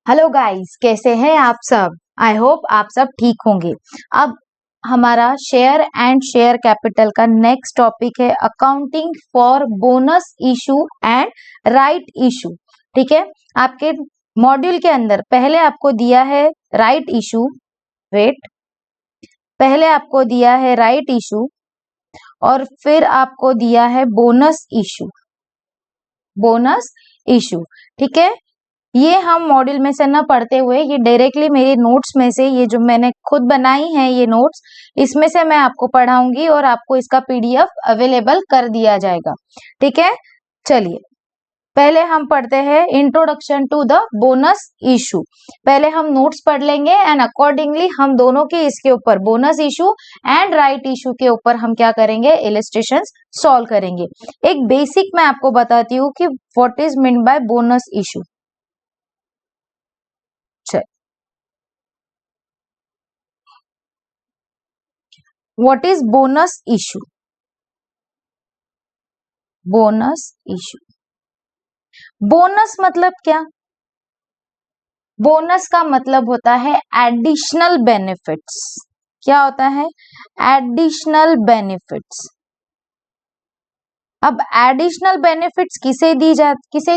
Hello guys, कैसे हैं आप सब। आई होप आप सब ठीक होंगे। अब हमारा शेयर एंड शेयर कैपिटल का नेक्स्ट टॉपिक है accounting for bonus issue and right issue. ठीक है, आपके मॉड्यूल के अंदर पहले आपको दिया है राइट इशू, पहले आपको दिया है राइट इशू और फिर आपको दिया है बोनस इशू। ठीक है, ये हम मॉड्यूल में से न पढ़ते हुए ये डायरेक्टली मेरे नोट्स में से, ये जो मैंने खुद बनाई है ये नोट्स, इसमें से मैं आपको पढ़ाऊंगी और आपको इसका पीडीएफ अवेलेबल कर दिया जाएगा। ठीक है, चलिए पहले हम पढ़ते हैं introduction to the bonus issue. पहले हम नोट्स पढ़ लेंगे एंड अकॉर्डिंगली हम दोनों के इसके ऊपर bonus issue and right issue के ऊपर हम क्या करेंगे, इलस्ट्रेशंस सॉल्व करेंगे। एक बेसिक मैं आपको बताती हूँ कि what is mean by bonus issue. What is bonus issue? Bonus मतलब क्या? बोनस का मतलब होता है एडिशनल बेनिफिट्स। क्या होता है? Additional benefits. अब एडिशनल बेनिफिट्स किसे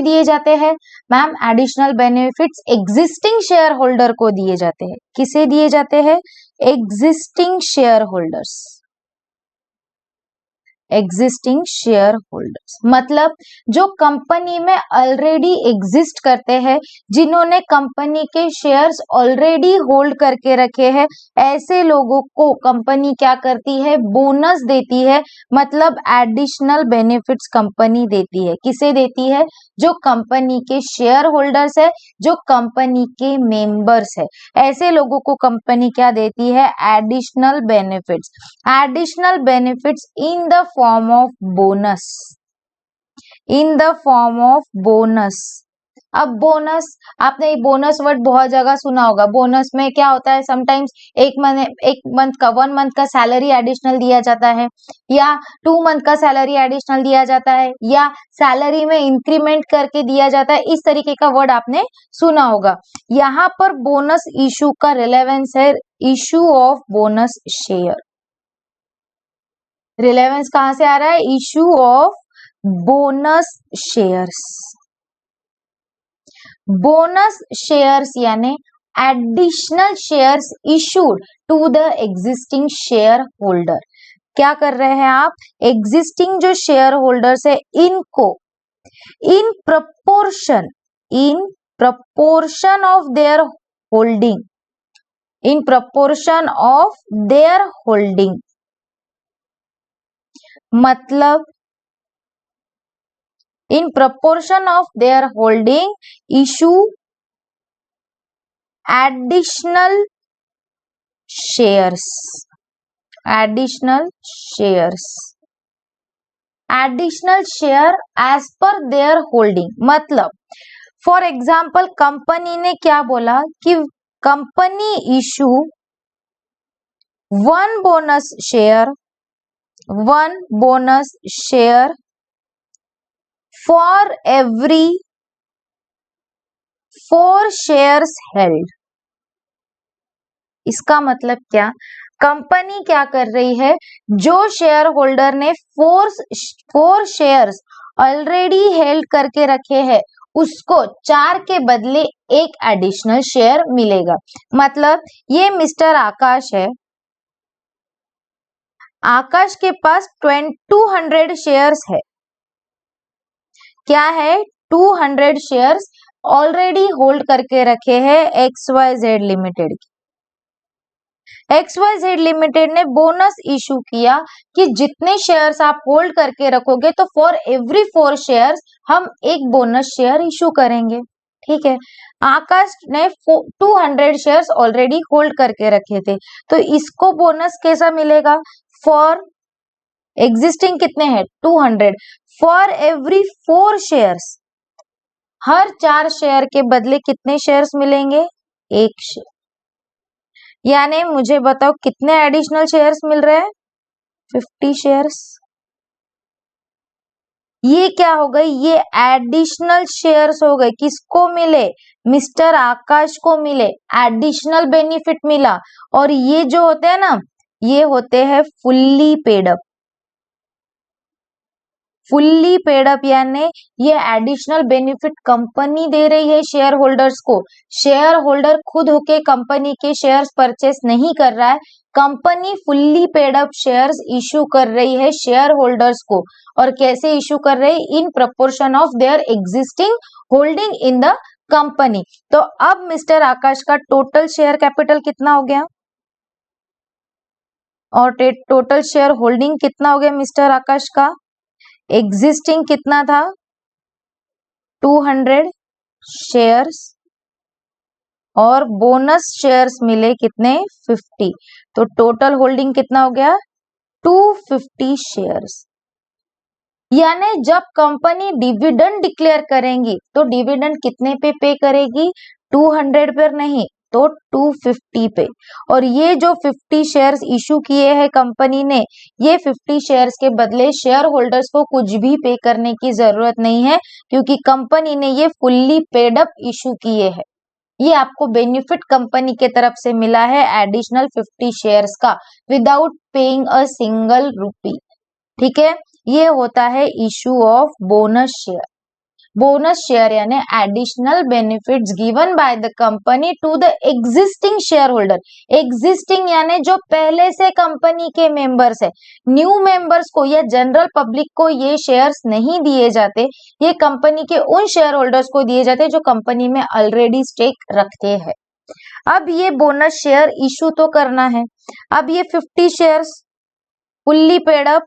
दिए जाते हैं? Ma'am, additional benefits existing share holder को दिए जाते हैं। किसे दिए जाते हैं? Existing share holders. Existing share holders मतलब जो कंपनी में ऑलरेडी एग्जिस्ट करते हैं, जिन्होंने कंपनी के शेयर्स ऑलरेडी होल्ड करके रखे हैं, ऐसे लोगों को कंपनी क्या करती है? बोनस देती है। मतलब एडिशनल बेनिफिट्स कंपनी देती है। किसे देती है? जो कंपनी के शेयर होल्डर्स है, जो कंपनी के मेंबर्स है, ऐसे लोगों को कंपनी क्या देती है? Additional benefits. Additional benefits in the form of bonus. अब बोनस, आपने बोनस वर्ड बहुत जगह सुना होगा। बोनस में क्या होता है? समटाइम्स एक मंथ का 1 मंथ का सैलरी एडिशनल दिया जाता है, या 2 मंथ का सैलरी एडिशनल दिया जाता है, या सैलरी में इंक्रीमेंट करके दिया जाता है। इस तरीके का वर्ड आपने सुना होगा। यहाँ पर बोनस इशू का रिलेवेंस है issue of bonus share. Relevance कहां से आ रहा है? Issue of bonus shares. Bonus shares यानी additional shares issued to the existing share holder. क्या कर रहे हैं आप? एग्जिस्टिंग जो शेयर होल्डर्स है, इनको in proportion of their holding, मतलब in proportion of their holding issue additional shares as per their holding। मतलब फॉर एग्जाम्पल कंपनी ने क्या बोला कि company issue 1 bonus share for every 4 shares held। इसका मतलब क्या? कंपनी क्या कर रही है? जो शेयर होल्डर ने 4 शेयर्स ऑलरेडी हेल्ड करके रखे हैं, उसको 4 के बदले 1 एडिशनल शेयर मिलेगा। मतलब ये मिस्टर आकाश है, आकाश के पास 200 शेयर्स है। क्या है? 200 शेयर्स ऑलरेडी होल्ड करके रखे हैं XYZ लिमिटेड। XYZ लिमिटेड ने बोनस इशू किया कि जितने शेयर्स आप होल्ड करके रखोगे तो फॉर एवरी 4 शेयर्स हम 1 बोनस शेयर इशू करेंगे। ठीक है, आकाश ने 200 शेयर्स ऑलरेडी होल्ड करके रखे थे, तो इसको बोनस कैसा मिलेगा? फॉर एग्जिस्टिंग कितने हैं? 200। For every 4 shares, her 4 share के बदले कितने शेयर्स मिलेंगे? 1 शेयर। यानी मुझे बताओ कितने एडिशनल शेयर्स मिल रहे हैं? 50 शेयर्स। ये क्या हो गई, ये एडिशनल शेयर्स हो गए, किसको मिले, मिस्टर आकाश को मिले, एडिशनल बेनिफिट मिला। और ये जो होते हैं ना, ये होते हैं fully paid up. Fully paid up यानी ये एडिशनल बेनिफिट कंपनी दे रही है शेयर होल्डर्स को। शेयर होल्डर खुद होके कंपनी के शेयर्स परचेस नहीं कर रहा है, company fully paid up shares issue कर रही है शेयर होल्डर्स को। और कैसे इशू कर रही है, in proportion of their existing holding in the company. तो अब मिस्टर आकाश का टोटल शेयर कैपिटल कितना हो गया और टोटल शेयर होल्डिंग कितना हो गया मिस्टर आकाश का, एग्जिस्टिंग कितना था 200 शेयर्स और बोनस शेयर्स मिले कितने 50, तो टोटल होल्डिंग कितना हो गया 250 शेयर्स। यानी जब कंपनी डिविडेंड डिक्लेयर करेंगी तो डिविडेंड कितने पे पे करेगी, 200 पर नहीं तो 250 पे। और ये जो 50 शेयर्स इशू किए हैं कंपनी ने, ये 50 शेयर्स के बदले शेयर होल्डर्स को कुछ भी पे करने की जरूरत नहीं है, क्योंकि कंपनी ने ये फुल्ली पेड अप इशू किए हैं। ये आपको बेनिफिट कंपनी के तरफ से मिला है एडिशनल 50 शेयर्स का, without paying a single rupee. ठीक है, ये होता है issue of bonus share. Bonus share यानी additional benefits given by the company to the existing share holder. Existing यानी जो पहले से कंपनी के मेंबर्स है, न्यू मेंबर्स को या जनरल पब्लिक को ये शेयर्स नहीं दिए जाते, ये कंपनी के उन शेयर होल्डर्स को दिए जाते जो कंपनी में ऑलरेडी स्टेक रखते हैं। अब ये बोनस शेयर इशू तो करना है। अब ये 50 shares fully paid up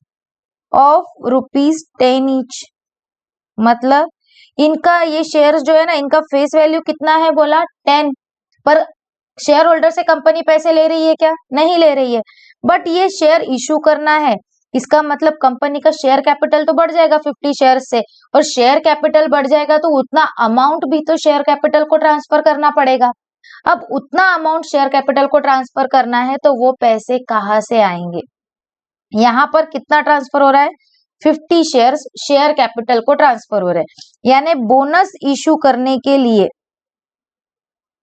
of ₹10 each, मतलब इनका ये शेयर्स जो है ना, इनका फेस वैल्यू कितना है बोला 10, पर शेयर होल्डर से कंपनी पैसे ले रही है क्या, नहीं ले रही है, बट ये शेयर इशू करना है। इसका मतलब कंपनी का शेयर कैपिटल तो बढ़ जाएगा 50 शेयर से, और शेयर कैपिटल बढ़ जाएगा तो उतना अमाउंट भी तो शेयर कैपिटल को ट्रांसफर करना पड़ेगा। अब उतना अमाउंट शेयर कैपिटल को ट्रांसफर करना है तो वो पैसे कहाँ से आएंगे, यहाँ पर कितना ट्रांसफर हो रहा है 50 शेयर्स शेयर कैपिटल को ट्रांसफर हो रहे हैं। यानी बोनस इशू करने के लिए,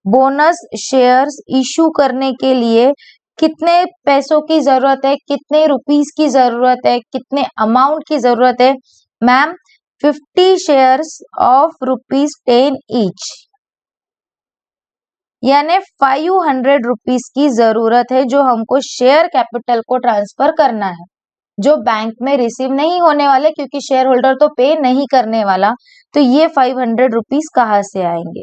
बोनस शेयर्स इशू करने के लिए कितने पैसों की जरूरत है, कितने रुपीस की जरूरत है, कितने अमाउंट की जरूरत है मैम, 50 शेयर्स ऑफ ₹10 ईच, यानी 500 रुपीस की जरूरत है जो हमको शेयर कैपिटल को ट्रांसफर करना है, जो बैंक में रिसीव नहीं होने वाले, क्योंकि शेयर होल्डर तो पे नहीं करने वाला। तो ये 500 रुपीस कहाँ से आएंगे,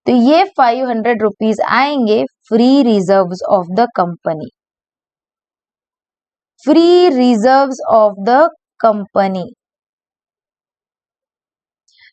तो ये 500 रुपीस आएंगे free reserves of the company, free reserves of the company,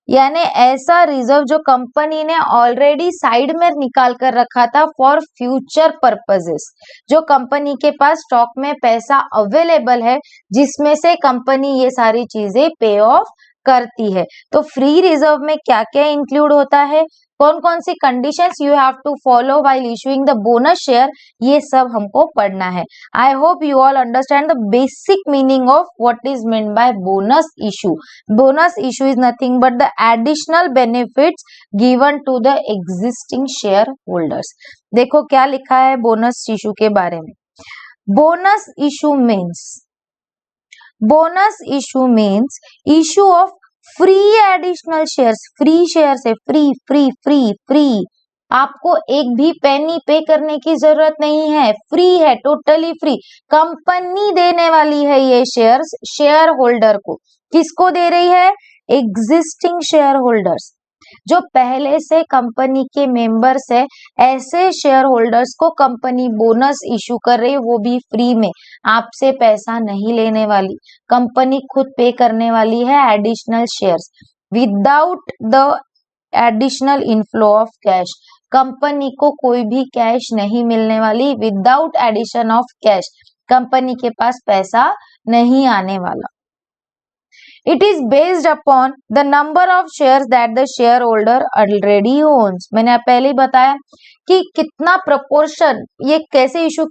यानी ऐसा रिजर्व जो कंपनी ने ऑलरेडी साइड में निकाल कर रखा था फॉर फ्यूचर पर्पसेस, जो कंपनी के पास स्टॉक में पैसा अवेलेबल है जिसमें से कंपनी ये सारी चीजें पे ऑफ करती है। तो फ्री रिजर्व में क्या क्या इंक्लूड होता है, कौन कौन सी conditions you have to follow while issuing the bonus share, ये सब हमको पढ़ना है। I hope you all understand the basic meaning of what is mean by bonus issue. Bonus issue is nothing but the additional benefits given to the existing share holders. देखो क्या लिखा है bonus issue के बारे में। Bonus issue means, bonus issue means issue of free additional shares, free share से, free free free free, आपको एक भी पेनी पे करने की जरूरत नहीं है, फ्री है, टोटली फ्री। कंपनी देने वाली है ये शेयर्स शेयर होल्डर को, किसको दे रही है, एग्जिस्टिंग शेयर होल्डर्स, जो पहले से कंपनी के मेंबर्स है, ऐसे शेयर होल्डर्स को कंपनी बोनस इशू कर रही है, वो भी फ्री में, आपसे पैसा नहीं लेने वाली, कंपनी खुद पे करने वाली है additional shares without the additional inflow of cash. Company को कोई भी कैश नहीं मिलने वाली, without addition of cash company के पास पैसा नहीं आने वाला। It is based upon the number of shares that the shareholder already owns। मैंने पहले ही बताया कि कितना प्रोपोर्शन, ये कैसे इशू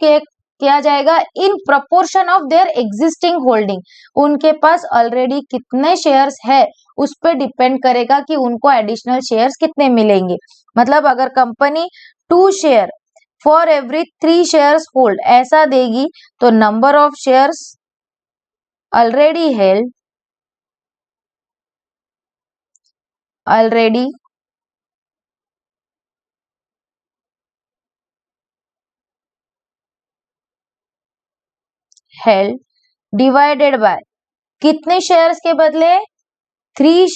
किया जाएगा in proportion of their existing holding. उनके पास ऑलरेडी कितने शेयर्स है उस पर डिपेंड करेगा कि उनको एडिशनल शेयर्स कितने मिलेंगे। मतलब अगर company 2 share for every 3 shares hold ऐसा देगी तो number of shares already held divided by कितने शेयर्स के बदले 3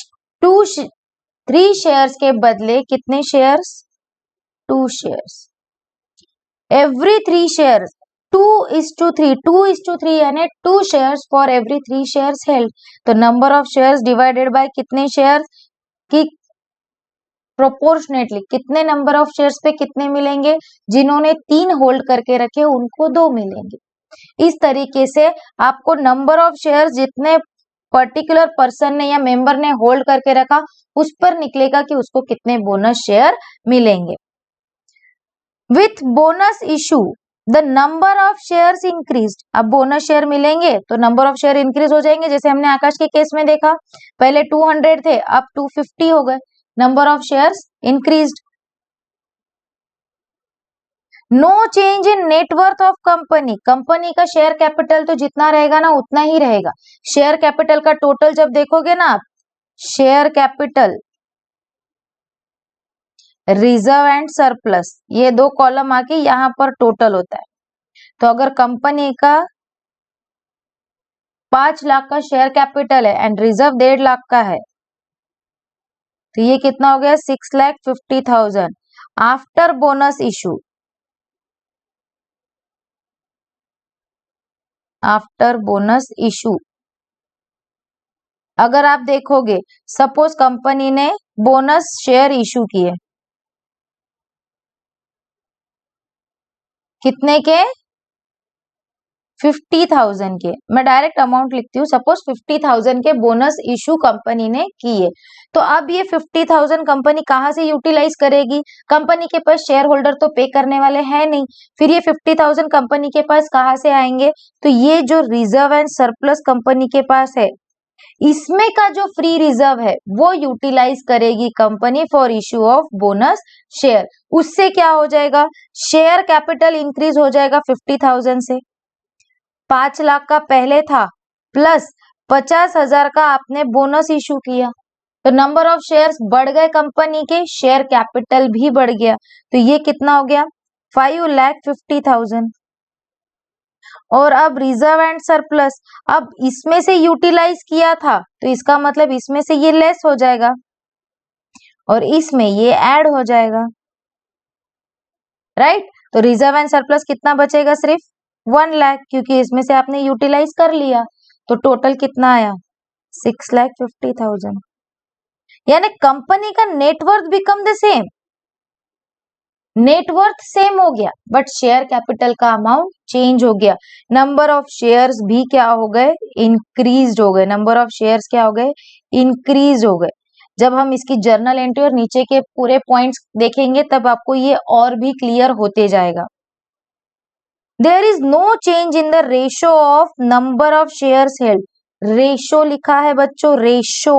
शेयर्स के बदले कितने शेयर्स 2 शेयर्स एवरी 3 शेयर्स 2:3 यानी 2 shares for every 3 shares held. तो number of shares divided by कितने शेयर्स की प्रोपोर्शनेटली कितने नंबर ऑफ शेयर्स पे कितने मिलेंगे, जिन्होंने 3 होल्ड करके रखे उनको 2 मिलेंगे। इस तरीके से आपको नंबर ऑफ शेयर्स जितने पर्टिकुलर पर्सन ने या मेंबर ने होल्ड करके रखा उस पर निकलेगा कि उसको कितने बोनस शेयर मिलेंगे। With bonus issue the number of shares increased. अब बोनस शेयर मिलेंगे तो नंबर ऑफ शेयर इंक्रीज हो जाएंगे। जैसे हमने आकाश के केस में देखा, पहले 200 थे, अब 250 हो गए, number of shares increased. No change in net worth of company. कंपनी का शेयर कैपिटल तो जितना रहेगा ना उतना ही रहेगा। शेयर कैपिटल का टोटल जब देखोगे ना आप, share capital, reserve and surplus, ये 2 कॉलम आके यहाँ पर टोटल होता है। तो अगर कंपनी का 5 लाख का शेयर कैपिटल है एंड रिजर्व 1.5 लाख का है तो ये कितना हो गया 6,50,000 after bonus issue. After bonus issue अगर आप देखोगे, सपोज कंपनी ने बोनस शेयर इशू किए, कितने के 50,000 के, मैं डायरेक्ट अमाउंट लिखती हूँ, सपोज 50,000 के बोनस इशू कंपनी ने किए। तो अब ये 50,000 कंपनी कहाँ से यूटिलाइज करेगी? कंपनी के पास शेयर होल्डर तो पे करने वाले हैं नहीं, फिर ये 50,000 कंपनी के पास कहाँ से आएंगे? तो ये जो रिजर्व एंड सरप्लस कंपनी के पास है, इसमें का जो फ्री रिजर्व है वो यूटिलाइज करेगी company for issue of bonus share. उससे क्या हो जाएगा, शेयर कैपिटल इंक्रीज हो जाएगा 50,000 से। 5 लाख का पहले था प्लस 50,000 का आपने बोनस इशू किया, तो नंबर ऑफ शेयर्स बढ़ गए कंपनी के, शेयर कैपिटल भी बढ़ गया। तो ये कितना हो गया 5,50,000। और अब रिजर्व एंड सरप्लस, अब इसमें से यूटिलाइज किया था तो इसका मतलब इसमें से ये लेस हो जाएगा और इसमें ये ऐड हो जाएगा, राइट। तो रिजर्व एंड सरप्लस कितना बचेगा, सिर्फ 1 लाख, क्योंकि इसमें से आपने यूटिलाइज कर लिया। तो टोटल कितना आया 6,50,000। यानी कंपनी का net worth become the same, net worth same हो गया बट शेयर कैपिटल का अमाउंट चेंज हो गया। नंबर ऑफ शेयर्स भी क्या हो गए, इंक्रीज हो गए। नंबर ऑफ शेयर्स क्या हो गए, इंक्रीज हो गए। जब हम इसकी जर्नल एंट्री और नीचे के पूरे पॉइंट्स देखेंगे तब आपको ये और भी क्लियर होते जाएगा। There is no change in the ratio of number of shares held. Ratio लिखा है बच्चों, रेशो,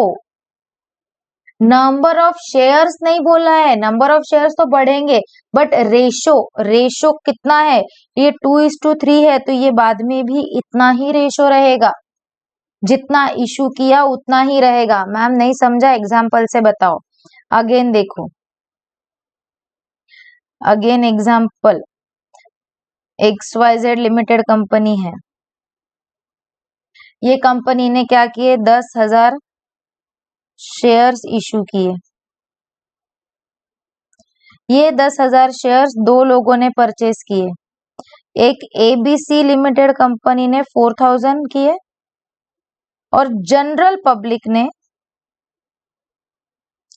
नंबर ऑफ शेयर्स नहीं बोला है। नंबर ऑफ शेयर्स तो बढ़ेंगे बट रेशो, रेशो कितना है, ये 2:3 है तो ये बाद में भी इतना ही रेशो रहेगा, जितना इशू किया उतना ही रहेगा। मैम नहीं समझा, एग्जाम्पल से बताओ। अगेन देखो, again example, XYZ limited company है। ये कंपनी ने क्या किए, 10,000 शेयर्स इशू किए। ये 10,000 शेयर्स 2 लोगों ने परचेस किए। एक ABC लिमिटेड कंपनी ने 4,000 किए और जनरल पब्लिक ने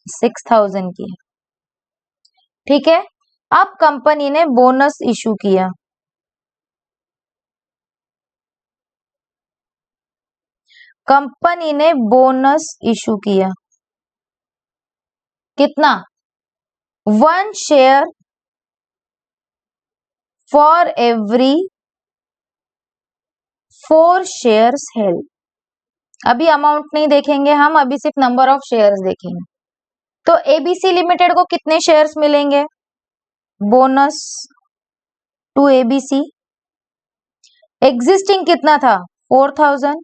6,000 किए। ठीक है, अब कंपनी ने बोनस इशू किया। कंपनी ने बोनस इशू किया कितना, 1 share for every 4 shares held. अभी अमाउंट नहीं देखेंगे हम, अभी सिर्फ नंबर ऑफ शेयर्स देखेंगे। तो एबीसी लिमिटेड को कितने शेयर्स मिलेंगे? Bonus to ABC. एग्जिस्टिंग कितना था? 4000।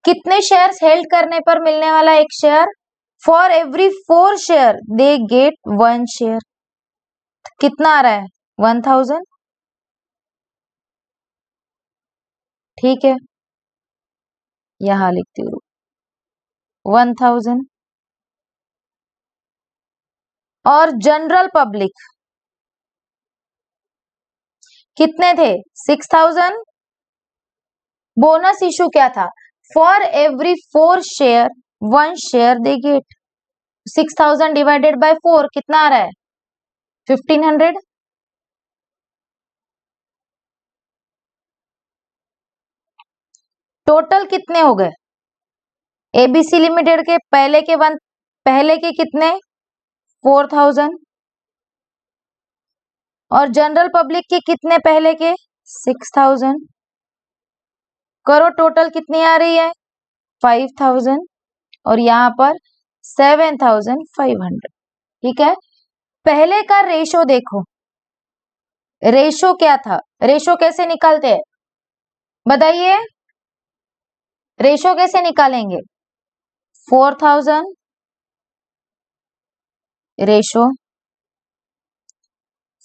कितने शेयर्स हेल्ड करने पर मिलने वाला एक share? For every 4 share they get 1 share. कितना आ रहा है? 1000। ठीक है, यहां लिखती हूँ 1000। और जनरल पब्लिक कितने थे? 6000। बोनस इशू क्या था? For every 4 share 1 share they get. 6000 divided by 4 कितना आ रहा है? 1500। टोटल कितने हो गए? एबीसी लिमिटेड के पहले के कितने? 4000। और जनरल पब्लिक के कितने पहले के? 6000। करो टोटल कितनी आ रही है? 5000। और यहाँ पर 7500। ठीक है, पहले का रेशो देखो। रेशो क्या था? रेशो कैसे निकालते हैं बताइए? रेशो कैसे निकालेंगे? 4000 ratio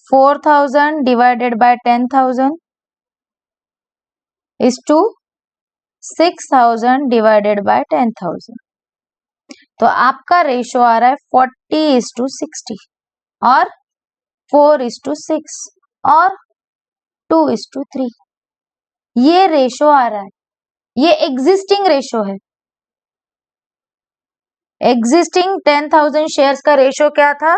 4000 divided by 10,000 is to 6000 divided by 10,000। तो आपका रेशो आ रहा है 40:60 और 4:6 और 2:3। ये रेशो आ रहा है, ये एग्जिस्टिंग रेशो है। एग्जिस्टिंग 10,000 शेयर्स का रेशो क्या था?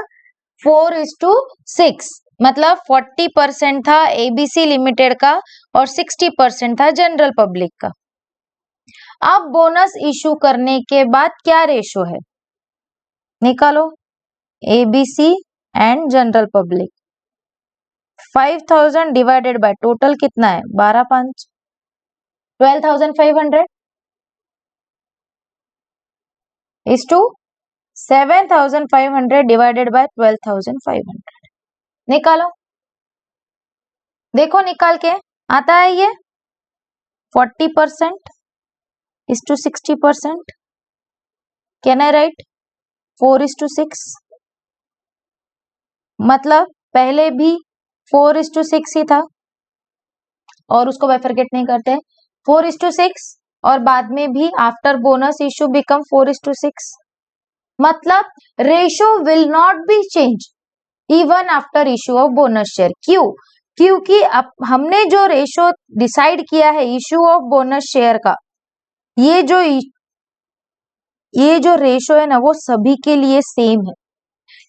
4:6। मतलब 40% था एबीसी लिमिटेड का और 60% था जनरल पब्लिक का। अब बोनस इशू करने के बाद क्या रेशो है? निकालो। ABC and general public 5000 divided by total कितना है? 12,500 12,500 इज टू 7,500 डिवाइडेड बाय 12,500। निकालो, देखो निकाल के आता है ये 40% is to 60%। Can I write 4:6? मतलब पहले भी 4:6 ही था और उसको बाइफरकेट नहीं करते। 4:6 और बाद में भी आफ्टर बोनस इशू बिकम 4:6। मतलब ratio will not be change even after issue of bonus share. क्यों? क्योंकि अब हमने जो रेशो डिसाइड किया है इशू ऑफ बोनस शेयर का, ये जो रेशो है ना वो सभी के लिए सेम है।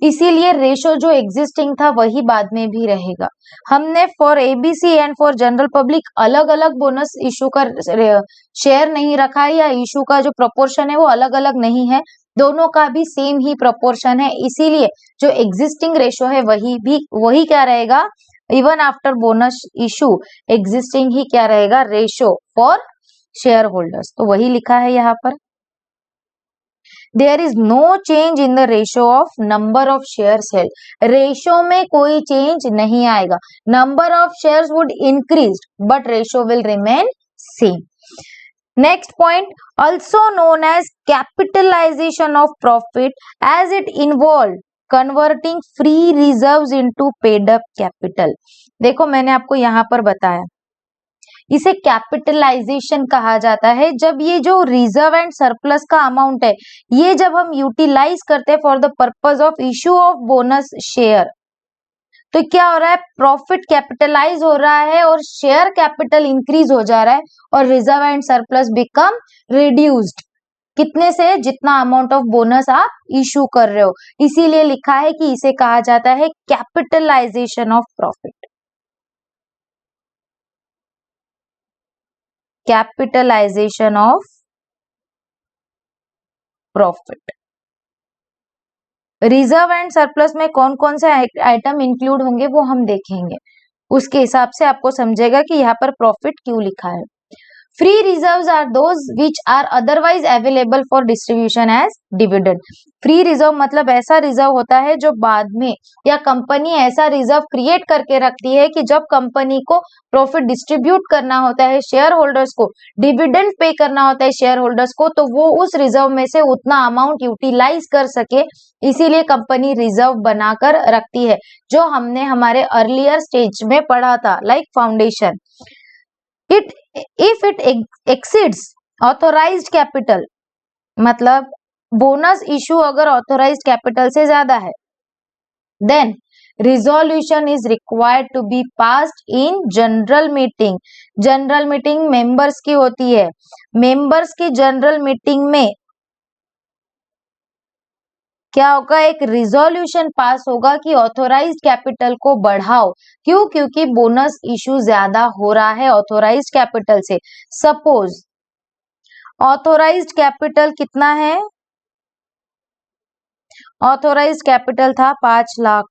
इसीलिए रेशो जो एग्जिस्टिंग था वही बाद में भी रहेगा। हमने for ABC and for general public अलग अलग बोनस इशू का शेयर नहीं रखा है, या इशू का जो प्रोपोर्शन है वो अलग अलग नहीं है, दोनों का भी सेम ही प्रोपोर्शन है। इसीलिए जो एग्जिस्टिंग रेशो है वही क्या रहेगा? Even after bonus issue existing ही क्या रहेगा? Ratio for share holders. तो वही लिखा है यहाँ पर। There is no change in the ratio of number of shares held. Ratio में कोई चेंज नहीं आएगा। Number of shares would increase, but ratio will remain same. Next point, also known as capitalization of profit, as it involved converting free reserves into paid up capital. देखो मैंने आपको यहाँ पर बताया, इसे कैपिटलाइजेशन कहा जाता है। जब ये जो रिजर्व एंड सरप्लस का अमाउंट है, ये जब हम यूटिलाइज करते हैं for the purpose of issue of bonus share, तो क्या हो रहा है? प्रॉफिट कैपिटलाइज हो रहा है और शेयर कैपिटल इंक्रीज हो जा रहा है और reserve and surplus become reduced. कितने से? जितना अमाउंट ऑफ बोनस आप इशू कर रहे हो। इसीलिए लिखा है कि इसे कहा जाता है capitalisation of profit. Capitalisation of profit. Reserve and surplus में कौन कौन से आइटम इंक्लूड होंगे वो हम देखेंगे, उसके हिसाब से आपको समझेगा कि यहाँ पर प्रॉफिट क्यों लिखा है। Free reserves are those which are otherwise available for distribution as dividend. Free reserve मतलब ऐसा रिजर्व होता है जो बाद में या कंपनी ऐसा रिजर्व क्रिएट करके रखती है कि जब कंपनी को प्रॉफिट डिस्ट्रीब्यूट करना होता है शेयर होल्डर्स को, डिविडेंड पे करना होता है शेयर होल्डर्स को, तो वो उस रिजर्व में से उतना अमाउंट यूटिलाइज कर सके, इसीलिए कंपनी रिजर्व बनाकर रखती है, जो हमने हमारे अर्लियर स्टेज में पढ़ा था, like foundation. If it exceeds authorised capital, मतलब बोनस इशू अगर ऑथोराइज्ड कैपिटल से ज्यादा है, then resolution is required to be passed in general meeting. General meeting members की होती है, मेंबर्स की जनरल मीटिंग में क्या होगा, एक रिजोल्यूशन पास होगा कि ऑथोराइज्ड कैपिटल को बढ़ाओ। क्यों? क्योंकि बोनस इशू ज्यादा हो रहा है ऑथोराइज्ड कैपिटल से। सपोज ऑथोराइज्ड कैपिटल कितना है, ऑथोराइज्ड कैपिटल था 5 lakh,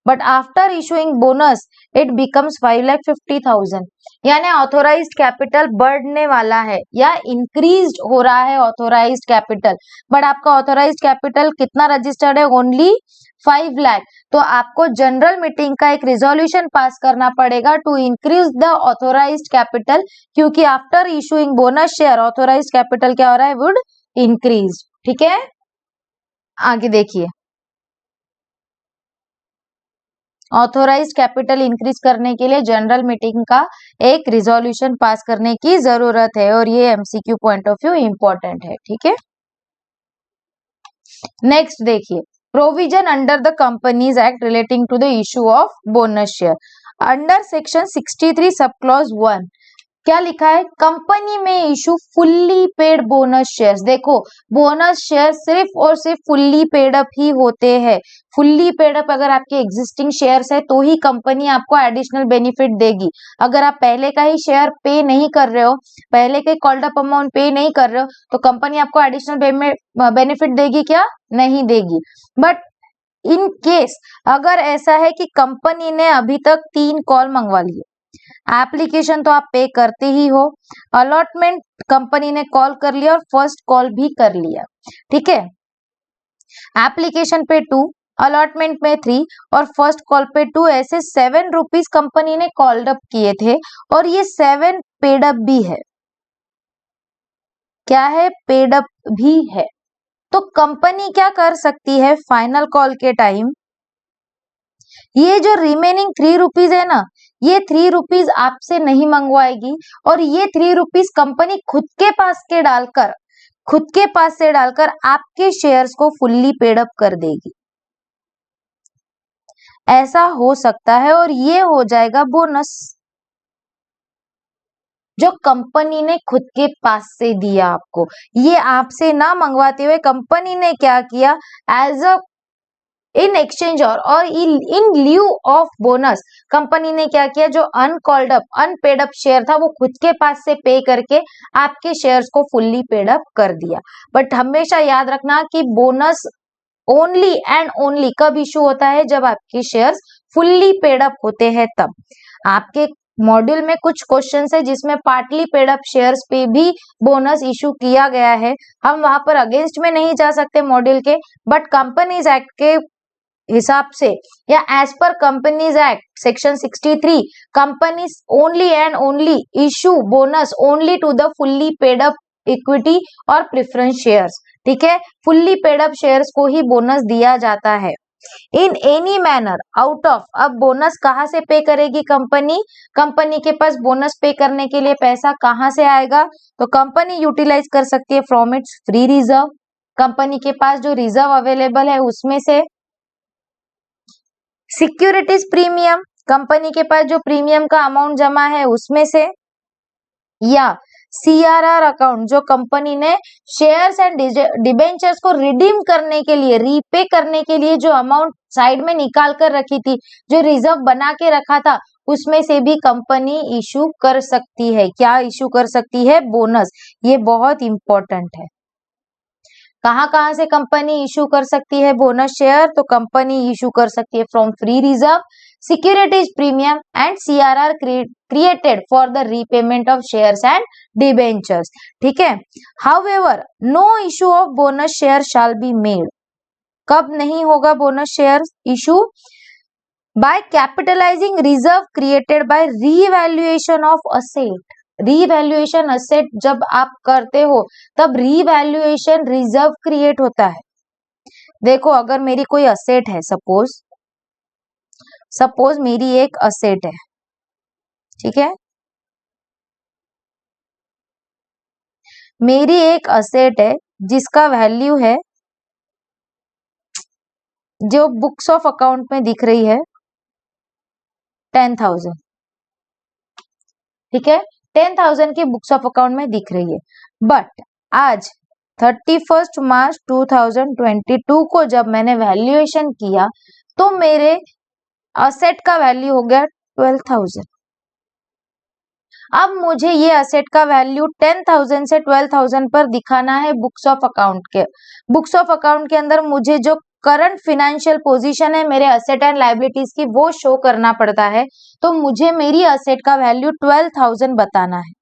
but after issuing bonus it becomes 5,50,000, यानी ऑथोराइज्ड कैपिटल बढ़ने वाला है या इंक्रीज हो रहा है ऑथोराइज्ड कैपिटल, बट आपका ऑथोराइज्ड कैपिटल कितना रजिस्टर्ड है, ओनली 5 लाख। तो आपको जनरल मीटिंग का एक रिजोल्यूशन पास करना पड़ेगा to increase the authorised capital, क्योंकि after issuing bonus share authorised capital क्या हो रहा है, वुड इंक्रीज। ठीक है, आगे देखिए, ऑथोराइज्ड कैपिटल इंक्रीज करने के लिए जनरल मीटिंग का एक रिजोल्यूशन पास करने की जरूरत है, और ये MCQ point of view important है। ठीक है, नेक्स्ट देखिए, provision under the companies Act relating to the issue of bonus share. Under section 63 sub clause 1 क्या लिखा है, कंपनी में issue fully paid bonus shares. देखो, बोनस शेयर सिर्फ और सिर्फ फुल्ली पेड अप ही होते हैं। फुल्ली पेड अप अगर आपके एग्जिस्टिंग शेयर्स है तो ही कंपनी आपको एडिशनल बेनिफिट देगी। अगर आप पहले का ही शेयर पे नहीं कर रहे हो, पहले के कॉल्ड अप अमाउंट पे नहीं कर रहे हो, तो कंपनी आपको एडिशनल बेनिफिट देगी क्या, नहीं देगी। बट इन केस अगर ऐसा है कि कंपनी ने अभी तक 3 कॉल मंगवा लिए, एप्लीकेशन तो आप पे करते ही हो, अलॉटमेंट कंपनी ने कॉल कर लिया और फर्स्ट कॉल भी कर लिया, ठीक है, एप्लीकेशन पे 2, अलॉटमेंट में 3 और फर्स्ट कॉल पे 2, ऐसे 7 रुपीज कंपनी ने कॉल्ड अप किए थे, और ये 7 पेड अप भी है। क्या है, पेड अप भी है। तो कंपनी क्या कर सकती है, फाइनल कॉल के टाइम ये जो रिमेनिंग 3 रुपीज है ना, ये 3 रुपीज आपसे नहीं मंगवाएगी, और ये 3 रुपीज कंपनी खुद के पास से डालकर आपके शेयर्स को फुल्ली पेड अप कर देगी। ऐसा हो सकता है, और ये हो जाएगा बोनस जो कंपनी ने खुद के पास से दिया आपको। ये आपसे ना मंगवाते हुए कंपनी ने क्या किया, एज अ इन एक्सचेंज और in lieu of bonus company ने क्या किया, जो uncalled up unpaid up share था वो खुद के पास से पे करके आपके शेयर्स को फुल्ली पेड अप कर दिया। बट हमेशा याद रखना कि बोनस ओनली एंड ओनली कब इशू होता है, जब आपके शेयर्स फुल्ली पेड अप होते हैं तब। आपके मॉड्यूल में कुछ क्वेश्चंस है जिसमें पार्टली पेड अप शेयर्स पे भी बोनस इशू किया गया है, हम वहां पर अगेंस्ट में नहीं जा सकते मॉड्यूल के, बट कंपनीज एक्ट के हिसाब से या as per Companies Act section 63 companies only and only issue bonus only to the fully paid up equity और प्रेफरेंस शेयर्स। ठीक है, फुल्ली पेड अप शेयर्स को ही बोनस दिया जाता है। In any manner out of, अब बोनस कहाँ से पे करेगी कंपनी के पास बोनस पे करने के लिए पैसा कहाँ से आएगा, तो कंपनी यूटिलाइज कर सकती है from its free reserve, company के पास जो रिजर्व अवेलेबल है उसमें से, सिक्योरिटीज प्रीमियम कंपनी के पास जो प्रीमियम का अमाउंट जमा है उसमें से, या सीआरआर अकाउंट जो कंपनी ने शेयर्स एंड डिबेंचर्स को रिडीम करने के लिए, रीपे करने के लिए जो अमाउंट साइड में निकाल कर रखी थी, जो रिजर्व बना के रखा था, उसमें से भी कंपनी इशू कर सकती है। क्या इशू कर सकती है, बोनस। ये बहुत इंपॉर्टेंट है। कहाँ से कंपनी इशू कर सकती है बोनस शेयर? तो कंपनी इशू कर सकती है from free reserve, securities premium and CRR created for the repayment of shares and debentures. ठीक है। However no issue of bonus share shall be made. कब नहीं होगा bonus share issue? By capitalising reserve created by revaluation of asset. Revaluation asset जब आप करते हो तब रीवैल्यूएशन रिजर्व क्रिएट होता है। देखो अगर मेरी कोई असेट है, सपोज मेरी एक असेट है, ठीक है, मेरी एक असेट है जिसका वैल्यू है, जो बुक्स ऑफ अकाउंट में दिख रही है 10,000। ठीक है, 10,000 की बुक्स ऑफ अकाउंट में दिख रही है। बट आज 31 मार्च 2022 को जब मैंने वैल्यूएशन किया तो मेरे असेट का वैल्यू हो गया 12,000। अब मुझे ये असेट का वैल्यू 10,000 से 12,000 पर दिखाना है बुक्स ऑफ अकाउंट के। बुक्स ऑफ अकाउंट के अंदर मुझे जो करंट फिनेंशियल पोजीशन है मेरे असेट एंड लायबिलिटीज की वो शो करना पड़ता है। तो मुझे मेरी असेट का वैल्यू 12,000 बताना है।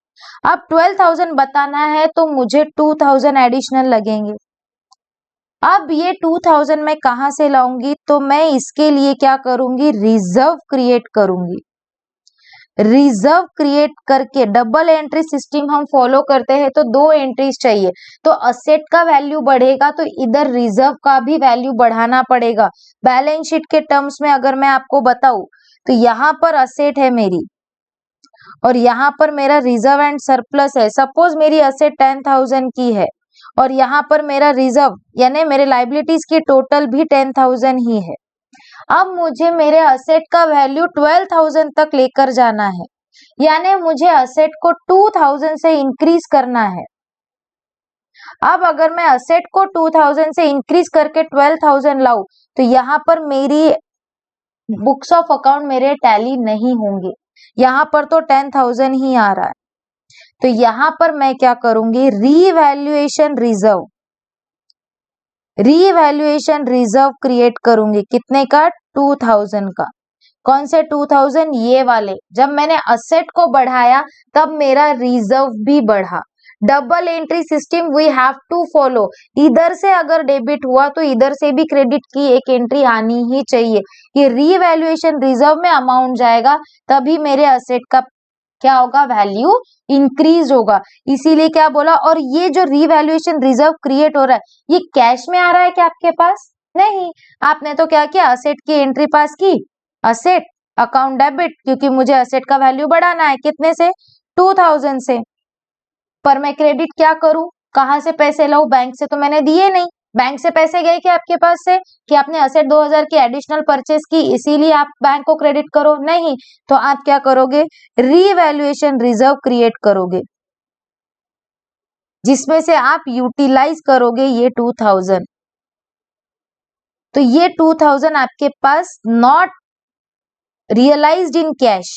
अब 12,000 बताना है तो मुझे 2,000 एडिशनल लगेंगे। अब ये 2,000 मैं कहां से लाऊंगी? तो मैं इसके लिए क्या करूंगी? रिजर्व क्रिएट करूंगी। रिजर्व क्रिएट करके डबल एंट्री सिस्टम हम फॉलो करते हैं तो 2 एंट्रीज चाहिए। तो असेट का वैल्यू बढ़ेगा तो इधर रिजर्व का भी वैल्यू बढ़ाना पड़ेगा। बैलेंस शीट के टर्म्स में अगर मैं आपको बताऊं तो यहाँ पर असेट है मेरी और यहाँ पर मेरा रिजर्व एंड सरप्लस है। सपोज मेरी असेट 10,000 की है और यहाँ पर मेरा रिजर्व यानी मेरे लायबिलिटीज की टोटल भी 10,000 ही है। अब मुझे मेरे असेट का वैल्यू 12,000 तक लेकर जाना है, यानी मुझे असेट को 2,000 से इंक्रीज करना है। अब अगर मैं असेट को 2,000 से इंक्रीज करके 12,000 लाऊं तो यहाँ पर मेरी बुक्स ऑफ अकाउंट मेरे टैली नहीं होंगे। यहाँ पर तो 10,000 ही आ रहा है। तो यहाँ पर मैं क्या करूंगी? रीवैल्यूएशन रिजर्व क्रिएट करूंगी। कितने का? 2,000 का। कौन से 2,000? ये वाले। जब मैंने असेट को बढ़ाया तब मेरा रिजर्व भी बढ़ा। Double entry system we have to follow. इधर से अगर डेबिट हुआ तो इधर से भी क्रेडिट की एक एंट्री आनी ही चाहिए। ये रीवैल्यूएशन रिजर्व में अमाउंट जाएगा तभी मेरे असेट का क्या होगा? वैल्यू इंक्रीज होगा। इसीलिए क्या बोला? और ये जो रीवैल्यूएशन रिजर्व क्रिएट हो रहा है ये कैश में आ रहा है क्या आपके पास? नहीं। आपने तो क्या किया? असेट की एंट्री पास की, असेट अकाउंट डेबिट, क्योंकि मुझे असेट का वैल्यू बढ़ाना है। कितने से? 2,000 से। पर मैं क्रेडिट क्या करूं? कहां से पैसे लाऊं? बैंक से तो मैंने दिए नहीं। बैंक से पैसे गए क्या आपके पास से कि आपने असेट 2,000 की एडिशनल परचेस की इसीलिए आप बैंक को क्रेडिट करो? नहीं। तो आप क्या करोगे? रीवैल्यूएशन रिजर्व क्रिएट करोगे जिसमें से आप यूटिलाइज करोगे ये 2,000। तो ये 2,000 आपके पास नॉट रियलाइज्ड इन कैश,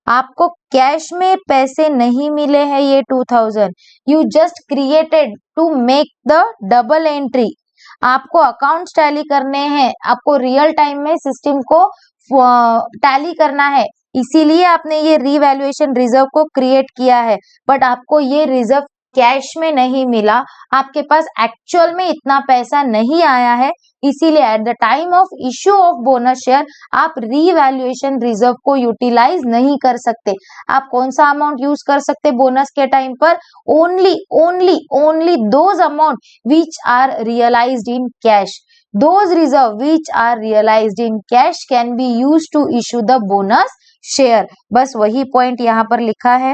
आपको कैश में पैसे नहीं मिले हैं। ये 2,000 you just created to make the double entry. आपको अकाउंट्स टैली करने हैं, आपको रियल टाइम में सिस्टम को टैली करना है, इसीलिए आपने ये रीवैल्यूएशन रिजर्व को क्रिएट किया है। बट आपको ये रिजर्व कैश में नहीं मिला, आपके पास एक्चुअल में इतना पैसा नहीं आया है, इसीलिए eight the time of issue of bonus share आप रीवैल्यूएशन रिजर्व को यूटिलाइज नहीं कर सकते। आप कौन सा अमाउंट यूज कर सकते बोनस के टाइम पर? Only those amount which are realised in cash. Those reserve which are realized in cash can be used to issue the bonus share। बस वही पॉइंट यहाँ पर लिखा है।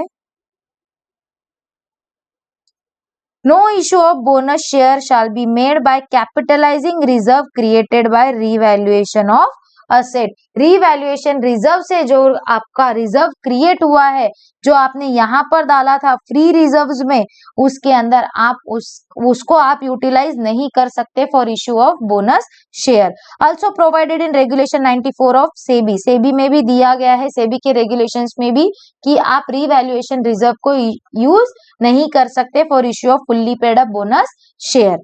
No issue of bonus share shall be made by capitalizing reserve created by revaluation of asset. Revaluation reserve से जो आपका reserve create हुआ है, जो आपने यहाँ पर डाला था फ्री रिजर्व्स में, उसके अंदर आप उसको आप यूटिलाइज नहीं कर सकते for issue of bonus share. Also provided in regulation 94 of SEBI. SEBI में भी दिया गया है, सेबी के रेगुलेशंस में भी, कि आप रीवैल्यूएशन रिजर्व को यूज नहीं कर सकते for issue of fully paid up bonus share.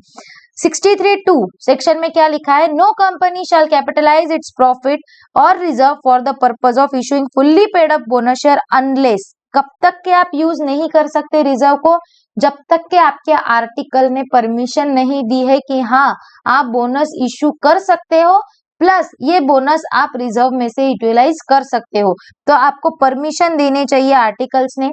63(2) section में क्या लिखा है? No company shall capitalise its profit और reserve for the purpose of issuing fully paid up bonus share unless. कब तक के आप यूज नहीं कर सकते रिजर्व को? जब तक के आपके आर्टिकल ने परमिशन नहीं दी है कि हाँ आप बोनस इशू कर सकते हो, प्लस ये बोनस आप रिजर्व में से यूटिलाइज कर सकते हो, तो आपको परमिशन देने चाहिए आर्टिकल्स ने।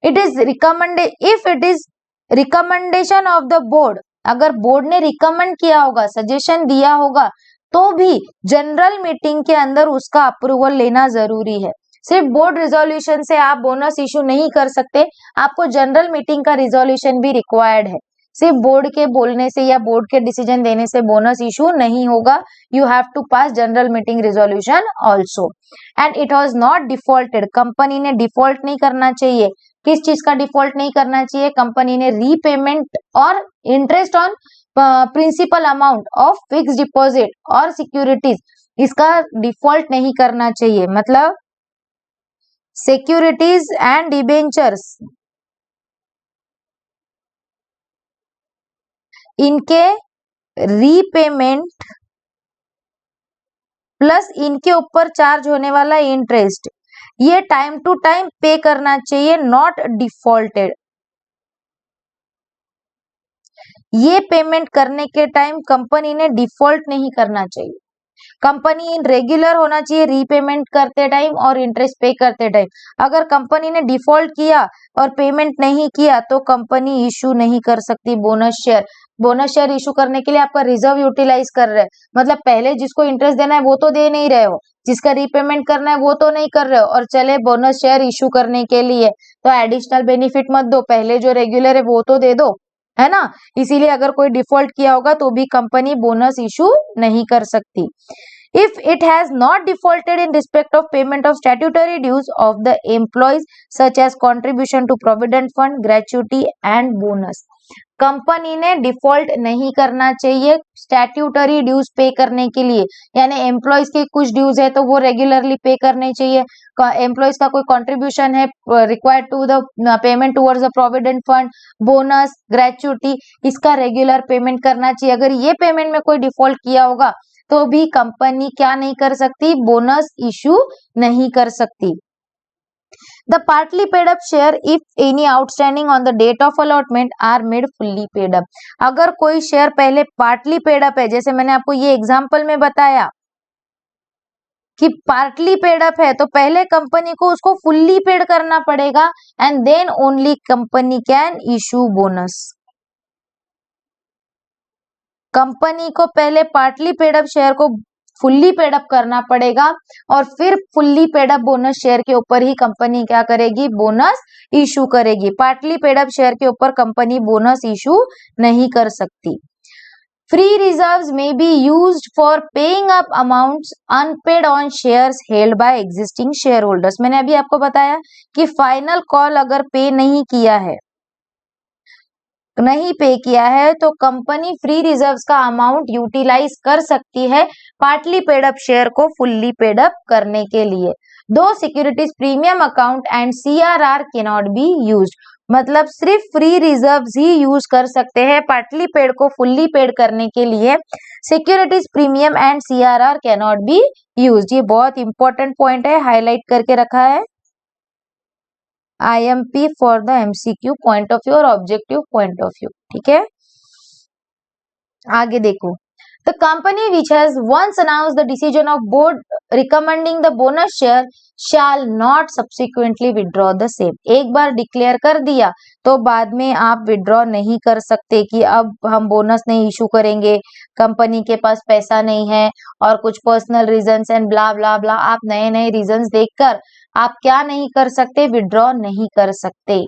It is recommendation of the board, अगर बोर्ड ने रिकमेंड किया होगा, सजेशन दिया होगा, तो भी जनरल मीटिंग के अंदर उसका अप्रूवल लेना जरूरी है। सिर्फ बोर्ड रिजोल्यूशन से आप बोनस इशू नहीं कर सकते, आपको जनरल मीटिंग का रिजोल्यूशन भी रिक्वायर्ड है। सिर्फ बोर्ड के बोलने से या बोर्ड के डिसीजन देने से बोनस इशू नहीं होगा, you have to pass general meeting resolution also. And it was not defaulted, company ने डिफॉल्ट नहीं करना चाहिए। किस चीज का डिफॉल्ट नहीं करना चाहिए? कंपनी ने रीपेमेंट और interest on principal amount of fix deposit और सिक्योरिटीज, इसका डिफॉल्ट नहीं करना चाहिए। मतलब सिक्योरिटीज एंड डिबेंचर्स, इनके रीपेमेंट प्लस इनके ऊपर चार्ज होने वाला इंटरेस्ट, ये टाइम टू टाइम पे करना चाहिए, नॉट डिफॉल्टेड। ये पेमेंट करने के टाइम कंपनी ने डिफॉल्ट नहीं करना चाहिए। कंपनी रेगुलर होना चाहिए रीपेमेंट करते टाइम और इंटरेस्ट पे करते टाइम। अगर कंपनी ने डिफॉल्ट किया और पेमेंट नहीं किया तो कंपनी इशू नहीं कर सकती bonus share. Bonus share issue करने के लिए आपका रिजर्व यूटिलाइज कर रहे हैं, मतलब पहले जिसको इंटरेस्ट देना है वो तो दे नहीं रहे हो, जिसका रीपेमेंट करना है वो तो नहीं कर रहे हो, और चले बोनस शेयर इशू करने के लिए तो एडिशनल बेनिफिट मत दो, पहले जो रेगुलर है वो तो दे दो, है ना। इसीलिए अगर कोई डिफॉल्ट किया होगा तो भी कंपनी बोनस इशू नहीं कर सकती। If it has not defaulted in respect of payment of statutory dues of the employees such as contribution to provident fund, gratuity and bonus, company ने डिफॉल्ट नहीं करना चाहिए स्टैट्यूटरी ड्यूज पे करने के लिए, यानी एम्प्लॉयज के कुछ ड्यूज है तो वो रेगुलरली पे करने चाहिए। एम्प्लॉयज का कोई कंट्रीब्यूशन है required to the payment towards the provident fund, bonus, gratuity, इसका रेगुलर पेमेंट करना चाहिए। अगर ये पेमेंट में कोई डिफॉल्ट किया होगा तो भी कंपनी क्या नहीं कर सकती? बोनस इशू नहीं कर सकती। The partly paid up share, if any outstanding on the date of allotment, are made fully paid up. अगर कोई शेयर पहले पार्टली पेड अप है, जैसे मैंने आपको ये एग्जांपल में बताया कि पार्टली पेड अप है, तो पहले कंपनी को उसको फुल्ली पेड करना पड़ेगा and then only company can issue bonus. Company को पहले पार्टली पेड अप शेयर को फुल्ली पेड अप करना पड़ेगा और फिर fully paid up bonus share के ऊपर ही कंपनी क्या करेगी? बोनस इशू करेगी। पार्टली पेड अप शेयर के ऊपर कंपनी बोनस इशू नहीं कर सकती। Free reserves may be used for paying up amounts unpaid on shares held by existing shareholders. मैंने अभी आपको बताया कि फाइनल कॉल अगर पे नहीं किया है तो कंपनी फ्री रिजर्व्स का अमाउंट यूटिलाइज कर सकती है पार्टली पेड अप शेयर को फुल्ली पेड अप करने के लिए। दो securities premium account and CRR can not be used, मतलब सिर्फ फ्री रिजर्व्स ही यूज कर सकते हैं पार्टली पेड को फुल्ली पेड करने के लिए। Securities premium and CRR can not be used. ये बहुत इंपॉर्टेंट पॉइंट है, हाईलाइट करके रखा है IMP for the MCQ point of view और ऑब्जेक्टिव पॉइंट ऑफ व्यू। ठीक है, आगे देखो। The company which has once announced the decision of board recommending the bonus share shall not subsequently withdraw the same. एक बार declare कर दिया तो बाद में आप विड्रॉ नहीं कर सकते कि अब हम बोनस नहीं इशू करेंगे, कंपनी के पास पैसा नहीं है और कुछ पर्सनल रीजंस एंड ब्ला ब्ला ब्ला, आप नए नए रीजंस देखकर आप क्या नहीं कर सकते? विड्रॉ नहीं कर सकते।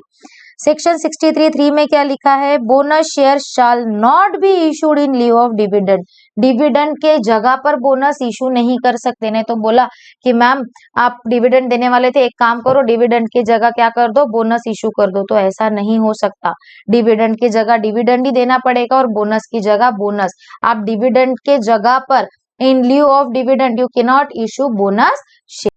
सेक्शन 63(3) में क्या लिखा है? Bonus share shall not be issued in leave of dividend. Dividend के जगह पर बोनस इशू नहीं कर सकते। नहीं तो बोला कि मैम आप डिविडेंड देने वाले थे, एक काम करो डिविडेंड की जगह क्या कर दो, बोनस इशू कर दो। तो ऐसा नहीं हो सकता। डिविडेंड की जगह डिविडेंड ही देना पड़ेगा और बोनस की जगह बोनस। आप डिविडेंड के जगह पर in lieu of dividend you can not issue bonus share.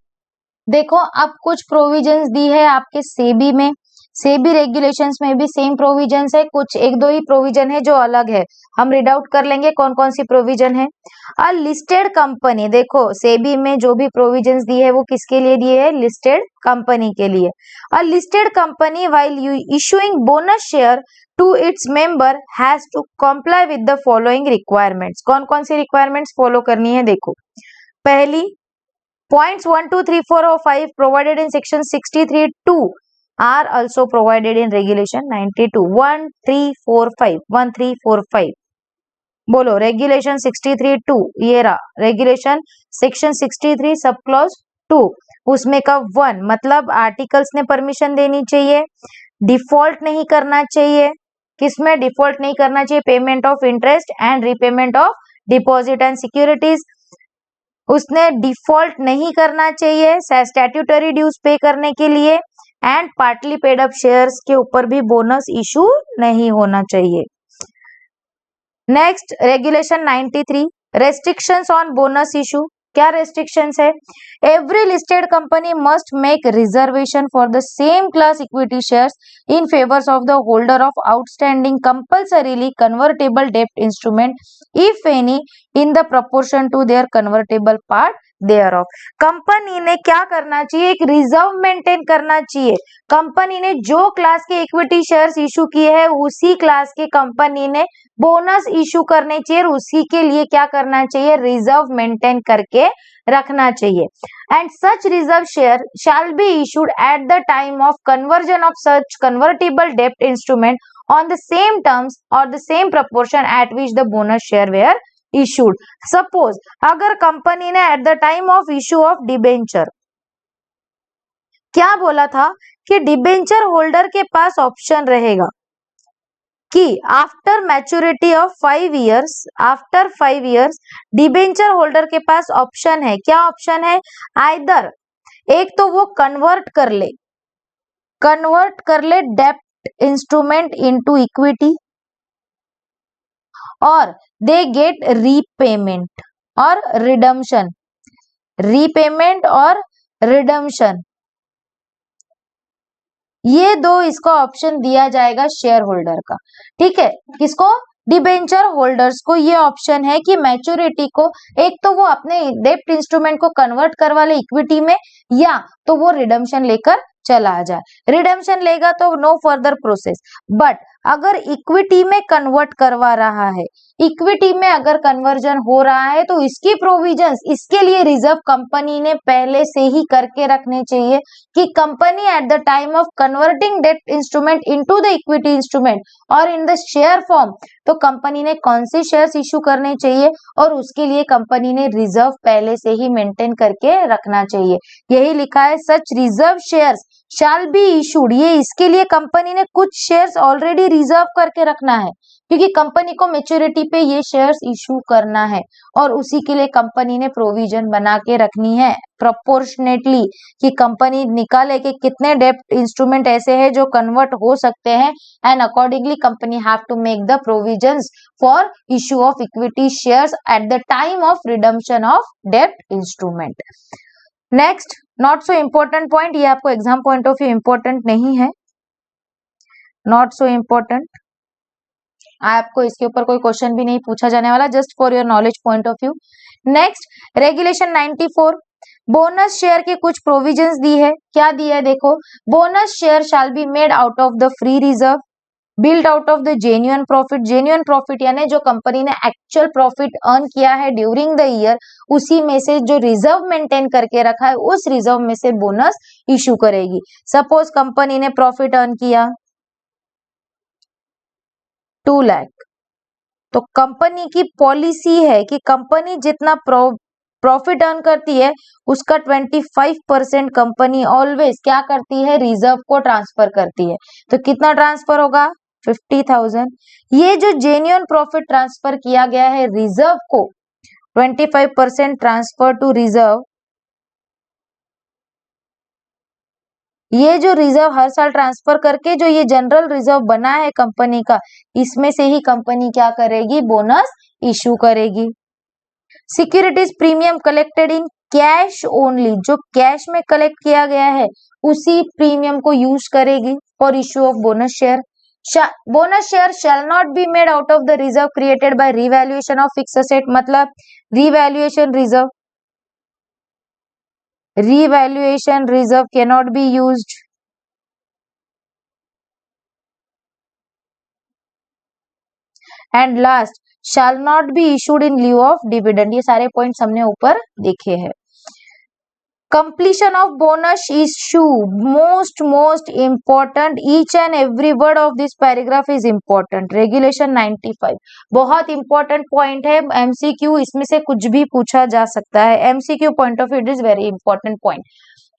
देखो अब कुछ प्रोविजंस दी है आपके सेबी में, सेबी रेगुलेशंस में भी सेम प्रोविजंस है, कुछ एक दो ही प्रोविजन है जो अलग है। हम रीड आउट कर लेंगे कौन कौन सी प्रोविजन है। अ लिस्टेड कंपनी, देखो सेबी में जो भी प्रोविजंस दी है वो किसके लिए दिए है? लिस्टेड कंपनी के लिए। A listed company while you issuing bonus share to its member has to comply with the following requirements. कौन कौन सी रिक्वायरमेंट्स फॉलो करनी है? देखो पहली, points 1, 2, 3, 4 or 5 provided in section 63(2) are also provided in regulation 92. 1, 3, 4, 5. 1, 3, 4, 5. बोलो regulation 63(2) ये रहा regulation section 63 sub clause 2, उसमें का 1 मतलब आर्टिकल्स ने परमिशन देनी चाहिए, डिफॉल्ट नहीं करना चाहिए। किसमें डिफॉल्ट नहीं करना चाहिए? Payment of interest and repayment of deposit and securities. उसने डिफॉल्ट नहीं करना चाहिए स्टैट्यूटरी ड्यूज पे करने के लिए, and partly paid up shares के ऊपर भी बोनस इशू नहीं होना चाहिए। Next regulation 93, restrictions on bonus issue. क्या रेस्ट्रिक्शंस है? Every listed company must make reservation for the same class equity shares in favours of the holder of outstanding compulsorily convertible डेब्ट instrument if any in the proportion to their convertible part thereof. Company ने क्या करना चाहिए? एक reserve maintain करना चाहिए। Company ने जो क्लास के इक्विटी शेयर्स इशू किए हैं उसी क्लास के कंपनी ने बोनस इशू करने चाहिए, उसी के लिए क्या करना चाहिए? रिजर्व मेंटेन करके रखना चाहिए। And such reserve share shall be issued at the time of conversion of such convertible डेब्ट instrument on the same terms और the same proportion at which the bonus share were issued. Suppose अगर company ने at the time of issue of debenture क्या बोला था कि debenture holder के पास option रहेगा कि after maturity of 5 years, after 5 years debenture holder के पास ऑप्शन है। क्या ऑप्शन है? आइदर एक तो वो कन्वर्ट कर ले डेब्ट इंस्ट्रूमेंट इनटू इक्विटी, और दे गेट रीपेमेंट और रिडम्पशन, रीपेमेंट और रिडम्पशन, ये दो इसका ऑप्शन दिया जाएगा शेयर होल्डर का। ठीक है, किसको? डिबेंचर होल्डर्स को ये ऑप्शन है कि मैच्योरिटी को एक तो वो अपने डेब्ट इंस्ट्रूमेंट को कन्वर्ट करवा ले इक्विटी में, या तो वो रिडम्पशन लेकर चला जाए। रिडम्पशन लेगा तो नो फर्दर प्रोसेस, बट अगर इक्विटी में कन्वर्ट करवा रहा है, इक्विटी में अगर कन्वर्जन हो रहा है तो इसकी प्रोविजंस, इसके लिए रिजर्व कंपनी ने पहले से ही करके रखने चाहिए कि company at the time of converting डेब्ट instrument into the equity instrument और इन द शेयर फॉर्म, तो कंपनी ने कौन से शेयर्स इशू करने चाहिए और उसके लिए कंपनी ने रिजर्व पहले से ही मेंटेन करके रखना चाहिए। यही लिखा है such reserve shares shall be issued. ये इसके लिए कंपनी ने कुछ शेयर्स ऑलरेडी रिजर्व करके रखना है, क्योंकि कंपनी को मैच्योरिटी पे ये शेयर्स इशू करना है और उसी के लिए कंपनी ने प्रोविजन बना के रखनी है प्रोपोर्शनेटली, कि कंपनी निकाले कि कितने डेब्ट इंस्ट्रूमेंट ऐसे हैं जो कन्वर्ट हो सकते हैं, and accordingly company have to make the provisions for issue of equity shares at the time of redemption of डेब्ट instrument. Next not so important point, ये आपको exam point of view important नहीं है, not so important, आपको इसके ऊपर कोई question भी नहीं पूछा जाने वाला, just for your knowledge point of view. Next regulation 94, bonus share के कुछ प्रोविजंस दी है। क्या दिया है? देखो bonus share shall be made out of the free reserve, build out of the genuine profit. Genuine profit यानी जो कंपनी ने एक्चुअल प्रॉफिट अर्न किया है ड्यूरिंग द ईयर, उसी में से जो रिजर्व मेंटेन करके रखा है उस रिजर्व में से बोनस इशू करेगी। सपोज कंपनी ने प्रॉफिट अर्न किया 2 लाख, तो कंपनी की पॉलिसी है कि कंपनी जितना प्रॉफिट अर्न करती है उसका 25% कंपनी ऑलवेज क्या करती है, रिजर्व को ट्रांसफर करती है। तो कितना ट्रांसफर होगा, 50,000। ये जो जेन्युइन प्रॉफिट ट्रांसफर किया गया है रिजर्व को, 25% ट्रांसफर टू रिजर्व, ये जो रिजर्व हर साल ट्रांसफर करके जो ये जनरल रिजर्व बना है कंपनी का, इसमें से ही कंपनी क्या करेगी, बोनस इशू करेगी। Securities premium collected in cash only, जो कैश में कलेक्ट किया गया है उसी प्रीमियम को यूज करेगी for issue of bonus share. Bonus share shall not be made out of the reserve created by revaluation of fix asset, मतलब revaluation reserve, revaluation reserve cannot be used, and last shall not be issued in lieu of dividend। ये सारे points हमने ऊपर देखे हैं। completion of bonus issue, most important, each and every word of this paragraph is important। Regulation 95 बहुत important point है, MCQ इसमें से कुछ भी पूछा जा सकता है, MCQ point of view it is very important point.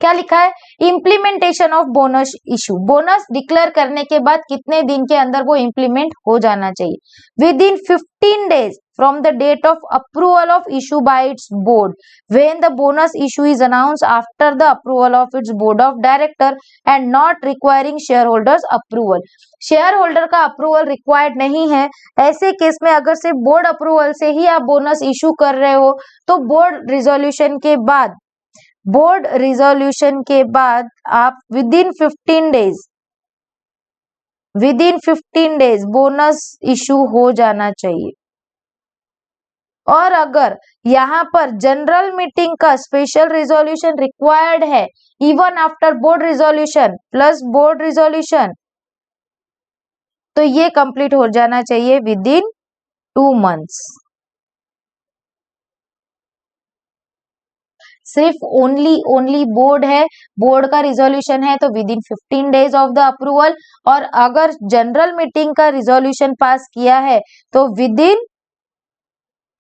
क्या लिखा है, implementation of bonus issue, bonus declare करने के बाद कितने दिन के अंदर वो इम्प्लीमेंट हो जाना चाहिए, with in 15 days from the date of approval of issue by its board, when the bonus issue is announced after the approval of its board of director and not requiring shareholders approval। Share holder का approval required नहीं है, ऐसे case में अगर से board approval से ही आप bonus issue कर रहे हो तो बोर्ड रिजोल्यूशन के बाद आप with in 15 days bonus issue हो जाना चाहिए। और अगर यहाँ पर जनरल मीटिंग का स्पेशल रिजोल्यूशन रिक्वायर्ड है, even after board resolution plus board resolution, तो ये कंप्लीट हो जाना चाहिए विद इन 2 मंथ्स। सिर्फ ओनली बोर्ड है, बोर्ड का रिजोल्यूशन है तो with in 15 days of the approval, और अगर जनरल मीटिंग का रिजोल्यूशन पास किया है तो with in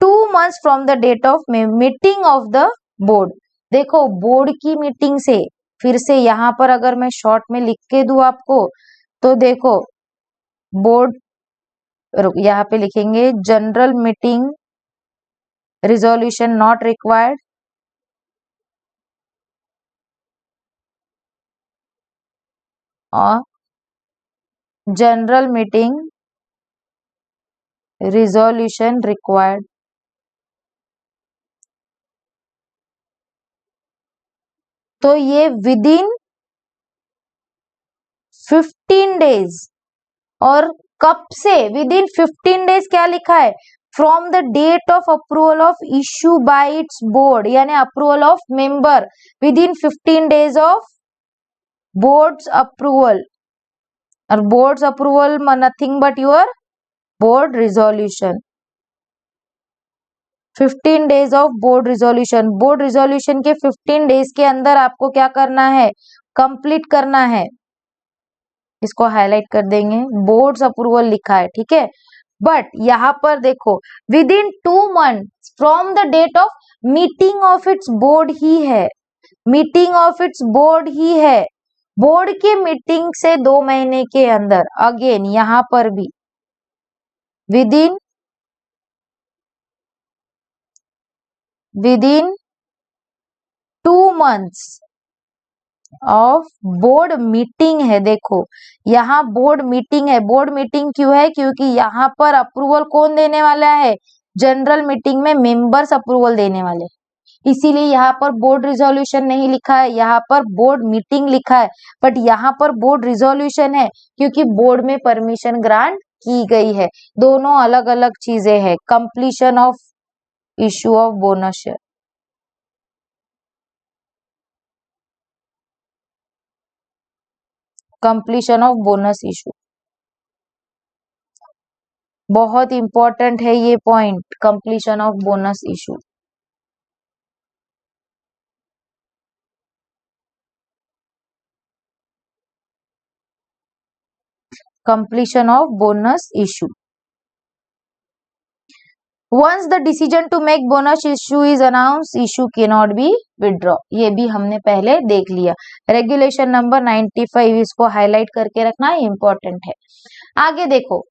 2 months from the date of meeting of the board. देखो बोर्ड की मीटिंग से, फिर से यहाँ पर अगर मैं शॉर्ट में लिख के दूं आपको, तो देखो बोर्ड, यहाँ पे लिखेंगे general meeting resolution not required, और जनरल मीटिंग रिजोल्यूशन रिक्वायर्ड। तो ये विद इन 15 डेज, और कब से, विद इन 15 डेज क्या लिखा है, from the date of approval of issue by its board, यानी approval of member, within 15 days of boards approval, और boards approval nothing but your board resolution, 15 days of board resolution. Board resolution के 15 days के अंदर आपको क्या करना है, complete करना है, इसको हाईलाइट कर देंगे, बोर्ड्स अप्रूवल लिखा है, ठीक है। बट यहाँ पर देखो within 2 months from the date of meeting of its board ही है, मीटिंग ऑफ इट्स बोर्ड ही है, बोर्ड की मीटिंग से 2 महीने के अंदर, अगेन यहाँ पर भी with in 2 months of board meeting है। देखो यहाँ बोर्ड मीटिंग है, बोर्ड मीटिंग क्यों है, क्योंकि यहाँ पर अप्रूवल कौन देने वाला है, जनरल मीटिंग में मेंबर्स अप्रूवल देने वाले, इसीलिए यहाँ पर बोर्ड रिजोल्यूशन नहीं लिखा है, यहाँ पर बोर्ड मीटिंग लिखा है, बट यहाँ पर बोर्ड रिजोल्यूशन है क्योंकि बोर्ड में परमिशन ग्रांट की गई है, दोनों अलग अलग चीजें हैं। Completion of issue of bonus share, completion of bonus issue, बहुत इंपॉर्टेंट है ये point, completion of bonus issue. Completion of bonus issue, once the decision to make bonus issue is announce issue can not be withdraw, ये भी हमने पहले देख लिया। Regulation number 95 इसको हाईलाइट करके रखना इंपॉर्टेंट है। आगे देखो,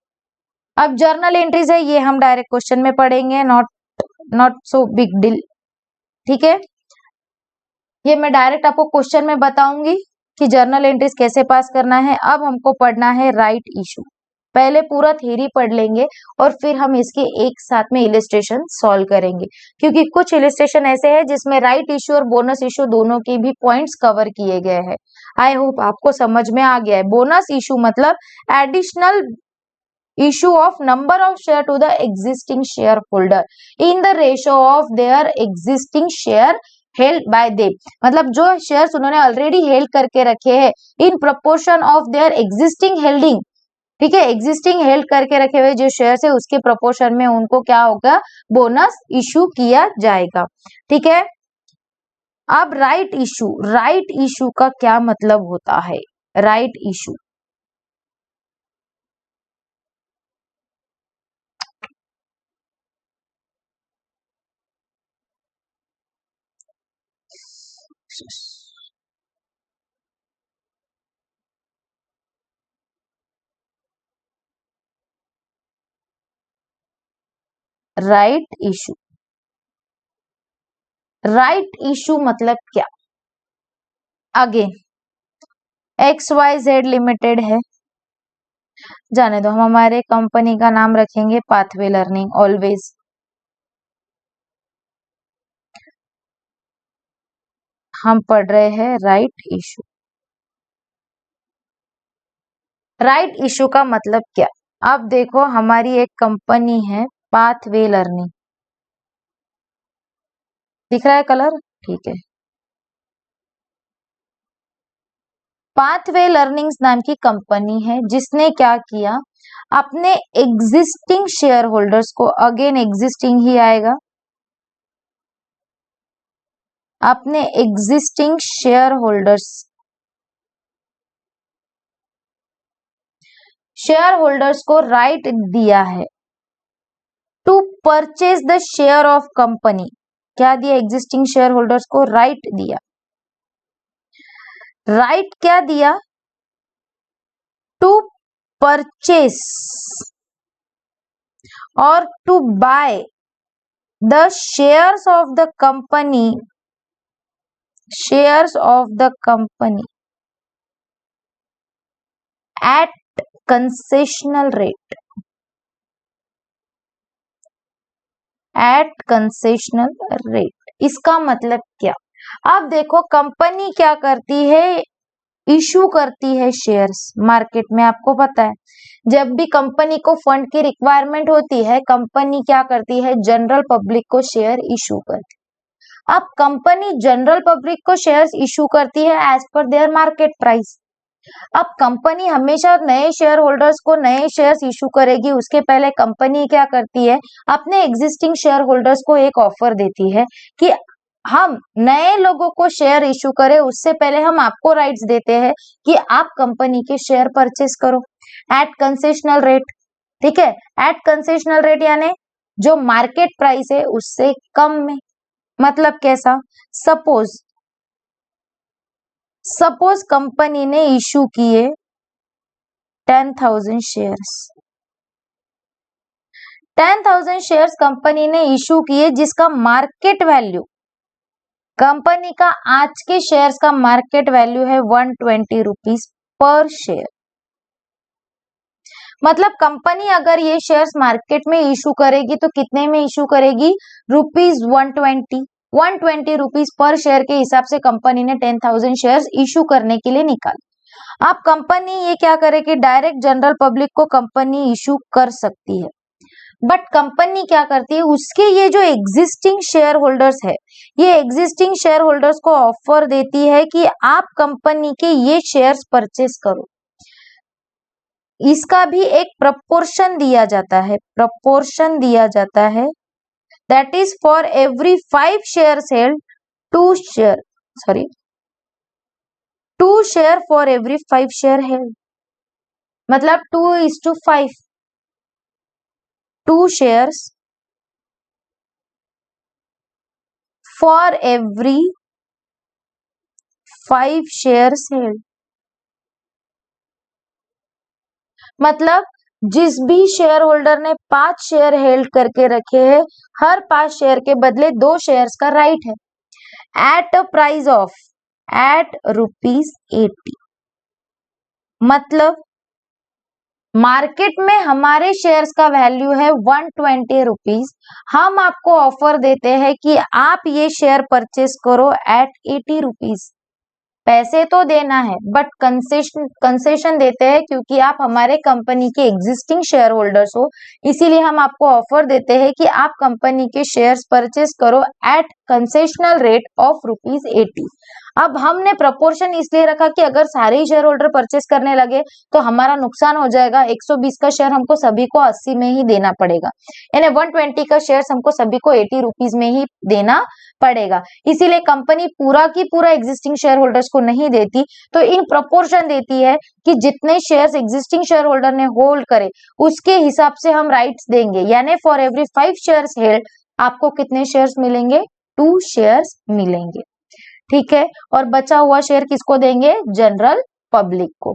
अब जर्नल एंट्रीज है, ये हम डायरेक्ट क्वेश्चन में पढ़ेंगे, नॉट सो बिग डील, ठीक है। ये मैं डायरेक्ट आपको क्वेश्चन में बताऊंगी कि जर्नल एंट्रीज कैसे पास करना है। अब हमको पढ़ना है राइट इशू। पहले पूरा थ्योरी पढ़ लेंगे और फिर हम इसके एक साथ में इलिस्ट्रेशन सॉल्व करेंगे, क्योंकि कुछ इलिस्ट्रेशन ऐसे हैं जिसमें राइट इशू और बोनस इशू दोनों के भी पॉइंट्स कवर किए गए हैं। आई होप आपको समझ में आ गया है। बोनस इशू मतलब additional issue of number of share to the existing shareholder in the ratio of their existing share held by them, मतलब जो शेयर्स उन्होंने ऑलरेडी हेल्ड करके रखे हैं in proportion of their existing हेल्डिंग, ठीक है। एग्जिस्टिंग हेल्ड करके रखे हुए जो शेयर्स है उसके प्रोपोर्शन में उनको क्या होगा, बोनस इशू किया जाएगा, ठीक है। अब राइट इशू का क्या मतलब होता है? राइट इशू राइट इशू मतलब क्या? आगे XYZ लिमिटेड है, जाने दो, हम हमारे कंपनी का नाम रखेंगे पाथवे लर्निंग ऑलवेज। हम पढ़ रहे हैं राइट इशू। राइट इशू का मतलब क्या? अब देखो, हमारी एक कंपनी है पाथवे लर्निंग, दिख रहा है कलर, ठीक है। पाथवे लर्निंग्स नाम की कंपनी है जिसने क्या किया, अपने एग्जिस्टिंग शेयर होल्डर्स को, अगेन एग्जिस्टिंग ही आएगा, अपने एग्जिस्टिंग शेयर होल्डर्स को राइट दिया है to purchase the share of company. क्या दिया? एग्जिस्टिंग शेयर होल्डर्स को राइट दिया। राइट क्या दिया? टू परचेज और to buy the shares of the company, at concessional rate, इसका मतलब क्या? अब देखो, कंपनी क्या करती है, इशू करती है शेयर्स मार्केट में। आपको पता है, जब भी कंपनी को फंड की रिक्वायरमेंट होती है, कंपनी क्या करती है, जनरल पब्लिक को शेयर इशू करती है। अब कंपनी जनरल पब्लिक को शेयर्स इशू करती है as per their market price. अब कंपनी हमेशा नए शेयर होल्डर्स को नए शेयर्स इशू करेगी, उसके पहले कंपनी क्या करती है, अपने एग्जिस्टिंग शेयर होल्डर्स को एक ऑफर देती है कि हम नए लोगों को शेयर इशू करें, उससे पहले हम आपको राइट्स देते हैं कि आप कंपनी के शेयर परचेस करो एट कंसेशनल रेट, ठीक है। एट कंसेशनल रेट यानी जो मार्केट प्राइस है उससे कम में। मतलब कैसा? सपोज कंपनी ने इशू किए 10,000 शेयर्स, 10,000 शेयर्स कंपनी ने इशू किए, जिसका मार्केट वैल्यू, कंपनी का आज के शेयर्स का मार्केट वैल्यू है 120 रुपीज पर शेयर। मतलब कंपनी अगर ये शेयर्स मार्केट में इशू करेगी तो कितने में इशू करेगी? रुपीज 120 रुपीज पर शेयर के हिसाब से कंपनी ने 10,000 शेयर्स इशू करने के लिए निकाले। अब कंपनी ये क्या करेगी, डायरेक्ट जनरल पब्लिक को कंपनी इशू कर सकती है, बट कंपनी क्या करती है, उसके ये जो एग्जिस्टिंग शेयर होल्डर्स है, ये एग्जिस्टिंग शेयर होल्डर्स को ऑफर देती है कि आप कंपनी के ये शेयर्स परचेस करो। इसका भी एक प्रपोर्शन दिया जाता है, that is for every 5 shares held 2 share for every 5 share held, मतलब 2:5, 2 shares for every 5 shares held, मतलब जिस भी शेयर होल्डर ने 5 शेयर हेल्ड करके रखे हैं, हर 5 शेयर के बदले 2 शेयर्स का राइट है at a price of at ₹80। मतलब मार्केट में हमारे शेयर्स का वैल्यू है 120 रुपीज, हम आपको ऑफर देते हैं कि आप ये शेयर परचेस करो एट 80 रुपीज। पैसे तो देना है बट कंसेशन देते हैं क्योंकि आप हमारे कंपनी के एग्जिस्टिंग शेयर होल्डर्स हो, इसीलिए हम आपको ऑफर देते हैं कि आप कंपनी के शेयर्स परचेस करो एट कंसेशनल रेट ऑफ ₹80। अब हमने प्रपोर्शन इसलिए रखा कि अगर सारे ही शेयर होल्डर परचेस करने लगे तो हमारा नुकसान हो जाएगा। 120 का शेयर हमको सभी को 80 में ही देना पड़ेगा, यानी 120 का शेयर हमको सभी को 80 रुपीज में ही देना पड़ेगा। इसीलिए कंपनी पूरा की पूरा एग्जिस्टिंग शेयर होल्डर्स को नहीं देती, तो इन प्रपोर्शन देती है कि जितने शेयर्स एग्जिस्टिंग शेयर होल्डर ने होल्ड करे उसके हिसाब से हम राइट्स देंगे, यानी फॉर एवरी 5 शेयर्स हेल्ड आपको कितने शेयर्स मिलेंगे? 2 शेयर्स मिलेंगे, ठीक है। और बचा हुआ शेयर किसको देंगे? जनरल पब्लिक को।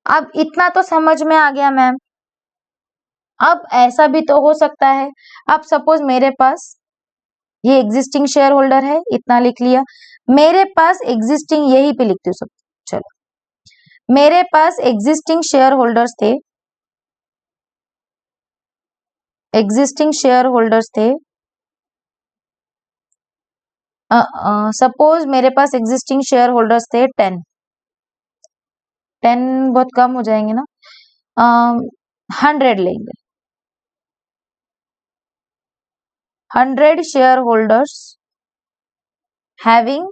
अब इतना तो समझ में आ गया मैम। अब ऐसा भी तो हो सकता है, अब सपोज मेरे पास ये एग्जिस्टिंग शेयर होल्डर है, इतना लिख लिया। मेरे पास एग्जिस्टिंग, यही पे लिखती हूँ सब, चलो। मेरे पास एग्जिस्टिंग शेयर होल्डर्स थे, एग्जिस्टिंग शेयर होल्डर्स थे। सपोज मेरे पास एग्जिस्टिंग शेयर होल्डर्स थे 10 बहुत कम हो जाएंगे ना, 100 लेंगे। 100 share holders having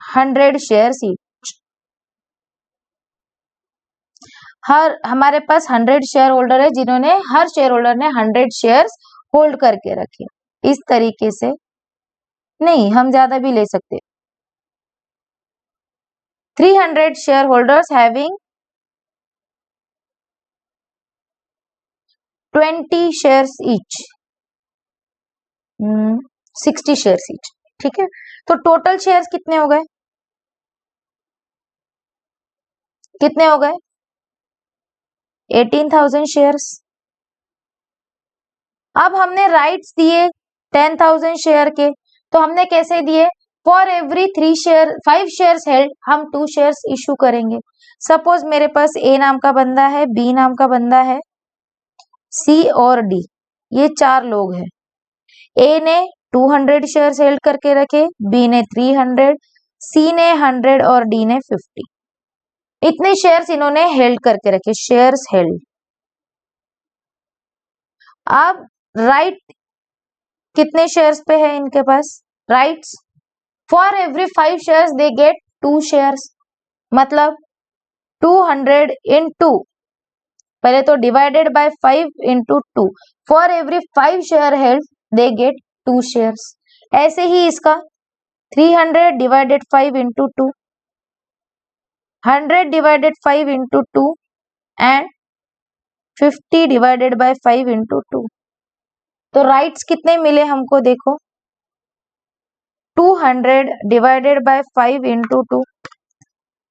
100 shares each. हमारे पास 100 शेयर होल्डर है जिन्होंने, हर शेयर होल्डर ने 100 शेयर्स होल्ड करके रखे। इस तरीके से नहीं, हम ज्यादा भी ले सकते। 300 share holders having 20 shares each, 60 shares each, ठीक है। तो टोटल शेयर्स कितने हो गए? कितने हो गए? 18,000 शेयर्स। अब हमने राइट्स दिए 10,000 शेयर के, तो हमने कैसे दिए? फॉर एवरी 5 शेयर्स हेल्ड हम 2 शेयर्स इशू करेंगे। सपोज मेरे पास ए नाम का बंदा है, बी नाम का बंदा है, सी और डी, ये 4 लोग हैं। ए ने 200 शेयर्स हेल्ड करके रखे, बी ने 300, सी ने 100 और डी ने 50। इतने शेयर्स इन्होंने हेल्ड करके रखे, शेयर्स हेल्ड। अब राइट कितने शेयर्स पे है इनके पास? Rights for every 5 shares they get 2 shares, मतलब 200 into, पहले तो divided by 5 into 2, for every 5 share held they get 2 shares. ऐसे ही इसका 300 divided 5 into 2, 100 divided 5 into 2 and 50 divided by 5 into 2। तो राइट्स कितने मिले हमको? देखो 200 divided by 5 into 2,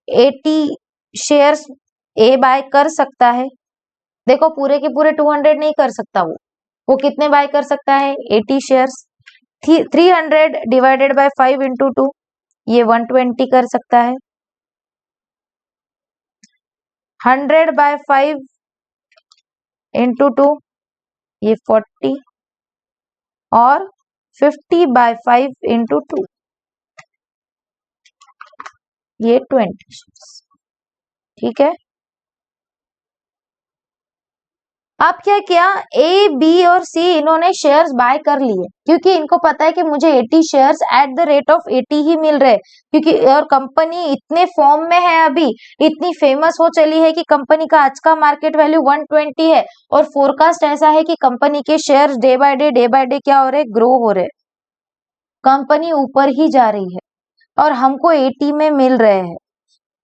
80 shares A buy कर सकता है। देखो पूरे के पूरे 200 नहीं कर सकता, वो कितने बाय कर सकता है? 80 शेयर्स। 300 डिवाइडेड बाय 5 into 2, ये 120 कर सकता है। 100 बाय 5 into 2, ये 40, और 50 बाय 5 into 2, ये 20, ठीक है। अब क्या किया? ए, बी और सी इन्होंने शेयर्स बाय कर लिए क्योंकि इनको पता है कि मुझे 80 shares at the rate of 80 ही मिल रहे, क्योंकि और कंपनी इतने फॉर्म में है, अभी इतनी फेमस हो चली है कि कंपनी का आज का मार्केट वैल्यू 120 है और फोरकास्ट ऐसा है कि कंपनी के शेयर्स डे बाय डे क्या हो रहे? ग्रो हो रहे, कंपनी ऊपर ही जा रही है और हमको 80 में मिल रहे हैं।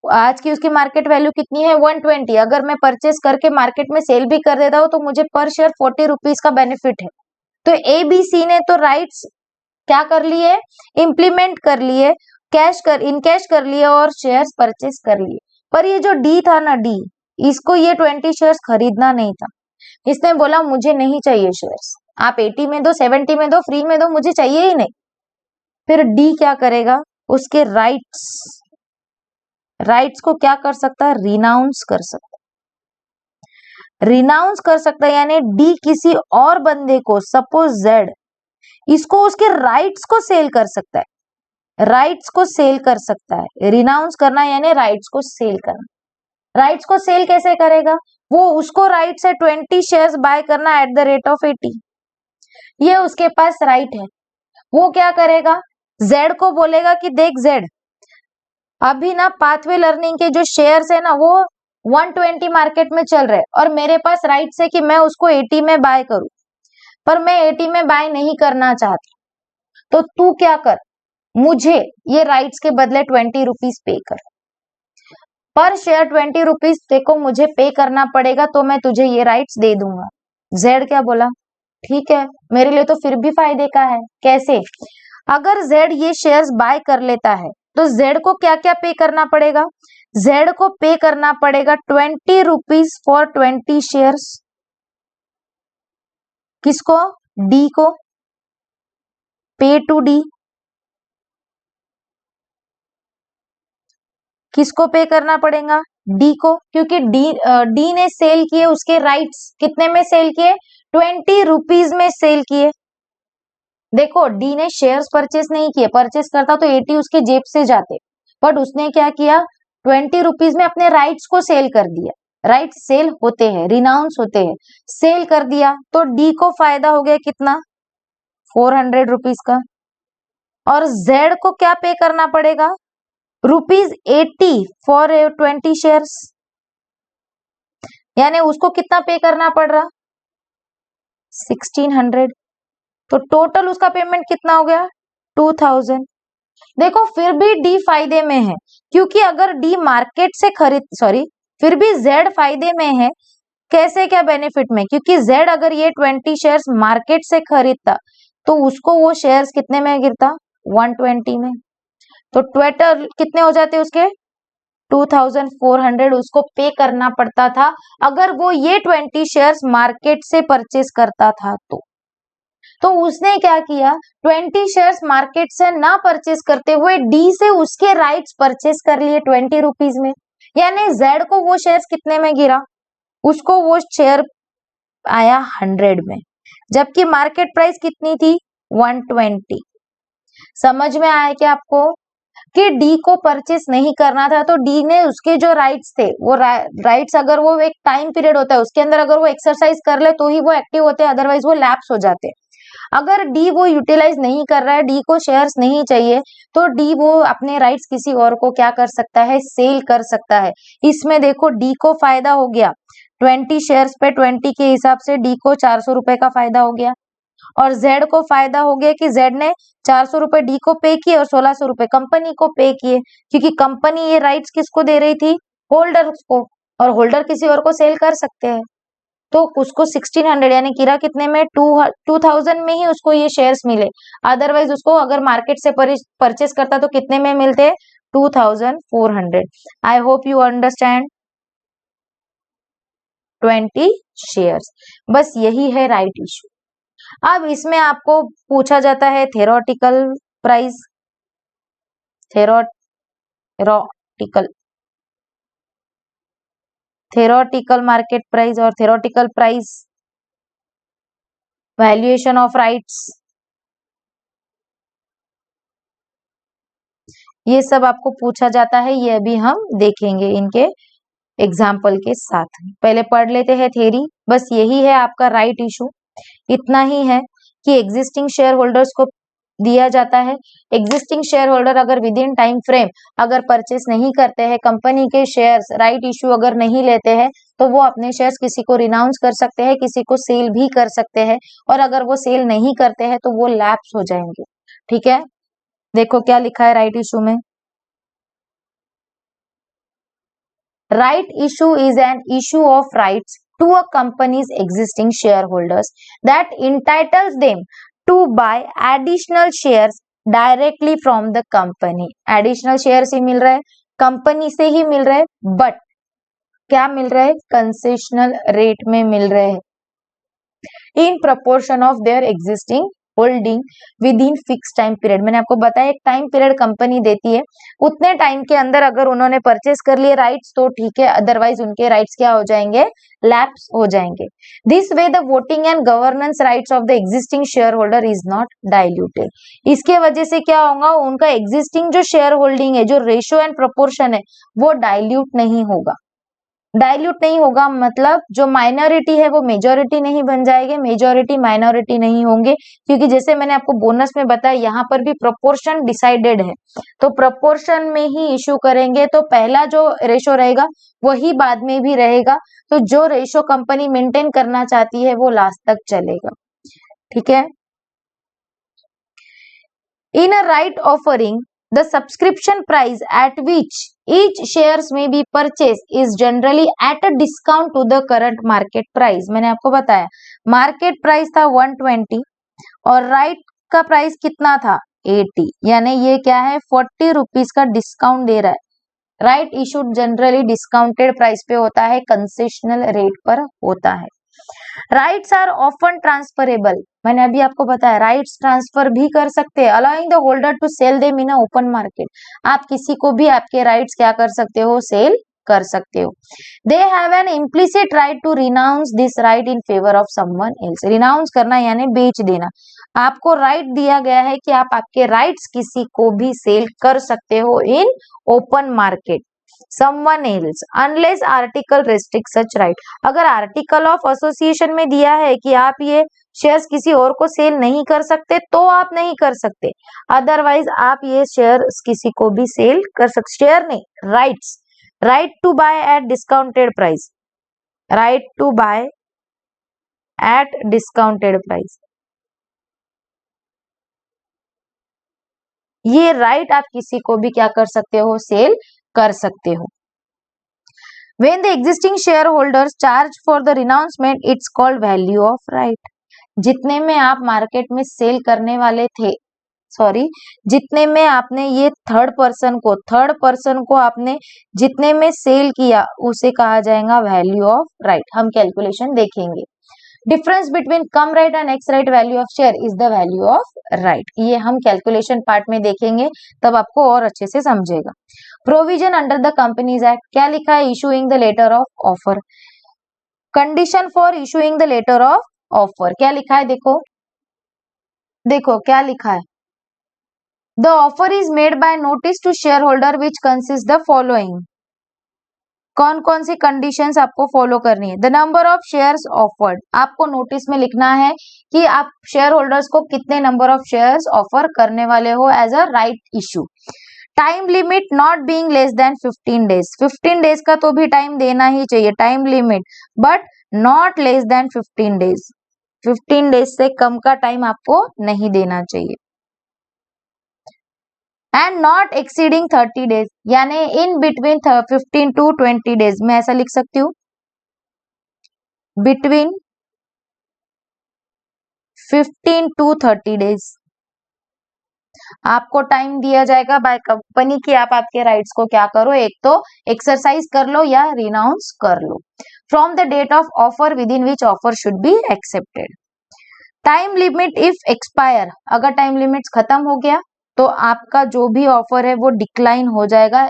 आज की उसकी मार्केट वैल्यू कितनी है? 120। अगर मैं परचेस करके मार्केट में सेल भी कर देता हूँ तो मुझे पर शेयर 40 रुपीज का बेनिफिट है। तो ए बी सी ने तो राइट्स क्या कर लिए, इम्प्लीमेंट कर लिए, इन कैश कर लिए और शेयर्स परचेस कर लिए। पर ये जो डी था ना, डी, इसको ये 20 शेयर्स खरीदना नहीं था। इसने बोला मुझे नहीं चाहिए शेयर्स, आप 80 में दो, 70 में दो, फ्री में दो, मुझे चाहिए ही नहीं। फिर डी क्या करेगा, उसके राइट्स को क्या कर सकता है, रिनाउंस कर सकता है। रिनाउंस कर सकता है यानी डी किसी और बंदे को, सपोज जेड, इसको उसके राइट्स को सेल कर सकता है, राइट्स को सेल कर सकता है। रिनाउंस करना यानी राइट्स को सेल करना। राइट्स को सेल कैसे करेगा, वो उसको राइट से 20 शेयर्स बाय करना एट द रेट ऑफ 80, ये उसके पास राइट है। वो क्या करेगा, जेड को बोलेगा कि देख जेड, अभी ना पाथवे लर्निंग के जो शेयर्स है ना वो 120 मार्केट में चल रहे और मेरे पास राइट्स है कि मैं उसको 80 में बाय करूं, पर मैं 80 में बाय नहीं करना चाहती, तो तू क्या कर, मुझे ये राइट्स के बदले 20 रुपीज पे कर, पर शेयर 20 रुपीज देखो मुझे पे करना पड़ेगा, तो मैं तुझे ये राइट्स दे दूंगा। जेड क्या बोला, ठीक है, मेरे लिए तो फिर भी फायदे का है। कैसे, अगर जेड ये शेयर्स बाय कर लेता है तो जेड को क्या क्या पे करना पड़ेगा, जेड को पे करना पड़ेगा 20 रुपीज फॉर 20 शेयर्स। किसको, डी को, पे टू डी। किसको पे करना पड़ेगा, डी को, क्योंकि डी ने सेल किए उसके राइट्स, कितने में सेल किए, 20 रुपीज में सेल किए। देखो डी ने शेयर्स परचेस नहीं किए, परचेस करता तो 80 उसके जेब से जाते, बट उसने क्या किया, 20 रुपीज में अपने राइट्स को सेल कर दिया। राइट्स सेल होते हैं, रिनाउंस होते हैं, सेल कर दिया, तो डी को फायदा हो गया कितना, 400 रुपीज का। और जेड को क्या पे करना पड़ेगा, ₹80 फॉर 20 शेयर्स, यानी उसको कितना पे करना पड़ रहा, 1600। तो टोटल उसका पेमेंट कितना हो गया, 2000। देखो फिर भी डी फायदे में है, क्योंकि अगर डी मार्केट से फिर भी जेड फायदे में है। कैसे, क्या बेनिफिट में, क्योंकि जेड अगर ये 20 शेयर्स मार्केट से खरीदता तो उसको वो शेयर्स कितने में गिरता, 120 में, तो टोटल कितने हो जाते उसके, 2400 उसको पे करना पड़ता था अगर वो ये 20 शेयर्स मार्केट से परचेस करता था। तो उसने क्या किया, 20 शेयर्स मार्केट से ना परचेस करते हुए डी से उसके राइट्स परचेस कर लिए 20 रुपीज में, यानी जेड को वो शेयर्स कितने में गिरा, उसको वो शेयर आया 100 में, जबकि मार्केट प्राइस कितनी थी, 120। समझ में आया क्या आपको, कि डी को परचेस नहीं करना था, तो डी ने उसके जो राइट्स थे, वो राइट्स अगर वो एक टाइम पीरियड होता है उसके अंदर अगर वो एक्सरसाइज कर ले तो ही वो एक्टिव होते हैं, अदरवाइज वो लैप्स हो जाते। अगर डी वो यूटिलाइज नहीं कर रहा है, डी को शेयर्स नहीं चाहिए, तो डी वो अपने राइट्स किसी और को क्या कर सकता है, सेल कर सकता है। इसमें देखो डी को फायदा हो गया, 20 शेयर्स पे 20 के हिसाब से डी को 400 रुपए का फायदा हो गया, और जेड को फायदा हो गया कि जेड ने 400 रुपए डी को पे किए और 1600 रुपए कंपनी को पे किए, क्योंकि कंपनी ये राइट्स किसको दे रही थी, होल्डर्स को, और होल्डर किसी और को सेल कर सकते हैं। तो उसको 1600 यानी किरा कितने में, 2000 में ही उसको ये शेयर्स मिले, अदरवाइज उसको अगर मार्केट से परचेस करता तो कितने में मिलते, 2400। आई होप यू अंडरस्टैंड। 20 शेयर्स, बस यही है राइट इशू। अब इसमें आपको पूछा जाता है theoretical price, theoretical market price और theoretical price, valuation of rights, ये सब आपको पूछा जाता है, ये अभी हम देखेंगे इनके एग्जाम्पल के साथ। पहले पढ़ लेते हैं थ्योरी, बस यही है आपका राइट इशू। इतना ही है कि एग्जिस्टिंग शेयर होल्डर्स को दिया जाता है, एग्जिस्टिंग शेयर होल्डर अगर विद इन टाइम फ्रेम अगर परचेस नहीं करते हैं, कंपनी के शेयर्स राइट इशू अगर नहीं लेते हैं, तो वो अपने शेयर्स किसी को रिनाउंस कर सकते हैं, किसी को सेल भी कर सकते हैं, और अगर वो सेल नहीं करते हैं तो वो लैप्स हो जाएंगे। ठीक है, देखो क्या लिखा है राइट इशू में, right issue is an issue of rights to a company's existing shareholders that entitles them to buy additional shares directly from the company. Additional shares ही मिल रहा है, कंपनी से ही मिल रहा है, बट क्या मिल रहा है, कंसेशनल रेट में मिल रहे हैं, in proportion of their existing holding with in fix time period. मैंने आपको बताया एक टाइम पीरियड कंपनी देती है, उतने टाइम के अंदर अगर उन्होंने परचेस कर लिए राइट्स तो ठीक है, अदरवाइज उनके राइट्स क्या हो जाएंगे, लैप्स हो जाएंगे। This way the voting and governance rights of the existing share holder is not diluted. इसके वजह से क्या होगा, उनका एग्जिस्टिंग जो शेयर होल्डिंग है, जो रेशियो एंड प्रोपोर्शन है, वो डाइल्यूट नहीं होगा। डाइल्यूट नहीं होगा मतलब जो माइनॉरिटी है वो मेजॉरिटी नहीं बन जाएगी, मेजॉरिटी माइनॉरिटी नहीं होंगे, क्योंकि जैसे मैंने आपको बोनस में बताया यहाँ पर भी प्रोपोर्शन डिसाइडेड है, तो प्रोपोर्शन में ही इशू करेंगे, तो पहला जो रेशो रहेगा वही बाद में भी रहेगा, तो जो रेशो कंपनी मेंटेन करना चाहती है वो लास्ट तक चलेगा। ठीक है। In a right offering the subscription price at which each shares may be purchased is generally at a discount to the current market price। मैंने आपको बताया मार्केट प्राइस था 120 और राइट का प्राइस कितना था 80, यानी ये क्या है 40 रुपीज का डिस्काउंट दे रहा है। Right issued generally discounted price पे होता है, कंसेशनल रेट पर होता है। राइट्स आर ऑफन ट्रांसफरेबल, मैंने अभी आपको बताया राइट्स ट्रांसफर भी कर सकते हैं, allowing the holder to sell them in open market. आप किसी को भी आपके राइट्स क्या कर सकते हो, सेल कर सकते हो। They have an implicit right to renounce this right in favour of someone else. Renounce करना यानी बेच देना, आपको राइट दिया गया है कि आप आपके राइट्स किसी को भी सेल कर सकते हो इन open market, someone else unless article restricts such right। अगर आर्टिकल ऑफ एसोसिएशन में दिया है कि आप ये शेयर्स किसी और को सेल नहीं कर सकते तो आप नहीं कर सकते, अदरवाइज आप ये शेयर्स किसी को भी सेल कर सकते। शेयर नहीं, rights, right to buy at discounted price, right to buy at discounted price, ये राइट आप किसी को भी क्या कर सकते हो, सेल कर सकते हो। When the existing shareholders charge for the renouncement, it's called value of right। जितने में आप मार्केट में सेल करने वाले थे, जितने में आपने ये थर्ड पर्सन को आपने जितने में सेल किया उसे कहा जाएगा वैल्यू ऑफ राइट। हम कैलकुलेशन देखेंगे। Difference between come right and x right value of share is the value of right. ये हम कैलकुलेशन पार्ट में देखेंगे, तब आपको और अच्छे से समझेगा। Provision under the companies act, क्या लिखा है, issuing the letter of offer. Condition for issuing the letter of offer क्या लिखा है, देखो देखो क्या लिखा है, the offer is made by notice to share holder which consist the following. कौन कौन सी कंडीशंस आपको फॉलो करनी है, the number of shares offered, आपको नोटिस में लिखना है कि आप शेयर होल्डर्स को कितने नंबर ऑफ शेयर्स ऑफर करने वाले हो as a right issue. Time limit not being less than 15 days, 15 days का तो भी टाइम देना ही चाहिए time limit, but not less than 15 days, 15 days से कम का टाइम आपको नहीं देना चाहिए। एंड नॉट एक्सीडिंग 30 डेज, यानी इन बिटवीन 15 टू 20 डेज, मैं ऐसा लिख सकती हूँ बिटवीन 15 टू 30 डेज आपको टाइम दिया जाएगा बाय कंपनी की आप आपके राइट्स को क्या करो, एक तो एक्सरसाइज कर लो या रिनाउंस कर लो। From the date of offer within which offer should be accepted. Time limit if expire, अगर टाइम लिमिट खत्म हो गया तो आपका जो भी ऑफर है वो डिक्लाइन हो जाएगा,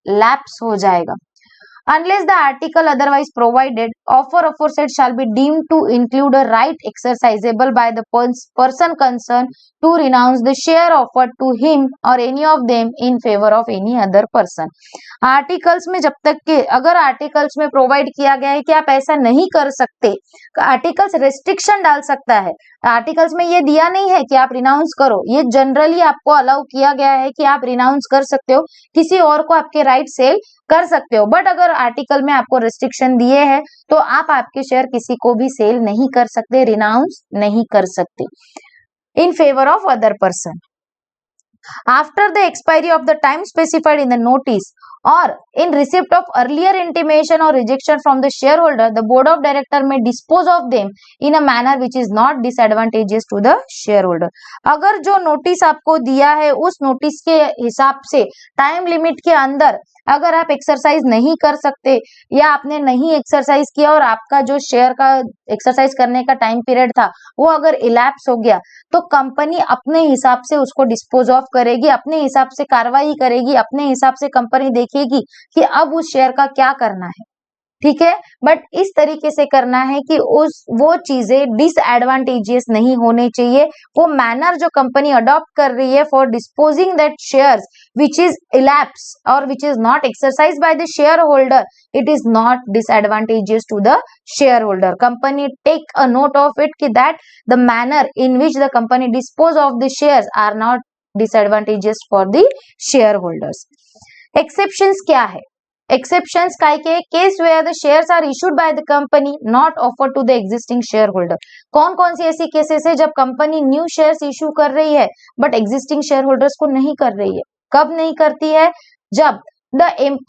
लैप्स हो जाएगा। Unless the article otherwise provided, offer aforesaid shall be deemed to include a right exercisable by the person concerned to renounce the share offered to him or any of them in favor of any other person। Articles में जब तक के अगर articles में provide किया गया है कि आप ऐसा नहीं कर सकते, आर्टिकल्स रेस्ट्रिक्शन डाल सकता है, आर्टिकल्स में ये दिया नहीं है कि आप रिनाउंस करो, ये जनरली आपको अलाउ किया गया है कि आप रिनाउंस कर सकते हो, किसी और को आपके राइट सेल कर सकते हो, बट अगर आर्टिकल में आपको रेस्ट्रिक्शन दिए हैं तो आप आपके शेयर किसी को भी सेल नहीं कर सकते, रिनाउंस नहीं कर सकते इन favour of other person. After the expiry of the time specified in the notice, or in receipt of earlier intimation or rejection from the shareholder, the board of director may dispose of them in a manner which is not disadvantageous to the shareholder. अगर जो notice आपको दिया है उस notice के हिसाब से time limit के अंदर अगर आप एक्सरसाइज नहीं कर सकते या आपने नहीं एक्सरसाइज किया और आपका जो शेयर का एक्सरसाइज करने का टाइम पीरियड था वो अगर इलैप्स हो गया, तो कंपनी अपने हिसाब से उसको डिस्पोज ऑफ करेगी, अपने हिसाब से कार्रवाई करेगी, अपने हिसाब से कंपनी देखेगी कि अब उस शेयर का क्या करना है। ठीक है, बट इस तरीके से करना है कि वो चीजें डिसएडवांटेजियस नहीं होने चाहिए। वो मैनर जो कंपनी अडॉप्ट कर रही है for disposing that shares which is elapse और which is not exercise by the share holder, it is not disadvantageous to the share holder. Company take a note of it कि that the manner in which the company dispose of the shares are not disadvantageous for the share holders. Exceptions क्या है? Exceptions काय के case where the shares are issued by the company not offered to the existing shareholder। कौन कौन सी ऐसी cases है जब company new shares issue कर रही है बट एग्जिस्टिंग शेयर होल्डर्स को नहीं कर रही है? कब नहीं करती है? जब the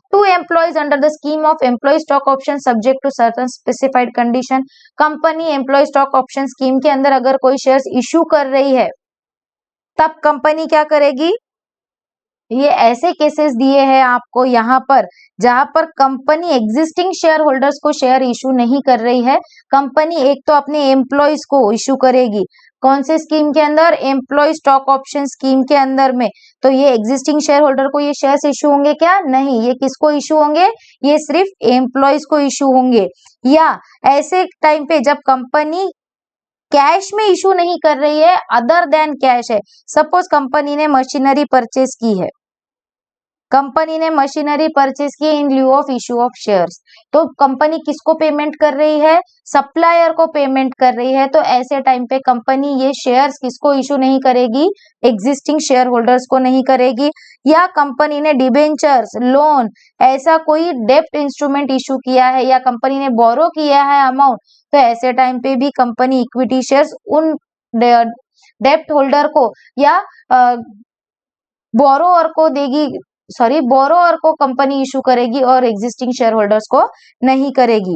two employees under the scheme of employee stock option subject to certain specified condition, company employee stock option scheme के अंदर अगर कोई शेयर्स इशू कर रही है तब कंपनी क्या करेगी? ये ऐसे केसेस दिए हैं आपको यहाँ पर जहां पर कंपनी एग्जिस्टिंग शेयर होल्डर्स को शेयर इशू नहीं कर रही है। कंपनी एक तो अपने एम्प्लॉयज को इशू करेगी, कौन से स्कीम के अंदर? एम्प्लॉय स्टॉक ऑप्शन स्कीम के अंदर में। तो ये एग्जिस्टिंग शेयर होल्डर को ये शेयर्स इशू होंगे क्या? नहीं, ये किसको इशू होंगे? ये सिर्फ एम्प्लॉयज को इशू होंगे। या ऐसे टाइम पे जब कंपनी कैश में इशू नहीं कर रही है, अदर देन कैश है, सपोज कंपनी ने मशीनरी परचेज की है, कंपनी ने मशीनरी परचेज की in lieu of issue of shares, तो कंपनी किसको पेमेंट कर रही है? सप्लायर को पेमेंट कर रही है। तो ऐसे टाइम पे कंपनी ये शेयर्स किसको इशू नहीं करेगी? एग्जिस्टिंग शेयर होल्डर्स को नहीं करेगी। या कंपनी ने डिबेंचर्स, लोन, ऐसा कोई डेप्ट इंस्ट्रूमेंट इशू किया है या कंपनी ने बोरो किया है अमाउंट, तो ऐसे टाइम पे भी कंपनी इक्विटी शेयर्स उन डेप्ट होल्डर को या बोरोअर को देगी, बोरोअर को कंपनी इशू करेगी और एग्जिस्टिंग शेयर होल्डर्स को नहीं करेगी।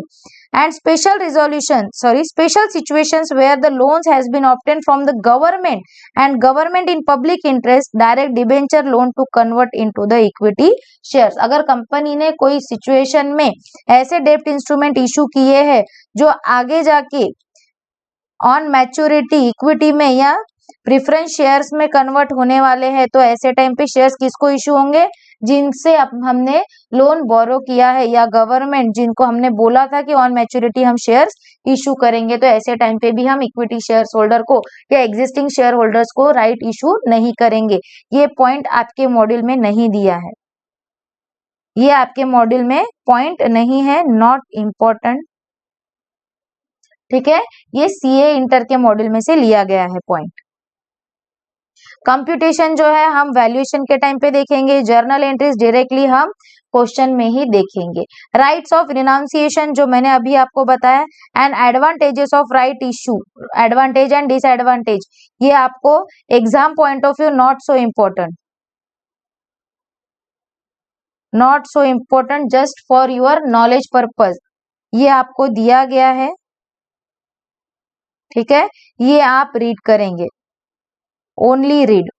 And special situations where the loans has been obtained from the government and government in public interest direct debenture loan to convert into the equity shares. अगर company ने कोई situation में ऐसे डेप्ट instrument issue किए हैं जो आगे जाके ऑन मैच्योरिटी इक्विटी में या प्रेफरेंस शेयर्स में कन्वर्ट होने वाले हैं, तो ऐसे टाइम पे शेयर्स किसको इशू होंगे? जिनसे हमने लोन बोरो किया है या गवर्नमेंट जिनको हमने बोला था कि ऑन मैच्योरिटी हम शेयर्स इशू करेंगे, तो ऐसे टाइम पे भी हम इक्विटी शेयर्स होल्डर को या एग्जिस्टिंग शेयर होल्डर्स को राइट इशू नहीं करेंगे। ये पॉइंट आपके मॉड्यूल में नहीं दिया है, ये आपके मॉड्यूल में पॉइंट नहीं है, नॉट इम्पोर्टेंट। ठीक है, ये सीए इंटर के मॉड्यूल में से लिया गया है पॉइंट। कंप्यूटेशन जो है हम वैल्यूएशन के टाइम पे देखेंगे, जर्नल एंट्रीज डायरेक्टली हम क्वेश्चन में ही देखेंगे। राइट्स ऑफ रिनाउंसिएशन जो मैंने अभी आपको बताया, and advantages of right issue, advantage and disadvantage, ये आपको exam point of view not so important, not so important, just for your knowledge purpose ये आपको दिया गया है। ठीक है, ये आप रीड करेंगे, ओनली रीड,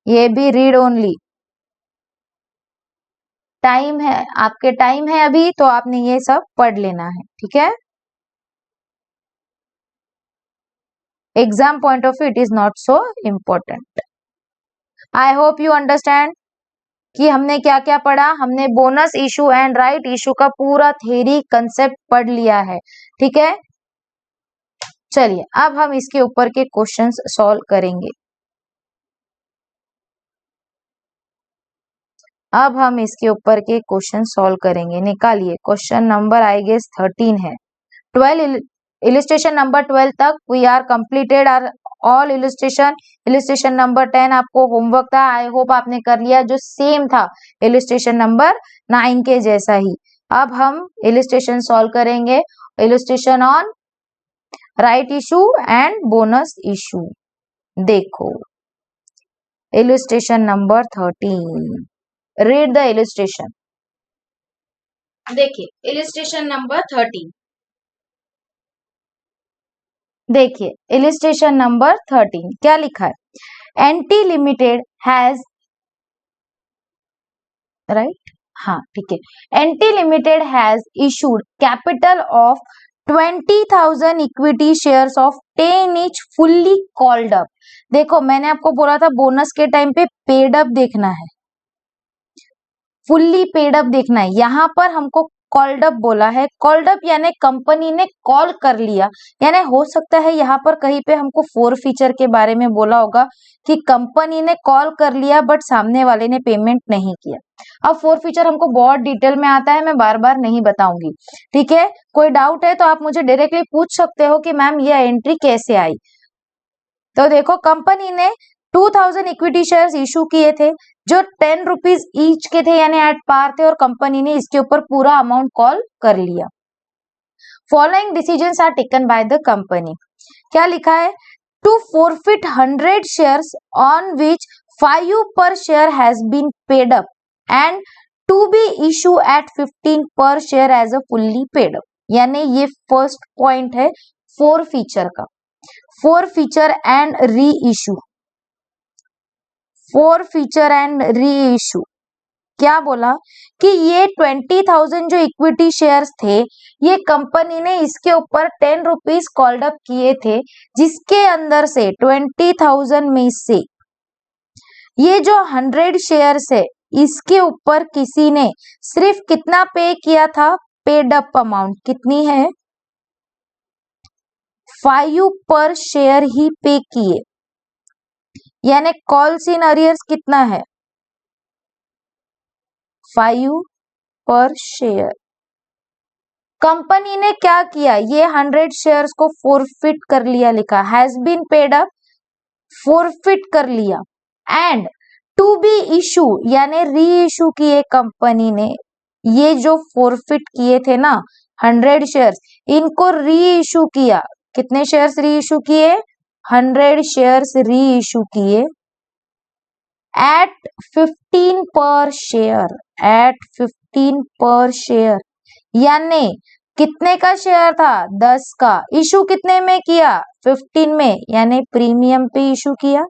ये भी रीड ओनली। टाइम है, आपके टाइम है अभी, तो आपने ये सब पढ़ लेना है। ठीक है, exam point of view it is not so important. I hope you understand कि हमने क्या क्या पढ़ा। हमने bonus issue and right issue का पूरा थ्योरी कंसेप्ट पढ़ लिया है। ठीक है, चलिए अब हम इसके ऊपर के क्वेश्चंस सॉल्व करेंगे। अब हम इसके ऊपर के क्वेश्चन सॉल्व करेंगे। निकालिए, क्वेश्चन नंबर आई गेस 13 है। 12 इलिस्ट्रेशन नंबर 12 तक we are completed are all illustration. Illustration number 10 आपको होमवर्क था, आई होप आपने कर लिया, जो सेम था इलिस्ट्रेशन नंबर 9 के जैसा ही। अब हम इलिस्ट्रेशन सॉल्व करेंगे, illustration on right issue and bonus issue. देखो, Illustration number 13. Read the illustration. देखिए illustration number 13. देखिए illustration number 13 क्या लिखा है? NT Limited has, right? हाँ ठीक है. NT Limited has issued capital of 20,000 equity shares of 10 each fully called up. देखो मैंने आपको बोला था बोनस के टाइम पे पेड अप देखना है, फुल्ली पेड अप देखना है. यहाँ पर हमको कॉल्ड अप बोला है. कॉल्ड अप यानी कंपनी ने कॉल कर लिया, यानी हो सकता है यहाँ पर कहीं पे हमको फोर फीचर के बारे में बोला होगा कि कंपनी ने कॉल कर लिया बट सामने वाले ने पेमेंट नहीं किया. अब फोर फीचर हमको बहुत डिटेल में आता है, मैं बार बार नहीं बताऊंगी. ठीक है, कोई डाउट है तो आप मुझे डायरेक्टली पूछ सकते हो कि मैम ये एंट्री कैसे आई. तो देखो कंपनी ने 2000 इक्विटी शेयर्स इशू किए थे जो 10 रुपीज ईच के थे, यानी एट पार थे, और कंपनी ने इसके ऊपर पूरा अमाउंट कॉल कर लिया. Following decisions are taken by the company. क्या लिखा है? To forfeit 100 shares on which 5 per share has been paid up and to be issue at 15 per share as a fully paid up. यानी ये first point है forfeiture का. Forfeiture and reissue. Forfeiture and reissue क्या बोला कि ये 20,000 जो equity shares थे ये कंपनी ने इसके ऊपर 10 रुपीज कॉल्ड अप किए थे, जिसके अंदर से 20,000 में से ये जो 100 शेयर्स है इसके ऊपर किसी ने सिर्फ कितना पे किया था? पेड अप अमाउंट कितनी है? 5 पर शेयर ही पे किए, यानी कॉल्स इन अरियर्स कितना है? 5 पर शेयर. कंपनी ने क्या किया? ये 100 शेयर्स को फोरफिट कर लिया, लिखा has been paid up, forfeit कर लिया. एंड टू बी इशू यानी री इशू किए कंपनी ने. ये जो फोरफिट किए थे ना 100 शेयर्स, इनको री इशू किया. कितने शेयर्स री इशू किए? 100 शेयर्स री इशू किए eight 15 per share. Eight 15 per share यानी कितने का शेयर था? 10 का. इशू कितने में किया? 15 में, यानी प्रीमियम पे इशू किया.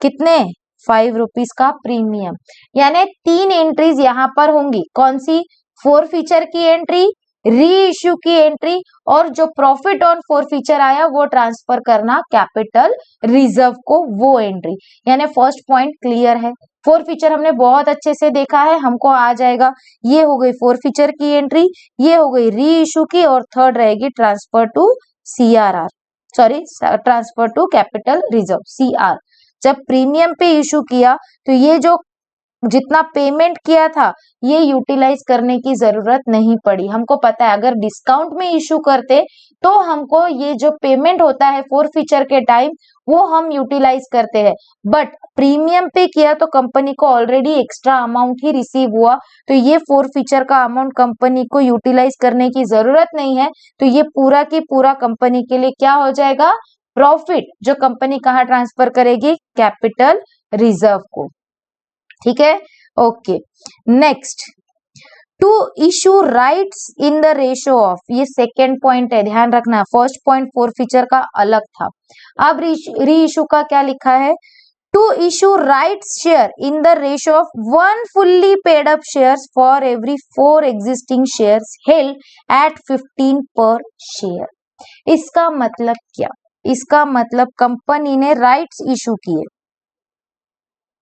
कितने? 5 रुपीज का प्रीमियम. यानी 3 एंट्रीज यहाँ पर होंगी. कौन सी? फोर फीचर की एंट्री, री इश्यू की एंट्री, और जो प्रॉफिट ऑन फोर फीचर आया वो ट्रांसफर करना कैपिटल रिजर्व को, वो एंट्री. यानी फर्स्ट पॉइंट क्लियर है. फोर फीचर हमने बहुत अच्छे से देखा है, हमको आ जाएगा. ये हो गई फोर फीचर की एंट्री, ये हो गई री इश्यू की, और थर्ड रहेगी transfer to CRR, sorry transfer to capital reserve CR. जब प्रीमियम पे इशू किया तो ये जो जितना पेमेंट किया था ये यूटिलाइज करने की जरूरत नहीं पड़ी. हमको पता है अगर डिस्काउंट में इशू करते तो हमको ये जो पेमेंट होता है फोर फीचर के टाइम वो हम यूटिलाइज करते हैं, बट प्रीमियम पे किया तो कंपनी को ऑलरेडी एक्स्ट्रा अमाउंट ही रिसीव हुआ, तो ये फोर फीचर का अमाउंट कंपनी को यूटिलाइज करने की जरूरत नहीं है. तो ये पूरा की पूरा कंपनी के लिए क्या हो जाएगा? प्रॉफिट, जो कंपनी कहाँ ट्रांसफर करेगी? कैपिटल रिजर्व को. ठीक है, okay. Next, to issue rights in the ratio of, ये सेकेंड पॉइंट है, ध्यान रखना. फर्स्ट पॉइंट फोर फीचर का अलग था. अब री इशू का क्या लिखा है? To issue rights share in the ratio of 1 fully paid up shares for every 4 existing shares held at 15 per share. इसका मतलब क्या? इसका मतलब कंपनी ने राइट्स इशू किए.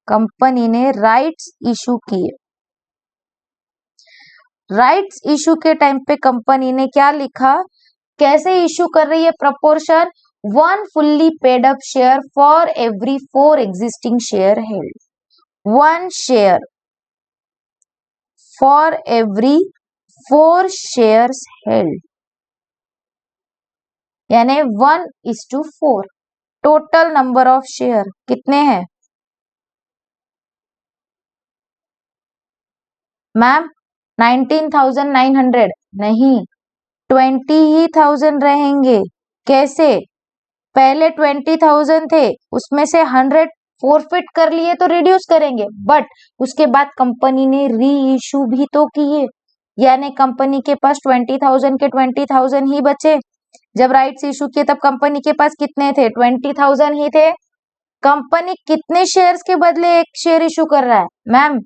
कंपनी ने राइट्स इशू किए. राइट्स इशू के टाइम पे कंपनी ने क्या लिखा? कैसे इशू कर रही है? Proportion 1 fully paid up share for every 4 existing share held. 1 share for every 4 shares held, यानी 1:4. टोटल नंबर ऑफ शेयर कितने हैं मैम? 19,900 नहीं, 20,000 रहेंगे. कैसे? पहले 20,000 थे, उसमें से 100 फोरफिट कर लिए तो रिड्यूस करेंगे, बट उसके बाद कंपनी ने री इशू भी तो किए, यानी कंपनी के पास 20,000 के 20,000 ही बचे। जब राइट्स इशू किए तब कंपनी के पास कितने थे? 20,000 ही थे। कंपनी कितने शेयर्स के बदले एक शेयर इशू कर रहा है? मैम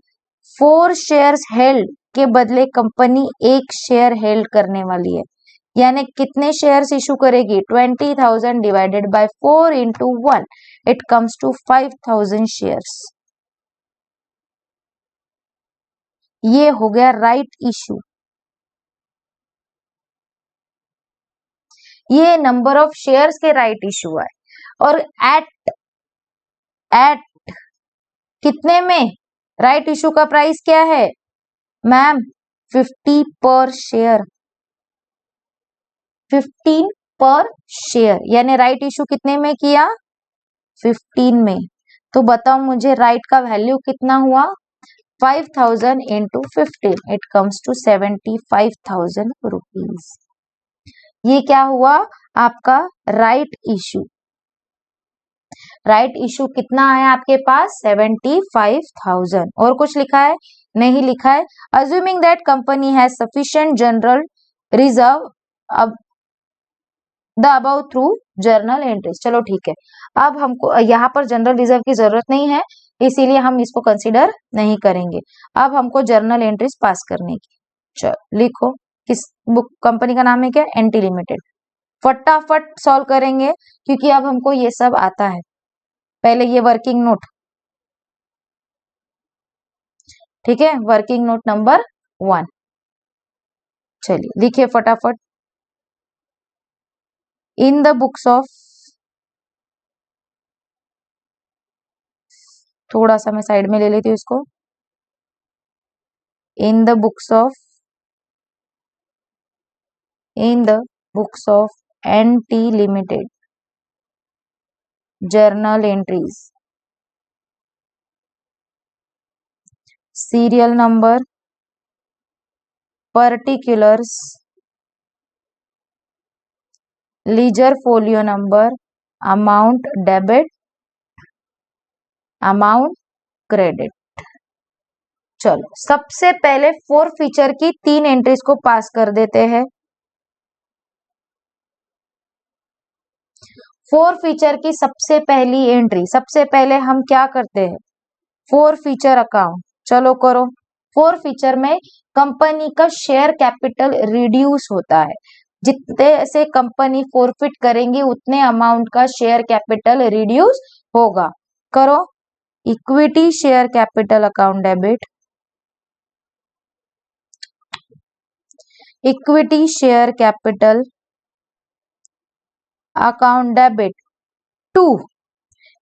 4 शेयर्स हेल्ड के बदले कंपनी एक शेयर हेल्ड करने वाली है, यानी कितने शेयर्स इशू करेगी? 20,000 divided by 4 into 1, it comes to 5,000 shares. ये हो गया राइट इशू। ये नंबर ऑफ शेयर्स के राइट इशू है। और एट कितने में? राइट इशू का प्राइस क्या है मैम? 50 पर शेयर, 15 पर शेयर, यानी राइट इशू कितने में किया? 15 में। तो बताओ मुझे राइट का वैल्यू कितना हुआ? 5,000 into 15, it comes to 75,000 rupees. ये क्या हुआ? आपका राइट इशू। राइट इशू कितना आया आपके पास? 75,000। और कुछ लिखा है? नहीं लिखा है। Assuming that company has sufficient general reserve the above through journal entries. चलो ठीक है, अब हमको यहाँ पर जनरल रिजर्व की जरूरत नहीं है, इसीलिए हम इसको कंसीडर नहीं करेंगे। अब हमको जर्नल एंट्रीज पास करने की। चलो लिखो, किस बुक कंपनी का नाम है क्या? N t limited. फटाफट सॉल्व करेंगे क्योंकि अब हमको ये सब आता है। पहले ये वर्किंग नोट, ठीक है, वर्किंग नोट नंबर 1। चलिए लिखिए फटाफट। इन द बुक्स ऑफ, थोड़ा सा मैं साइड में ले लेती हूँ इसको। In the books of NT limited journal entries, serial number, particulars, ledger folio number, amount debit, amount credit. चलो सबसे पहले फोर फीचर की 3 एंट्रीज को पास कर देते हैं। फोर फीचर की सबसे पहली एंट्री, सबसे पहले हम क्या करते हैं? Four feature account. चलो करो। फोर फीचर में कंपनी का शेयर कैपिटल रिड्यूस होता है, जितने से कंपनी फोरफिट करेंगी उतने अमाउंट का शेयर कैपिटल रिड्यूस होगा। करो। Equity share capital account debit, equity share capital account debit 2।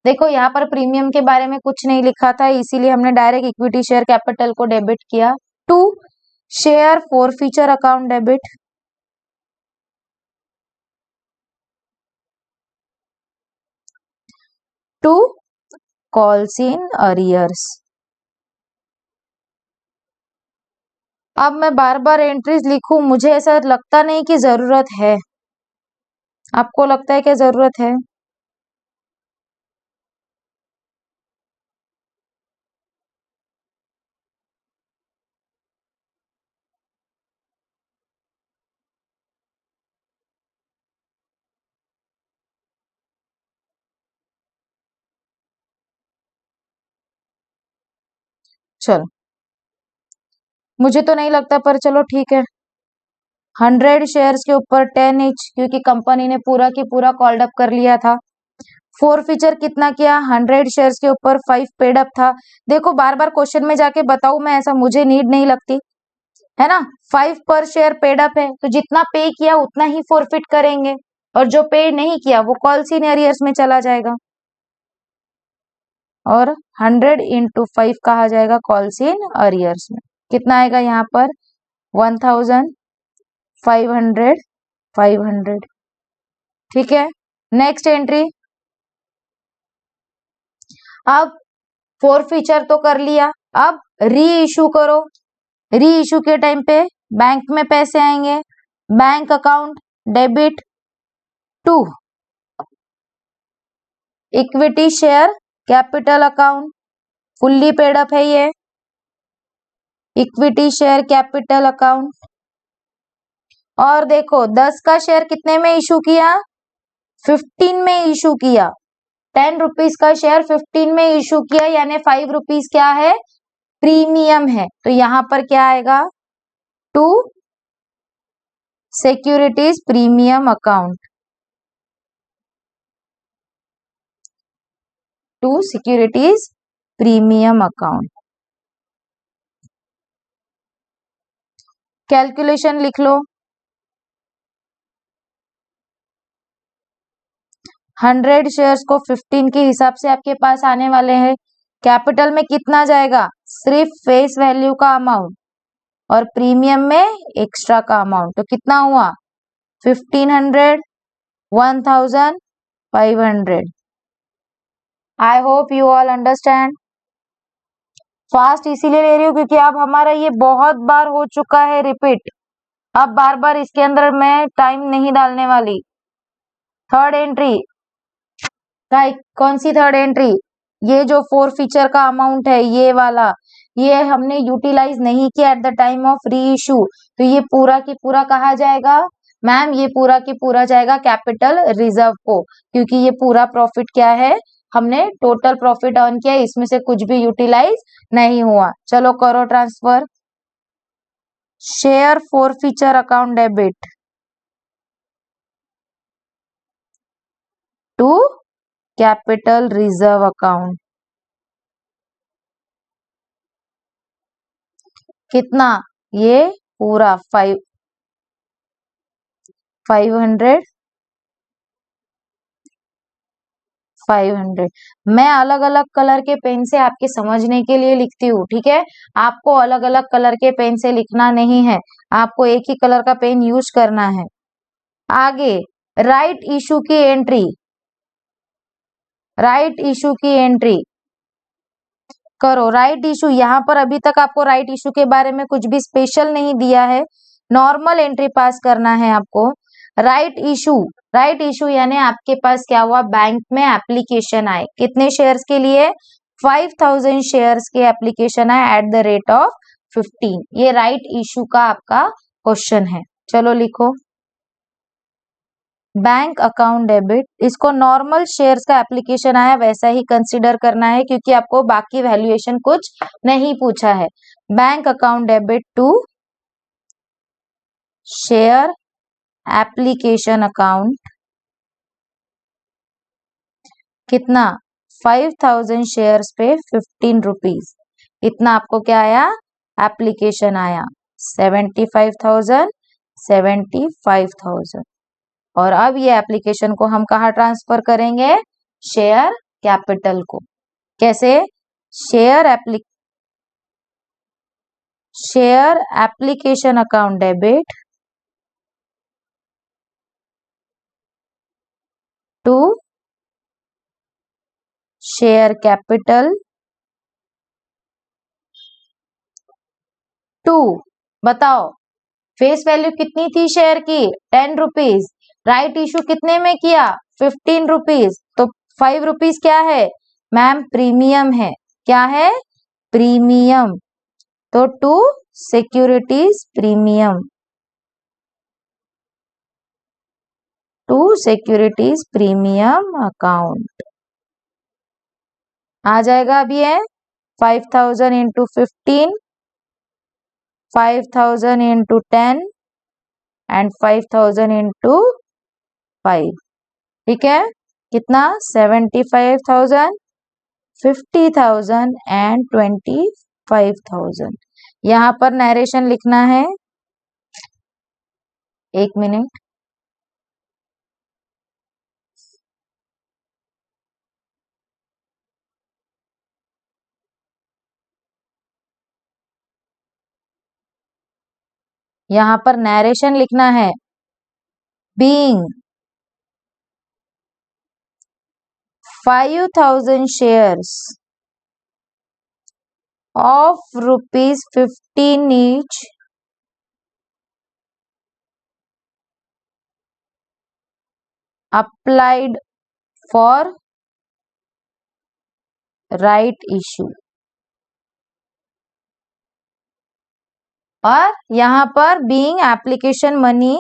देखो यहाँ पर प्रीमियम के बारे में कुछ नहीं लिखा था, इसीलिए हमने डायरेक्ट इक्विटी शेयर कैपिटल को डेबिट किया। 2 share forfeiture account debit, 2 calls in arrears. अब मैं बार बार एंट्रीज लिखूं, मुझे ऐसा लगता नहीं कि जरूरत है। आपको लगता है क्या जरूरत है? चलो मुझे तो नहीं लगता, पर चलो ठीक है। 100 शेयर्स के ऊपर 10 ईच, क्योंकि कंपनी ने पूरा की पूरा कॉल्ड अप कर लिया था। फोर फीचर कितना किया? 100 शेयर्स के ऊपर 5 पेड अप था। देखो बार बार क्वेश्चन में जाके बताऊं मैं, ऐसा मुझे नीड नहीं लगती है ना। 5 पर शेयर पेड अप है, तो जितना पे किया उतना ही फोरफिट करेंगे, और जो पे नहीं किया वो कॉल्स इन एरियर्स में चला जाएगा, और 100 इंटू 5 कहा जाएगा कॉल्स इन अरियर्स में। कितना आएगा यहाँ पर? 1,500 500। ठीक है, नेक्स्ट एंट्री। अब फोर फीचर तो कर लिया, अब री इशू करो। री इशू के टाइम पे बैंक में पैसे आएंगे, bank account debit 2 equity share capital account fully paid up है ये। इक्विटी शेयर कैपिटल अकाउंट, और देखो 10 का शेयर कितने में इशू किया, 15 में इशू किया। 10 रुपीज का शेयर 15 में इशू किया, यानी 5 रुपीज क्या है, प्रीमियम है। तो यहां पर क्या आएगा, to securities premium account, to securities premium account. Calculation लिख लो, 100 शेयर्स को 15 के हिसाब से आपके पास आने वाले हैं। कैपिटल में कितना जाएगा, सिर्फ फेस वैल्यू का अमाउंट, और प्रीमियम में एक्स्ट्रा का अमाउंट। तो कितना हुआ, 1500, 1500। आई hope you all understand. Fast इसीलिए ले रही हूँ क्योंकि अब हमारा ये बहुत बार हो चुका है रिपीट, अब बार बार इसके अंदर मैं टाइम नहीं डालने वाली। थर्ड एंट्री, कौन सी थर्ड एंट्री, ये जो 4 फीचर का अमाउंट है ये वाला, ये हमने यूटिलाइज नहीं किया एट द टाइम ऑफ री इशू, तो ये पूरा की पूरा कहा जाएगा मैम, ये पूरा की पूरा जाएगा कैपिटल रिजर्व को, क्योंकि ये पूरा प्रॉफिट क्या है, हमने टोटल प्रॉफिट अर्न किया, इसमें से कुछ भी यूटिलाइज नहीं हुआ। चलो करो transfer. Share 4 feature account debit to capital reserve account, कितना, ये पूरा 500। मैं अलग अलग कलर के पेन से आपके समझने के लिए लिखती हूँ, ठीक है, आपको अलग अलग कलर के पेन से लिखना नहीं है, आपको एक ही कलर का पेन यूज करना है। आगे राइट इशू की एंट्री, राइट इशू की एंट्री करो। राइट इशू, यहाँ पर अभी तक आपको राइट इशू के बारे में कुछ भी स्पेशल नहीं दिया है, नॉर्मल एंट्री पास करना है आपको। राइट इशू, राइट इशू यानी आपके पास क्या हुआ, बैंक में एप्लीकेशन आए, कितने शेयर्स के लिए, 5000 शेयर्स के एप्लीकेशन आए एट द रेट ऑफ 15, ये राइट इशू का आपका क्वेश्चन है। चलो लिखो, बैंक अकाउंट डेबिट, इसको नॉर्मल शेयर्स का एप्लीकेशन आया वैसा ही कंसीडर करना है, क्योंकि आपको बाकी वैल्यूएशन कुछ नहीं पूछा है। Bank account debit to share application account, कितना, 5000 शेयर्स पे 15 रुपीज, इतना आपको क्या आया, एप्लीकेशन आया 75,000, 75,000। और अब ये एप्लीकेशन को हम कहाँ ट्रांसफर करेंगे, शेयर कैपिटल को। कैसे, share application account debit to share capital to, बताओ फेस वैल्यू कितनी थी शेयर की, 10 रुपीज, राइट इशू कितने में किया, 15 रुपीज, तो 5 रुपीज क्या है मैम, प्रीमियम है, क्या है, प्रीमियम, तो to securities premium, to securities premium account आ जाएगा। अभी है 5000 इंटू 15, 5000 इंटू 10 एंड 5000 इंटू 5, ठीक है, कितना, 75,000, 50,000 एंड 25,000। यहाँ पर नरेशन लिखना है, 1 मिनट। यहाँ पर नरेशन लिखना है, being 5,000 shares of ₹15 each applied for right issue. और यहां पर being application money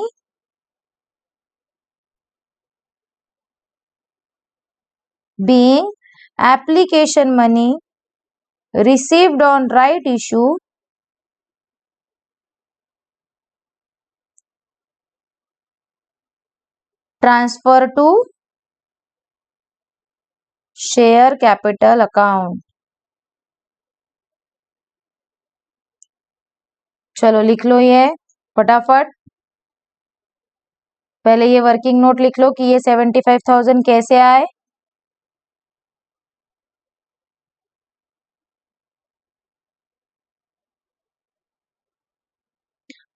received on right issue transfer to share capital account। चलो लिख लो ये फटाफट। पहले ये वर्किंग नोट लिख लो कि ये 75,000 कैसे आए।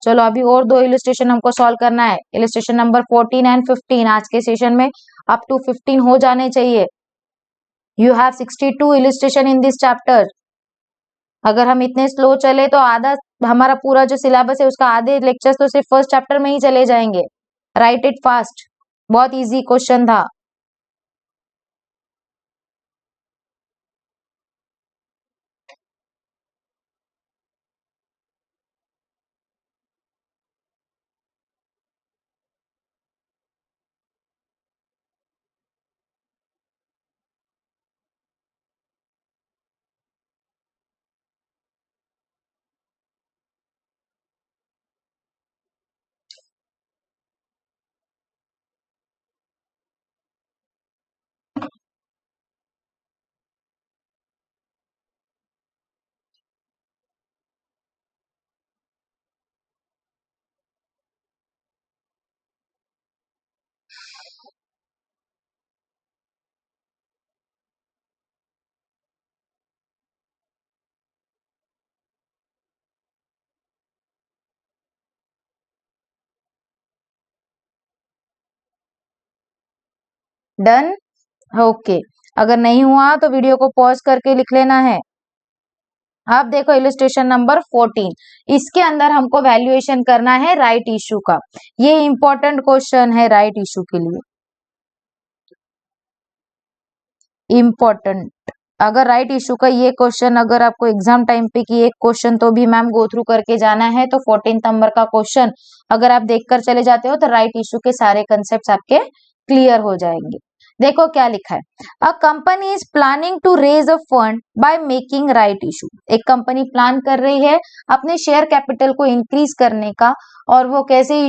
चलो अभी और दो इलस्ट्रेशन हमको सॉल्व करना है। इलस्ट्रेशन नंबर 14 एंड 15 आज के सेशन में अप टू 15 हो जाने चाहिए। You have 62 illustration in this chapter. अगर हम इतने स्लो चले तो आधा हमारा पूरा जो सिलेबस है उसका आधे लेक्चर्स तो सिर्फ फर्स्ट चैप्टर में ही चले जाएंगे। Right it fast. बहुत इजी क्वेश्चन था। डन। ओके अगर नहीं हुआ तो वीडियो को पॉज करके लिख लेना है। अब देखो इलस्ट्रेशन नंबर 14। इसके अंदर हमको वैल्यूएशन करना है राइट इशू का। ये इंपॉर्टेंट क्वेश्चन है राइट इशू के लिए। इम्पोर्टेंट। अगर राइट इशू का ये क्वेश्चन अगर आपको एग्जाम टाइम पे कि एक क्वेश्चन तो भी मैम गो थ्रू करके जाना है तो 14 नंबर का क्वेश्चन अगर आप देखकर चले जाते हो तो राइट इशू के सारे कंसेप्ट आपके क्लियर हो जाएंगे। देखो क्या लिखा है। A company is planning to raise a fund by making right issue. एक कंपनी प्लान कर रही है अपने शेयर कैपिटल को इंक्रीज करने का। और वो कैसे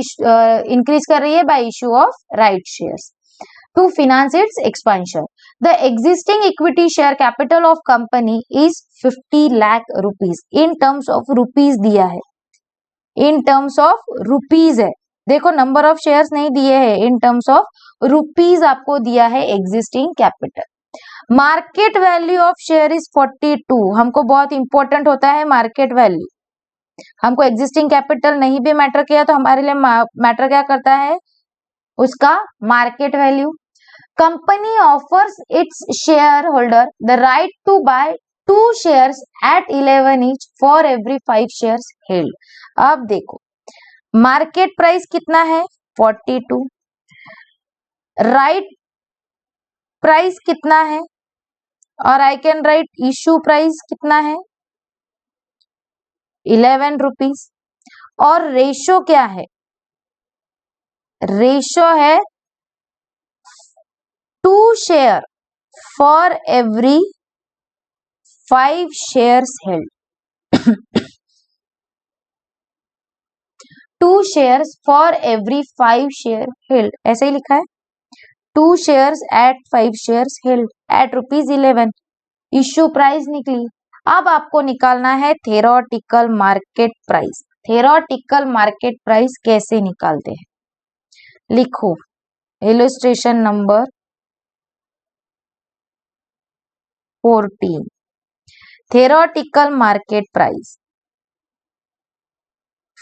इंक्रीज कर रही है? Bye issue of right shares to finance its expansion. The existing equity share capital of company is 50 lakh rupees। in terms of rupees दिया है। in terms of rupees है। देखो नंबर ऑफ शेयर्स नहीं दिए हैं। in terms of rupees आपको दिया है existing capital। Market value of share is 42। हमको बहुत इंपॉर्टेंट होता है मार्केट वैल्यू। हमको एग्जिस्टिंग कैपिटल नहीं भी मैटर किया तो हमारे लिए मैटर क्या करता है? उसका market value. Company offers its share holder the right to buy 2 shares at 11 each for every 5 shares held। अब देखो मार्केट प्राइस कितना है? 42। राइट प्राइस कितना है? और I can write issue price कितना है? 11 रुपीज। और रेशो क्या है? रेशो है 2 share for every 5 shares held। 2 shares for every 5 share held ऐसे ही लिखा है। 2 shares at 5 shares held at ₹11। Issue price निकली। अब आपको निकालना है theoretical market price. Theoretical market price कैसे निकालते हैं? लिखो illustration number 14। Theoretical market price.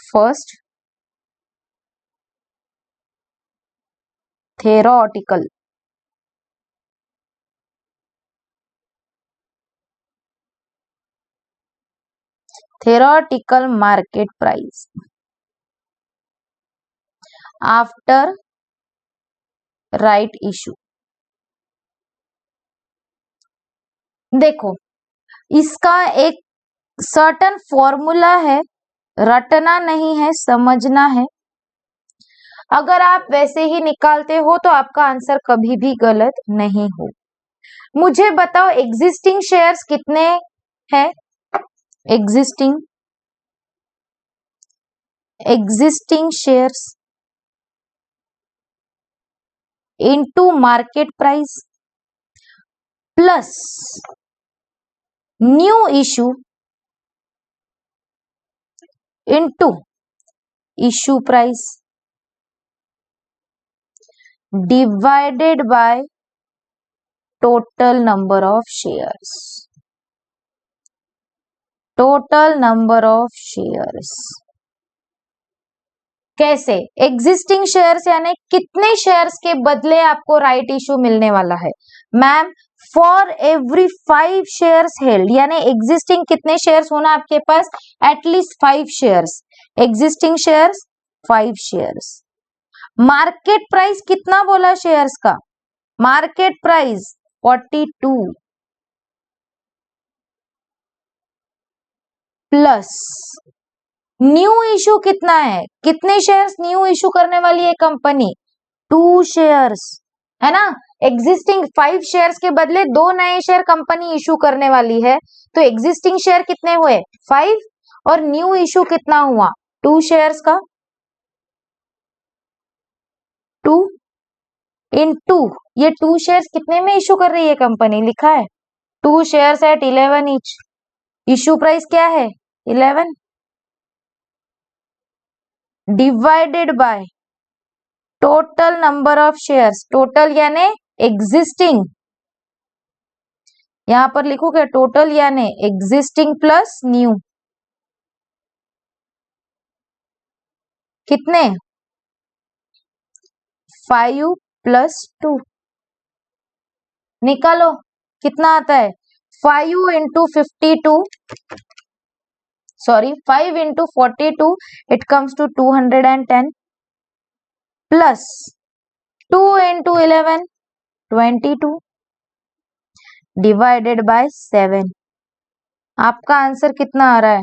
First theoretical theoretical market price after right issue। देखो, इसका एक सर्टन फॉर्मूला है, रटना नहीं है, समझना है। अगर आप वैसे ही निकालते हो तो आपका आंसर कभी भी गलत नहीं हो। मुझे बताओ एग्जिस्टिंग शेयर्स कितने हैं? Existing shares into market price plus new issue into issue price divided by total number of shares. Total number of shares कैसे? एग्जिस्टिंग शेयर्स यानी कितने शेयर्स के बदले आपको राइट इशू मिलने वाला है। Ma'am, for every 5 shares held, यानी एग्जिस्टिंग कितने शेयर्स होना आपके पास? At least 5 shares. Existing shares 5 shares. Market price कितना बोला शेयर्स का? Market price 42 plus new issue कितना है? कितने शेयर्स न्यू इशू करने वाली है कंपनी? 2 शेयर्स, है ना। एग्जिस्टिंग 5 शेयर्स के बदले 2 नए शेयर कंपनी इशू करने वाली है, तो एग्जिस्टिंग शेयर कितने हुए? 5 और न्यू इशू कितना हुआ? 2 शेयर्स का 2 इनटू ये 2 शेयर्स कितने में इशू कर रही है कंपनी? लिखा है 2 shares at 11 each. Issue price क्या है? 11 divided by total number of shares. Total यानी एग्जिस्टिंग, यहां पर लिखो क्या? टोटल यानी एग्जिस्टिंग प्लस न्यू। कितने? 5 प्लस 2 निकालो कितना आता है? 5 into 52, sorry 5 into 42, it comes to 210 plus 2 into 11 22 divided by 7। आपका आंसर कितना आ रहा है?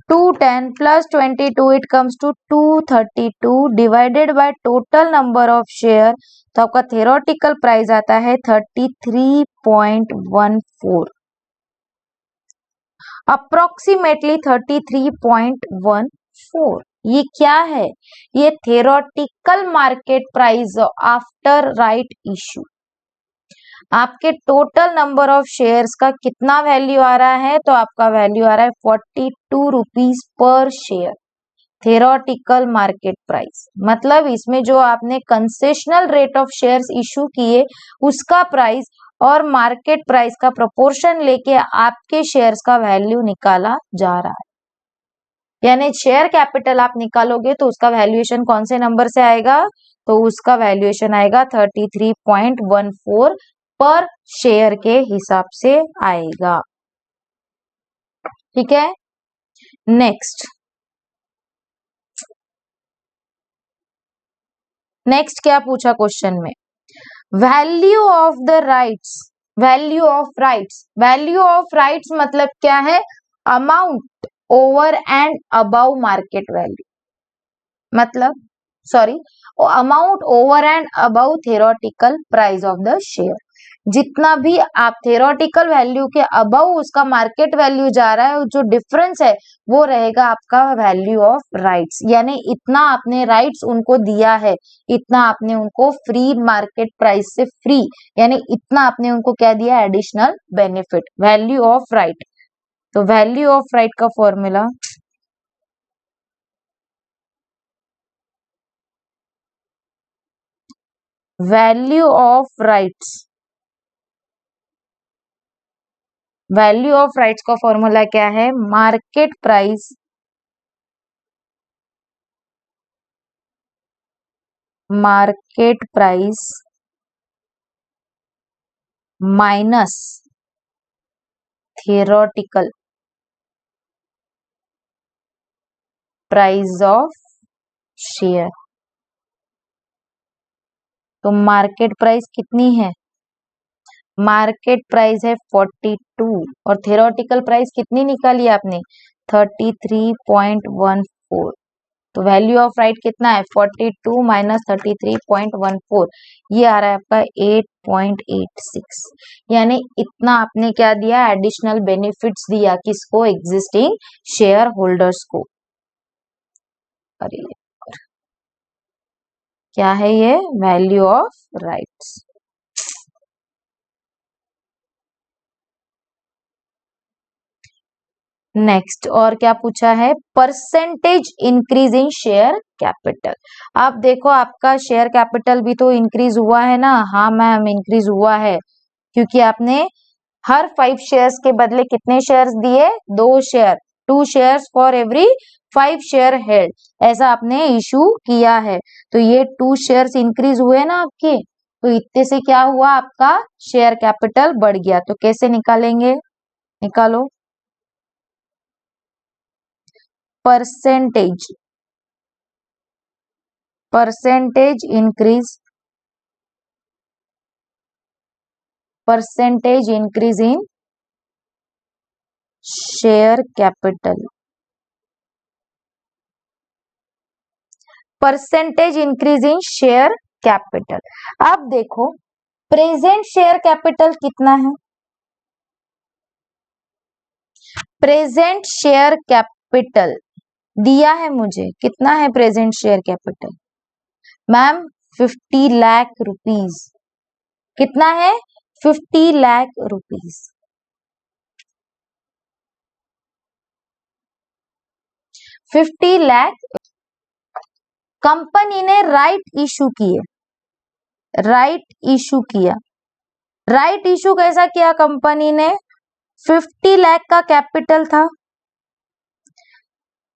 210 plus 22, it comes to 232 divided by total number of share, तो आपका थेरोटिकल प्राइस आता है 33.14, अप्रोक्सीमेटली 33.14। ये क्या है? ये theoretical market price after right issue. आपके टोटल नंबर ऑफ शेयर्स का कितना वैल्यू आ रहा है? तो आपका वैल्यू आ रहा है 42 rupees per share. Theoretical market price मतलब इसमें जो आपने concessional rate of shares issue किए उसका प्राइस और मार्केट प्राइस का प्रोपोर्शन लेके आपके शेयर्स का वैल्यू निकाला जा रहा है। यानी शेयर कैपिटल आप निकालोगे तो उसका वैल्यूएशन कौन से नंबर से आएगा? तो उसका वैल्यूएशन आएगा 33.14 पर शेयर के हिसाब से आएगा। ठीक है, नेक्स्ट क्या पूछा क्वेश्चन में? Value of the rights. Value of rights, value of rights मतलब क्या है? Amount over and above market value, मतलब sorry amount over and above theoretical price of the share. जितना भी आप थेरोटिकल वैल्यू के अबव उसका मार्केट वैल्यू जा रहा है, जो डिफरेंस है वो रहेगा आपका वैल्यू ऑफ राइट्स। यानी इतना आपने राइट्स उनको दिया है, इतना आपने उनको फ्री मार्केट प्राइस से फ्री, यानी इतना आपने उनको क्या दिया? Additional benefit, value of right. तो वैल्यू ऑफ राइट का formula value of rights, value of rights का फॉर्मूला क्या है? Market price minus theoretical price of share. तो मार्केट प्राइस कितनी है? मार्केट प्राइस है 42 और थेरोटिकल प्राइस कितनी निकाली आपने 33.14। तो वैल्यू ऑफ राइट कितना है 42 माइनस 33.14, ये आ रहा है आपका 8.86। यानी इतना आपने क्या दिया एडिशनल बेनिफिट्स दिया किसको एग्जिस्टिंग शेयर होल्डर्स को। अरे क्या है ये वैल्यू ऑफ राइट्स। नेक्स्ट और क्या पूछा है percentage increase in share capital. आप देखो आपका शेयर कैपिटल भी तो इंक्रीज हुआ है ना। हाँ मैम इंक्रीज हुआ है क्योंकि आपने हर 5 शेयर्स के बदले कितने शेयर्स दिए 2 share 2 shares for every 5 share held ऐसा आपने इशू किया है। तो ये 2 शेयर्स इंक्रीज हुए ना आपके। तो इतने से क्या हुआ आपका शेयर कैपिटल बढ़ गया। तो कैसे निकालेंगे निकालो percentage increase in share capital. Percentage increase in share capital. अब देखो प्रेजेंट शेयर कैपिटल कितना है। प्रेजेंट शेयर कैपिटल दिया है मुझे कितना है present share capital ma'am 50 lakh rupees. कितना है 50 लाख रुपीज। 50 लाख कंपनी ने राइट इशू किए। राइट इशू किया। राइट इशू कैसा किया कंपनी ने 50 लाख का कैपिटल था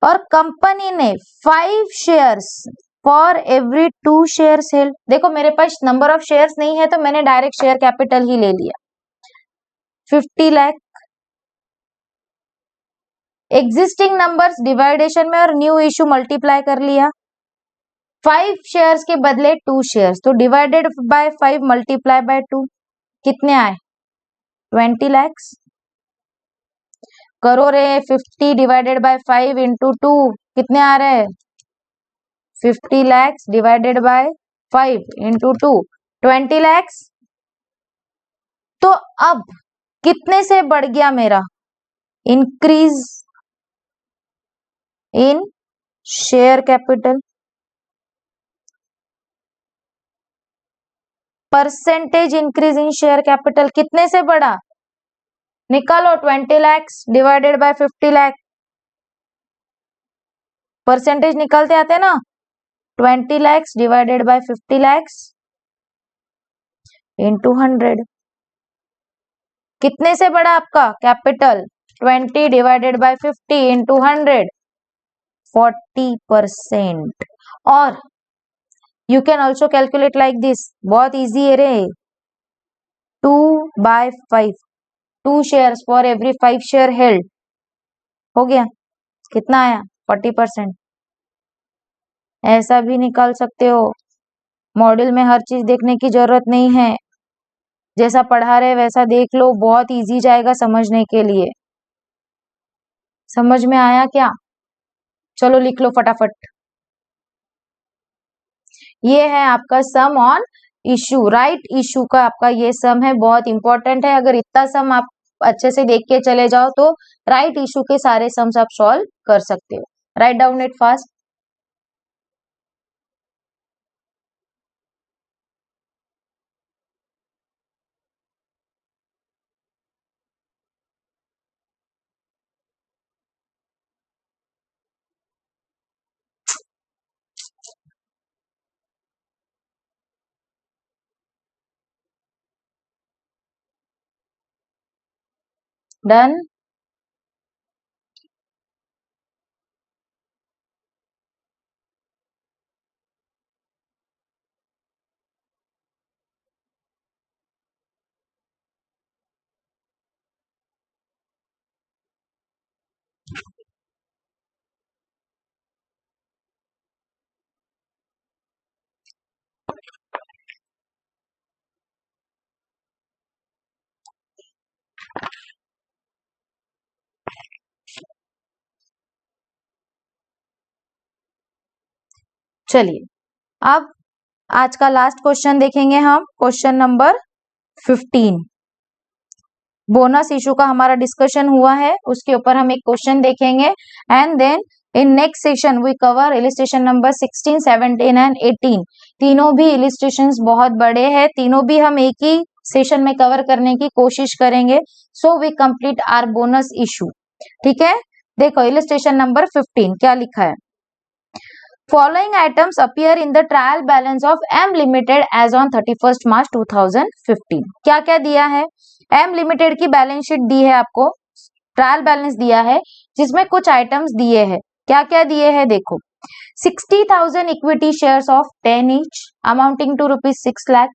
और कंपनी ने 5 shares for every 2 shares held. देखो मेरे पास नंबर ऑफ शेयर्स नहीं है तो मैंने डायरेक्ट शेयर कैपिटल ही ले लिया 50 लाख। एग्जिस्टिंग नंबर्स डिवाइडेशन में और न्यू इशू मल्टीप्लाई कर लिया 5 शेयर्स के बदले 2 शेयर्स तो डिवाइडेड बाय 5 मल्टीप्लाई बाय 2 कितने आए 20 lakhs। करो रे 50 डिवाइडेड बाय 5 इंटू 2 कितने आ रहे हैं 50 lakhs divided by 5 into 2 20 lakhs। तो अब कितने से बढ़ गया मेरा increase in share capital. Percentage increase in share capital कितने से बढ़ा निकालो 20 lakhs divided by 50 lakh. Percentage निकलते आते ना 20 lakhs divided by 50 lakhs into 100। कितने से बढ़ा आपका कैपिटल 20 डिवाइडेड बाय 50 इंटू 100 40%। और you can also calculate like this बहुत इजी है रे 2/5 2 shares for every 5 share held हो गया कितना आया 40%। ऐसा भी निकाल सकते हो। मॉड्यूल में हर चीज देखने की जरूरत नहीं है जैसा पढ़ा रहे वैसा देख लो बहुत इजी जाएगा समझने के लिए। समझ में आया क्या चलो लिख लो फटाफट। ये है आपका सम ऑन इशू राइट इशू का आपका ये सम है बहुत इंपॉर्टेंट है। अगर इतना सम आप अच्छे से देख के चले जाओ तो राइट इशू के सारे सम्स आप सॉल्व कर सकते हो। Write down it fast. Done. चलिए अब आज का लास्ट क्वेश्चन देखेंगे हम, क्वेश्चन नंबर 15। बोनस इशू का हमारा डिस्कशन हुआ है, उसके ऊपर हम एक क्वेश्चन देखेंगे and then in next session we cover illustration number 16, 17 and 18। तीनों भी इलिस्ट्रेशंस बहुत बड़े हैं, तीनों भी हम एक ही सेशन में कवर करने की कोशिश करेंगे। So we complete our bonus issue. ठीक है, देखो इलिस्ट्रेशन नंबर 15 क्या लिखा है। Following items appear in the trial balance of M Limited as on 31st March 2015। क्या क्या दिया है? M Limited की बैलेंस शीट दी है आपको, ट्रायल बैलेंस दिया है जिसमें कुछ आइटम्स दिए हैं। क्या क्या दिए हैं देखो, 60,000 equity shares of 10 each amounting to ₹6 lakh,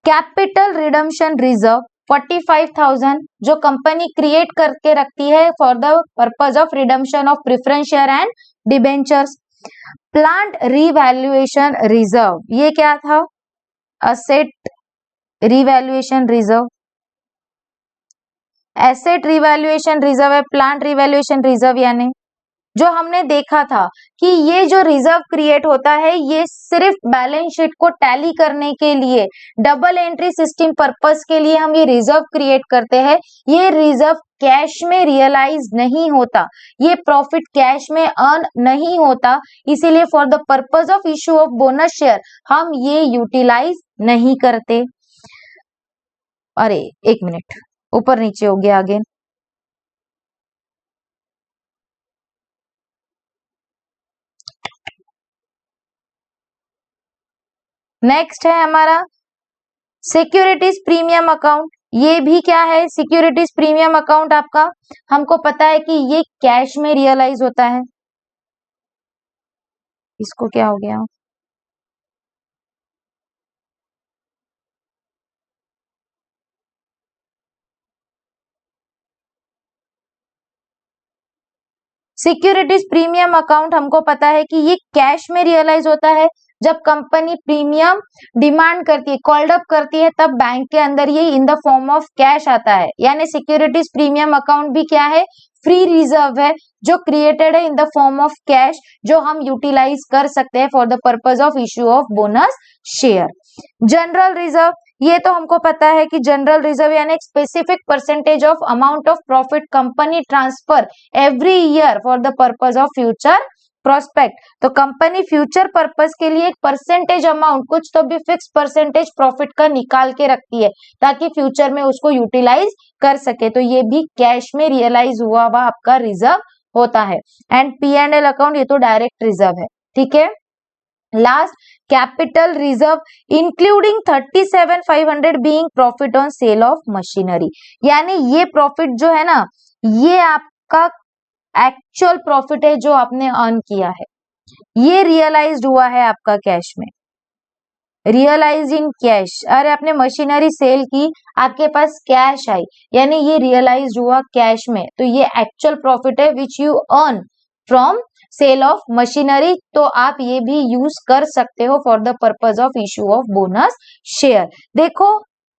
capital redemption reserve 45,000 जो कंपनी क्रिएट करके रखती है for the purpose of redemption of preference share and debentures, plant revaluation reserve, ये क्या था, asset revaluation reserve, asset revaluation reserve है, प्लांट रिवैल्यूएशन रिजर्व, यानी जो हमने देखा था कि ये जो रिजर्व क्रिएट होता है ये सिर्फ बैलेंस शीट को टैली करने के लिए, डबल एंट्री सिस्टम पर्पस के लिए हम ये रिजर्व क्रिएट करते हैं। ये रिजर्व कैश में रियलाइज नहीं होता, ये प्रॉफिट कैश में अर्न नहीं होता, इसीलिए for the purpose of issue of bonus share हम ये यूटिलाइज नहीं करते। अरे एक मिनट, ऊपर नीचे हो गया अगेन। नेक्स्ट है हमारा सिक्योरिटीज प्रीमियम अकाउंट। ये भी क्या है, सिक्योरिटीज प्रीमियम अकाउंट आपका हमको पता है कि ये कैश में रियलाइज होता है। इसको क्या हो गया, सिक्योरिटीज प्रीमियम अकाउंट हमको पता है कि ये कैश में रियलाइज होता है। जब कंपनी प्रीमियम डिमांड करती है, कॉल्ड अप करती है, तब बैंक के अंदर ये in the form of cash आता है। यानी सिक्योरिटीज प्रीमियम अकाउंट भी क्या है, फ्री रिजर्व है जो क्रिएटेड है in the form of cash, जो हम यूटिलाइज कर सकते हैं for the purpose of issue of bonus share. General reserve, ये तो हमको पता है कि जनरल रिजर्व यानी एक specific percentage of amount of profit company transfer every year for the purpose of future prospect. तो कंपनी फ्यूचर पर्पस के लिए एक परसेंटेज अमाउंट, कुछ तो भी फिक्स परसेंटेज प्रॉफिट का निकाल के रखती है ताकि फ्यूचर में उसको यूटिलाइज कर सके। तो ये भी कैश में रियलाइज हुआ हुआ आपका रिजर्व होता है। एंड P&L अकाउंट ये तो डायरेक्ट रिजर्व है। ठीक है, last capital reserve including 37,500 being profit on sale of machinery. यानी ये प्रॉफिट जो है ना, ये आपका एक्चुअल प्रॉफिट है जो आपने अर्न किया है, ये रियलाइज्ड हुआ है आपका कैश में, रियलाइज इन कैश। अरे आपने मशीनरी सेल की, आपके पास कैश आई, यानी ये रियलाइज्ड हुआ कैश में, तो ये एक्चुअल प्रॉफिट है which you earn from sale of machinery. तो आप ये भी यूज कर सकते हो for the purpose of issue of bonus share. देखो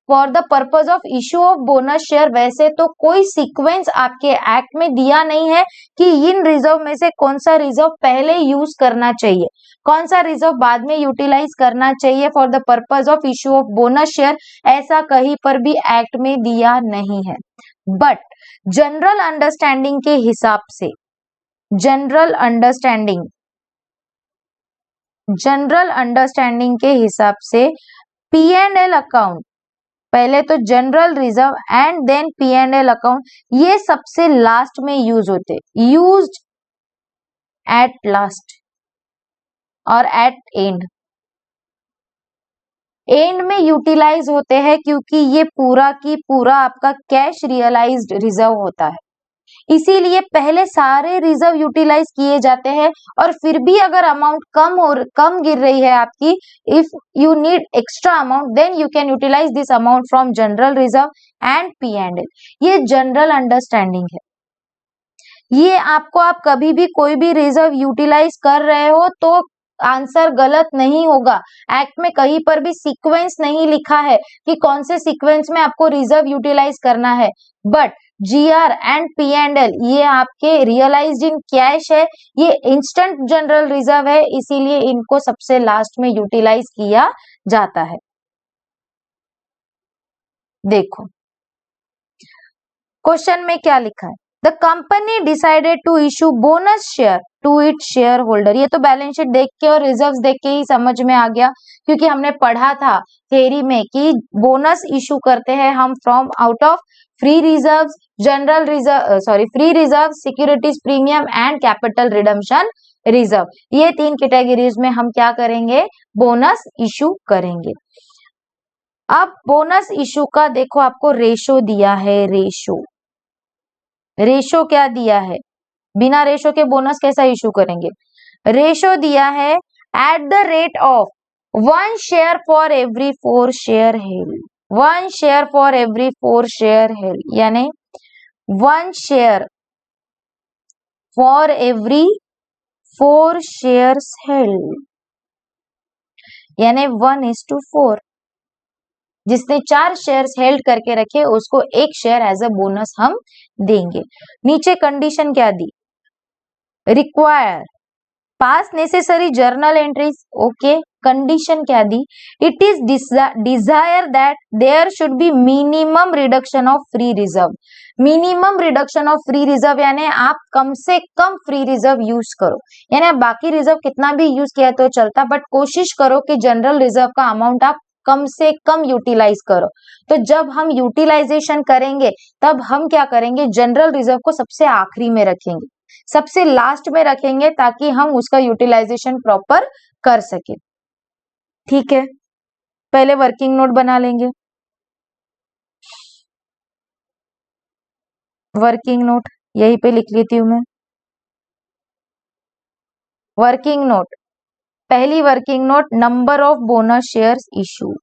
for the purpose of issue of bonus share वैसे तो कोई सीक्वेंस आपके एक्ट में दिया नहीं है कि इन रिजर्व में से कौन सा रिजर्व पहले यूज करना चाहिए, कौन सा रिजर्व बाद में यूटिलाइज करना चाहिए for the purpose of issue of bonus share, ऐसा कहीं पर भी एक्ट में दिया नहीं है। बट जनरल अंडरस्टैंडिंग के हिसाब से, जनरल अंडरस्टैंडिंग के हिसाब से P&L अकाउंट, पहले तो general reserve and then P&L account, ये सबसे लास्ट में यूज होते, यूज्ड एट लास्ट और एट एंड में यूटिलाइज होते हैं क्योंकि ये पूरा की पूरा आपका कैश रियलाइज्ड रिजर्व होता है। इसीलिए पहले सारे रिजर्व यूटिलाइज किए जाते हैं और फिर भी अगर अमाउंट कम गिर रही है आपकी, if you need extra amount then you can utilise this amount from general reserve and P&L। ये जनरल अंडरस्टैंडिंग है। ये आपको, आप कभी भी कोई भी रिजर्व यूटिलाइज कर रहे हो तो आंसर गलत नहीं होगा। एक्ट में कहीं पर भी सीक्वेंस नहीं लिखा है कि कौन से सीक्वेंस में आपको रिजर्व यूटिलाइज करना है, बट GR एंड P&L ये आपके रियलाइज्ड इन कैश है, ये इंस्टेंट जनरल रिजर्व है, इसीलिए इनको सबसे लास्ट में यूटिलाइज किया जाता है। देखो क्वेश्चन में क्या लिखा है, the company decided to issue bonus share to its share holder. ये तो बैलेंस शीट देख के और रिजर्व्स देख के ही समझ में आ गया, क्योंकि हमने पढ़ा था थ्योरी में कि बोनस इशू करते हैं हम from out of free reserves, general reserve free reserve, securities premium and capital redemption reserve. ये तीन कैटेगरीज में हम क्या करेंगे, बोनस इशू करेंगे। अब बोनस इशू का देखो आपको रेशो दिया है, रेशो क्या दिया है, बिना रेशो के बोनस कैसा इशू करेंगे। रेशो दिया है at the rate of 1 share for every 4 share held, 1 share for every 4 share held, यानी 1 share for every 4 shares held, यानी 1:4। जिसने 4 शेयर्स हेल्ड करके रखे उसको 1 शेयर एज अ बोनस हम देंगे। नीचे कंडीशन क्या दी, require pass necessary journal entries, okay. Condition क्या दी, it is desire that there should be minimum reduction of free reserve, minimum reduction of free reserve यानी आप कम से कम फ्री रिजर्व यूज करो, यानी आप बाकी रिजर्व कितना भी यूज किया तो चलता, बट कोशिश करो कि जनरल रिजर्व का अमाउंट आप कम से कम यूटिलाइज करो। तो जब हम यूटिलाइजेशन करेंगे तब हम क्या करेंगे, जनरल रिजर्व को सबसे आखिरी में रखेंगे, सबसे लास्ट में रखेंगे, ताकि हम उसका यूटिलाइजेशन प्रॉपर कर सके। ठीक है, पहले वर्किंग नोट बना लेंगे। वर्किंग नोट यहीं पे लिख लेती हूं मैं। वर्किंग नोट, पहली working note, number of bonus shares issue,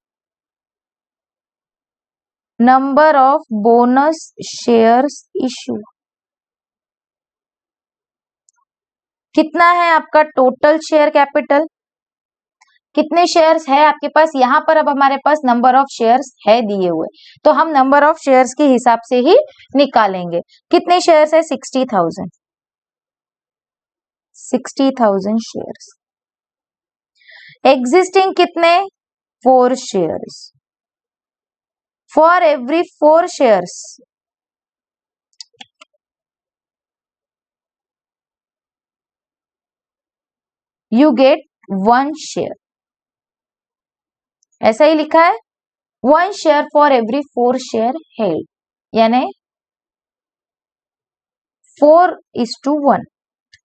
number of bonus shares issue कितना है आपका टोटल शेयर कैपिटल, कितने शेयर्स है आपके पास यहाँ पर। अब हमारे पास नंबर ऑफ शेयर्स है दिए हुए, तो हम नंबर ऑफ शेयर्स के हिसाब से ही निकालेंगे। कितने शेयर्स है, 60,000, 60,000 शेयर्स। एग्जिस्टिंग कितने, 4 shares, for every 4 shares you get 1 share, ऐसा ही लिखा है, 1 share for every 4 share held, यानी 4:1।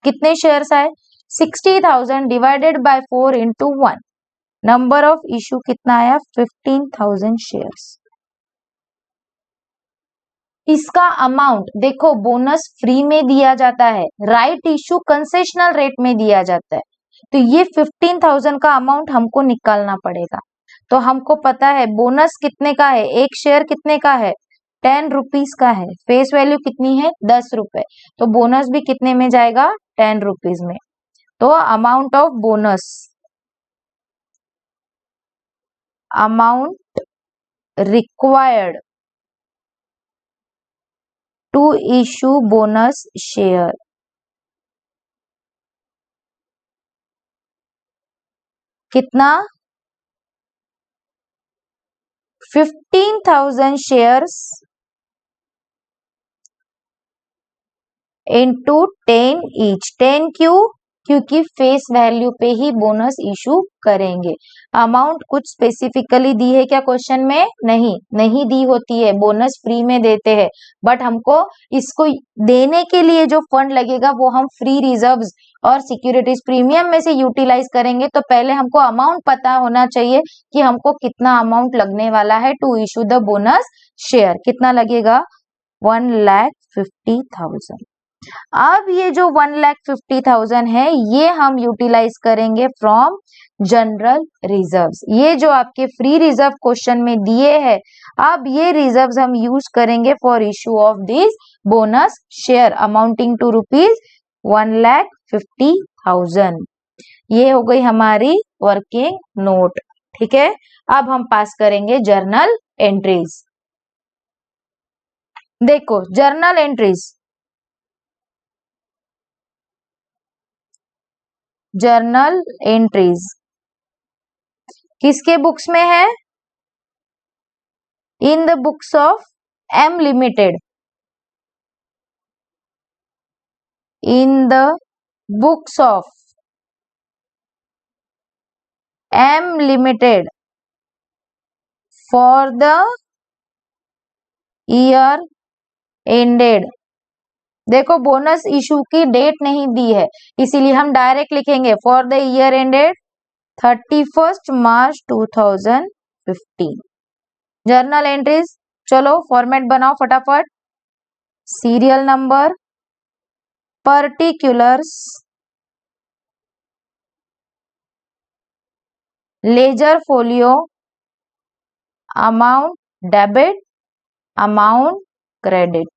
कितने शेयर्स आए, 60,000 divided by 4 into 1, number of issue कितना आया, 15,000 शेयर्स। इसका अमाउंट देखो, बोनस फ्री में दिया जाता है, राइट इशू कंसेशनल रेट में दिया जाता है, तो ये 15,000 का अमाउंट हमको निकालना पड़ेगा। तो हमको पता है बोनस कितने का है, एक शेयर कितने का है, 10 रुपीज का है, फेस वैल्यू कितनी है, 10 रुपए, तो बोनस भी कितने में जाएगा, 10 रुपीज में। तो amount of bonus, amount required to issue bonus share, कितना, 15,000 शेयर्स इंटू 10 ईच। 10 क्यों, क्योंकि फेस वैल्यू पे ही बोनस इशू करेंगे। अमाउंट कुछ स्पेसिफिकली दी है क्या क्वेश्चन में, नहीं दी होती है, बोनस फ्री में देते हैं, बट हमको इसको देने के लिए जो फंड लगेगा वो हम फ्री रिजर्व्स और सिक्योरिटीज प्रीमियम में से यूटिलाइज करेंगे। तो पहले हमको अमाउंट पता होना चाहिए कि हमको कितना अमाउंट लगने वाला है to issue the bonus share, कितना लगेगा, 1,50,000। अब ये जो 1,50,000 है ये हम यूटिलाइज करेंगे फ्रॉम जनरल रिजर्व्स। ये जो आपके फ्री रिजर्व क्वेश्चन में दिए हैं, अब ये रिजर्व्स हम यूज करेंगे for issue of this bonus share amounting to ₹1,50,000। ये हो गई हमारी वर्किंग नोट। ठीक है, अब हम पास करेंगे जर्नल एंट्रीज। देखो जर्नल एंट्रीज, जर्नल एंट्रीज किसके बुक्स में है? In the books of M limited, in the books of M limited for the year ended. देखो बोनस इशू की डेट नहीं दी है, इसीलिए हम डायरेक्ट लिखेंगे for the year ended 31 March 2015। Journal entries, चलो फॉर्मेट बनाओ फटाफट। Serial number, particulars, ledger folio, amount debit, amount credit.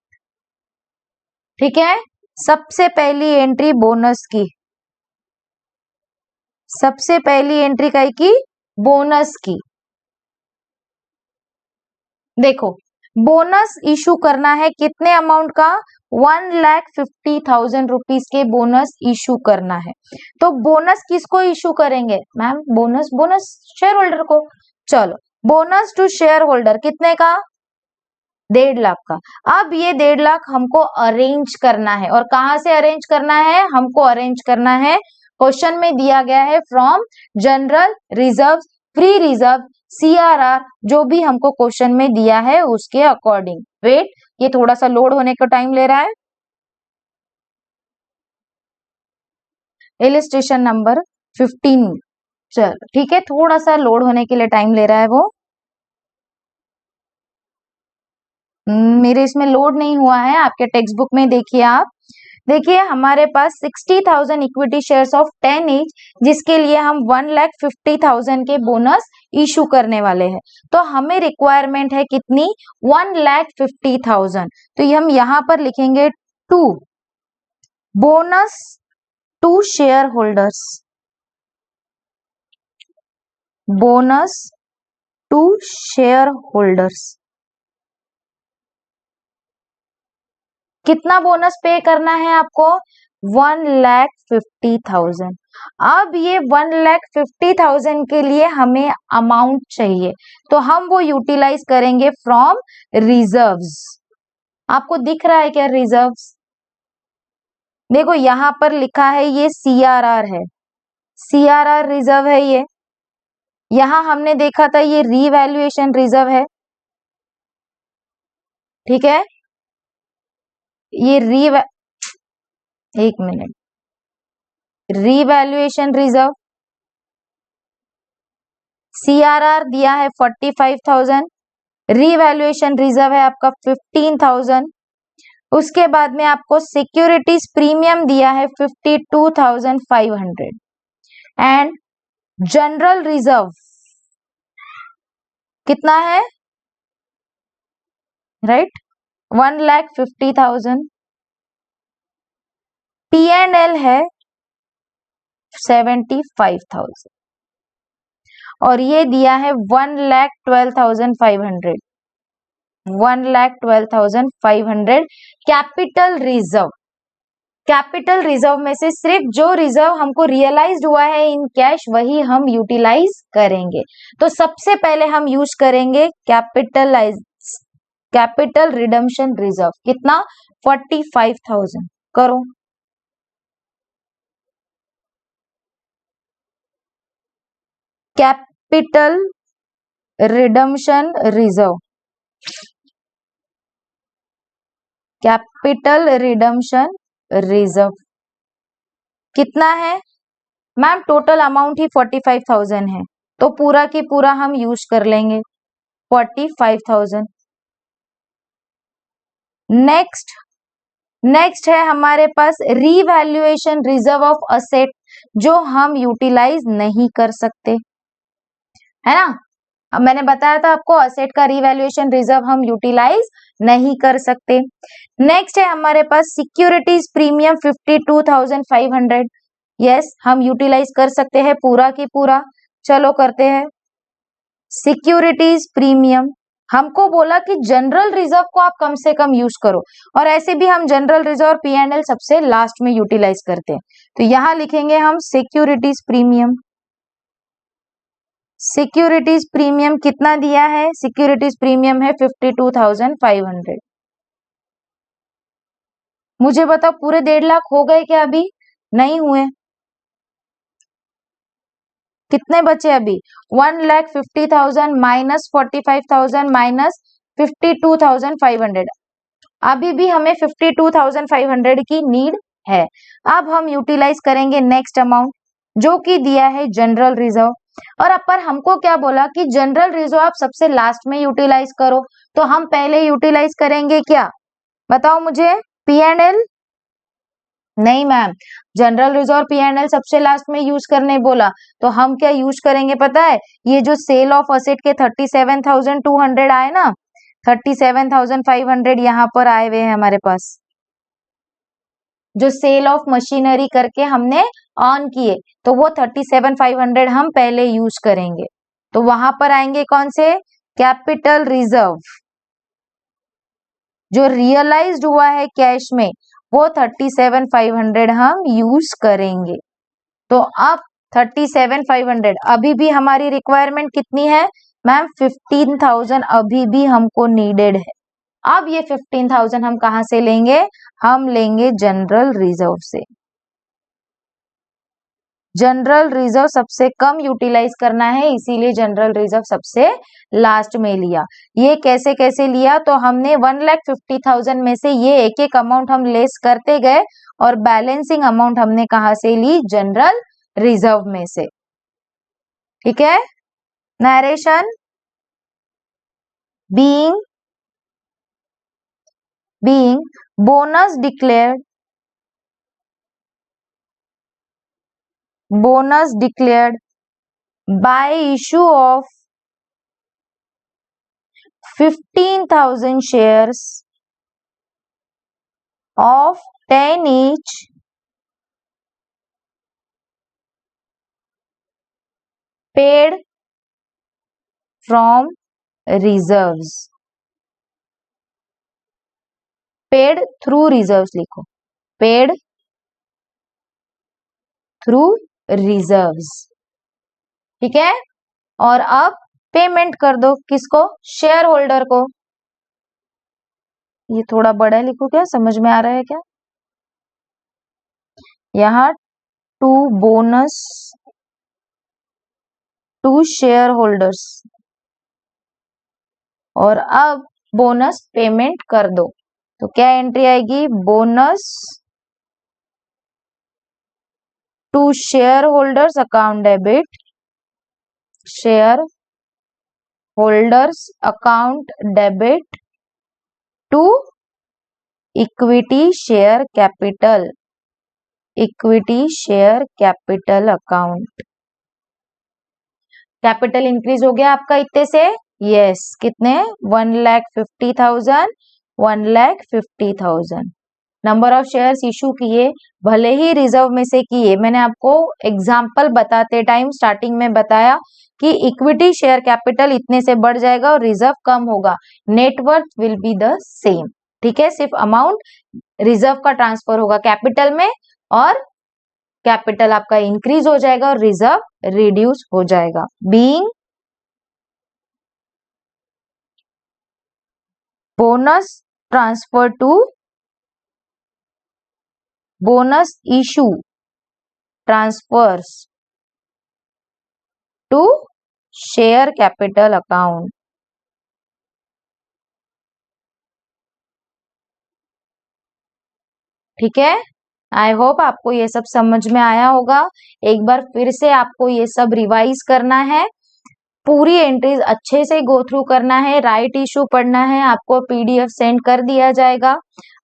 ठीक है, सबसे पहली एंट्री बोनस की, सबसे पहली एंट्री काय की? बोनस की। देखो बोनस इशू करना है कितने अमाउंट का? 1,50,000 रुपीज के बोनस इशू करना है। तो बोनस किसको इशू करेंगे ma'am? Bonus bonus share holder को। चलो बोनस टू शेयर होल्डर कितने का? 1.5 लाख का। अब ये 1.5 लाख हमको अरेंज करना है, और कहाँ से अरेंज करना है? हमको अरेंज करना है, क्वेश्चन में दिया गया है from general reserve, free reserve, CRR, जो भी हमको क्वेश्चन में दिया है उसके अकॉर्डिंग। वेट, ये थोड़ा सा लोड होने का टाइम ले रहा है। इलिस्ट्रेशन नंबर 15, चल ठीक है, थोड़ा सा लोड होने के लिए टाइम ले रहा है वो। मेरे इसमें लोड नहीं हुआ है, आपके टेक्स्ट बुक में देखिए आप। देखिए हमारे पास 60,000 इक्विटी शेयर्स ऑफ 10 ईच, जिसके लिए हम 1,50,000 के बोनस इशू करने वाले हैं। तो हमें रिक्वायरमेंट है कितनी? 1,50,000। तो ये हम यहाँ पर लिखेंगे to bonus to share holders, bonus to share holders. कितना बोनस पे करना है आपको? 1,50,000। अब ये 1,50,000 के लिए हमें अमाउंट चाहिए, तो हम वो यूटिलाइज करेंगे फ्रॉम रिजर्व्स। आपको दिख रहा है क्या रिजर्व्स? देखो यहां पर लिखा है ये सीआरआर है, सीआरआर रिजर्व है ये। यहां हमने देखा था ये रीवैल्यूएशन रिजर्व है, ठीक है। ये एक मिनट, रीवैल्यूएशन रिजर्व, सीआरआर दिया है 45,000, रीवैल्यूएशन रिजर्व है आपका 15,000। उसके बाद में आपको सिक्योरिटीज प्रीमियम दिया है 52,500 एंड जनरल रिजर्व कितना है? राइट, 1,50,000। P&L है 75,000 और ये दिया है 1,12,500, 1,12,500 कैपिटल रिजर्व। कैपिटल रिजर्व में से सिर्फ जो रिजर्व हमको रियलाइज्ड हुआ है इन कैश वही हम यूटिलाइज करेंगे। तो सबसे पहले हम यूज करेंगे कैपिटल रिडम्पशन रिजर्व। कितना? 45,000। करो, capital redemption reserve, capital redemption reserve कितना है मैम? टोटल अमाउंट ही 45,000 है, तो पूरा की पूरा हम यूज कर लेंगे 45,000। नेक्स्ट है हमारे पास रीवैल्यूएशन रिजर्व ऑफ असेट, जो हम यूटिलाइज नहीं कर सकते, है ना। अब मैंने बताया था आपको असेट का रीवैल्यूएशन रिजर्व हम यूटिलाइज नहीं कर सकते। नेक्स्ट है हमारे पास सिक्योरिटीज प्रीमियम 52,500, यस हम यूटिलाइज कर सकते हैं पूरा की पूरा। चलो करते हैं, सिक्योरिटीज प्रीमियम हमको बोला कि जनरल रिजर्व को आप कम से कम यूज करो, और ऐसे भी हम जनरल रिजर्व P&L सबसे लास्ट में यूटिलाइज करते हैं। तो यहां लिखेंगे हम सिक्योरिटीज प्रीमियम। सिक्योरिटीज प्रीमियम कितना दिया है? सिक्योरिटीज प्रीमियम है 52,500। मुझे बताओ पूरे 1.5 लाख हो गए क्या? अभी नहीं हुए। कितने बचे अभी? 1,50,000 माइनस 45,000 माइनस 52,500। अभी भी हमें 52,500 की नीड है। अब हम यूटिलाइज करेंगे नेक्स्ट अमाउंट जो कि दिया है जनरल रिजर्व। और अब पर हमको क्या बोला कि जनरल रिजर्व आप सबसे लास्ट में यूटिलाइज करो, तो हम पहले यूटिलाइज करेंगे क्या? बताओ मुझे। P&L नहीं मैम, जनरल रिजर्व P&L सबसे लास्ट में यूज करने बोला, तो हम क्या यूज करेंगे पता है? ये जो सेल ऑफ असेट के 37,200 आए ना, 37,500 यहाँ पर आए हुए हैं हमारे पास, जो सेल ऑफ मशीनरी करके हमने ऑन किए, तो वो 37,500 हम पहले यूज करेंगे। तो वहां पर आएंगे कौन से? Capital reserve. जो रियलाइज्ड हुआ है कैश में वो 37,500 हम यूज करेंगे। तो अब 37,500 अभी भी हमारी रिक्वायरमेंट कितनी है मैम? 15,000 अभी भी हमको नीडेड है। अब ये 15,000 हम कहां से लेंगे? हम लेंगे जनरल रिजर्व से। जनरल रिजर्व सबसे कम यूटिलाइज करना है, इसीलिए जनरल रिजर्व सबसे लास्ट में लिया। ये कैसे कैसे लिया? तो हमने 1,50,000 में से ये एक एक अमाउंट हम लेस करते गए, और बैलेंसिंग अमाउंट हमने कहां से ली? जनरल रिजर्व में से। ठीक है। Narration being bonus declared by issue of 15,000 shares of 10 each paid from reserves, paid through reserves लिखो, paid through reserves। ठीक है। और अब पेमेंट कर दो किसको? शेयर होल्डर को। ये थोड़ा बड़ा लिखो, क्या समझ में आ रहा है क्या? यहाँ to bonus to share holders, और अब बोनस पेमेंट कर दो। तो क्या एंट्री आएगी? Bonus to share holders account debit, share holders account debit to equity share capital, equity share capital account. Capital increase हो गया आपका इतने से? यस। कितने? 1,50,000, 1,50,000। नंबर ऑफ शेयर्स इशू किए, भले ही रिजर्व में से किए। मैंने आपको एग्जाम्पल बताते टाइम स्टार्टिंग में बताया कि इक्विटी शेयर कैपिटल इतने से बढ़ जाएगा और रिजर्व कम होगा, net worth will be the same. ठीक है, सिर्फ अमाउंट रिजर्व का ट्रांसफर होगा कैपिटल में, और कैपिटल आपका इंक्रीज हो जाएगा और रिजर्व रिड्यूस हो जाएगा। Being bonus transfer to bonus issue transfers to share capital account. ठीक है। आई होप आपको ये सब समझ में आया होगा। एक बार फिर से आपको ये सब रिवाइज करना है, पूरी एंट्रीज अच्छे से गो थ्रू करना है, राइट इशू पढ़ना है। आपको पीडीएफ सेंड कर दिया जाएगा,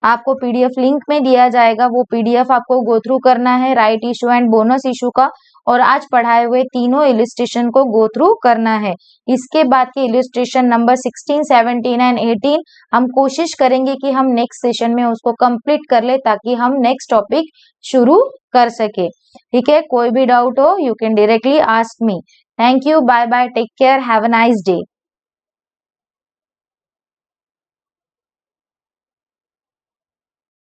आपको पीडीएफ लिंक में दिया जाएगा, वो पीडीएफ आपको गो थ्रू करना है, right issue and bonus issue का, और आज पढ़ाए हुए तीनों इलिस्ट्रेशन को गो थ्रू करना है। इसके बाद के इलिस्ट्रेशन नंबर 16, 17 एंड 18 हम कोशिश करेंगे कि हम नेक्स्ट सेशन में उसको कंप्लीट कर ले, ताकि हम नेक्स्ट टॉपिक शुरू कर सके। ठीक है। कोई भी डाउट हो you can directly ask me. Thank you. Bye bye. Take care. Have a nice day.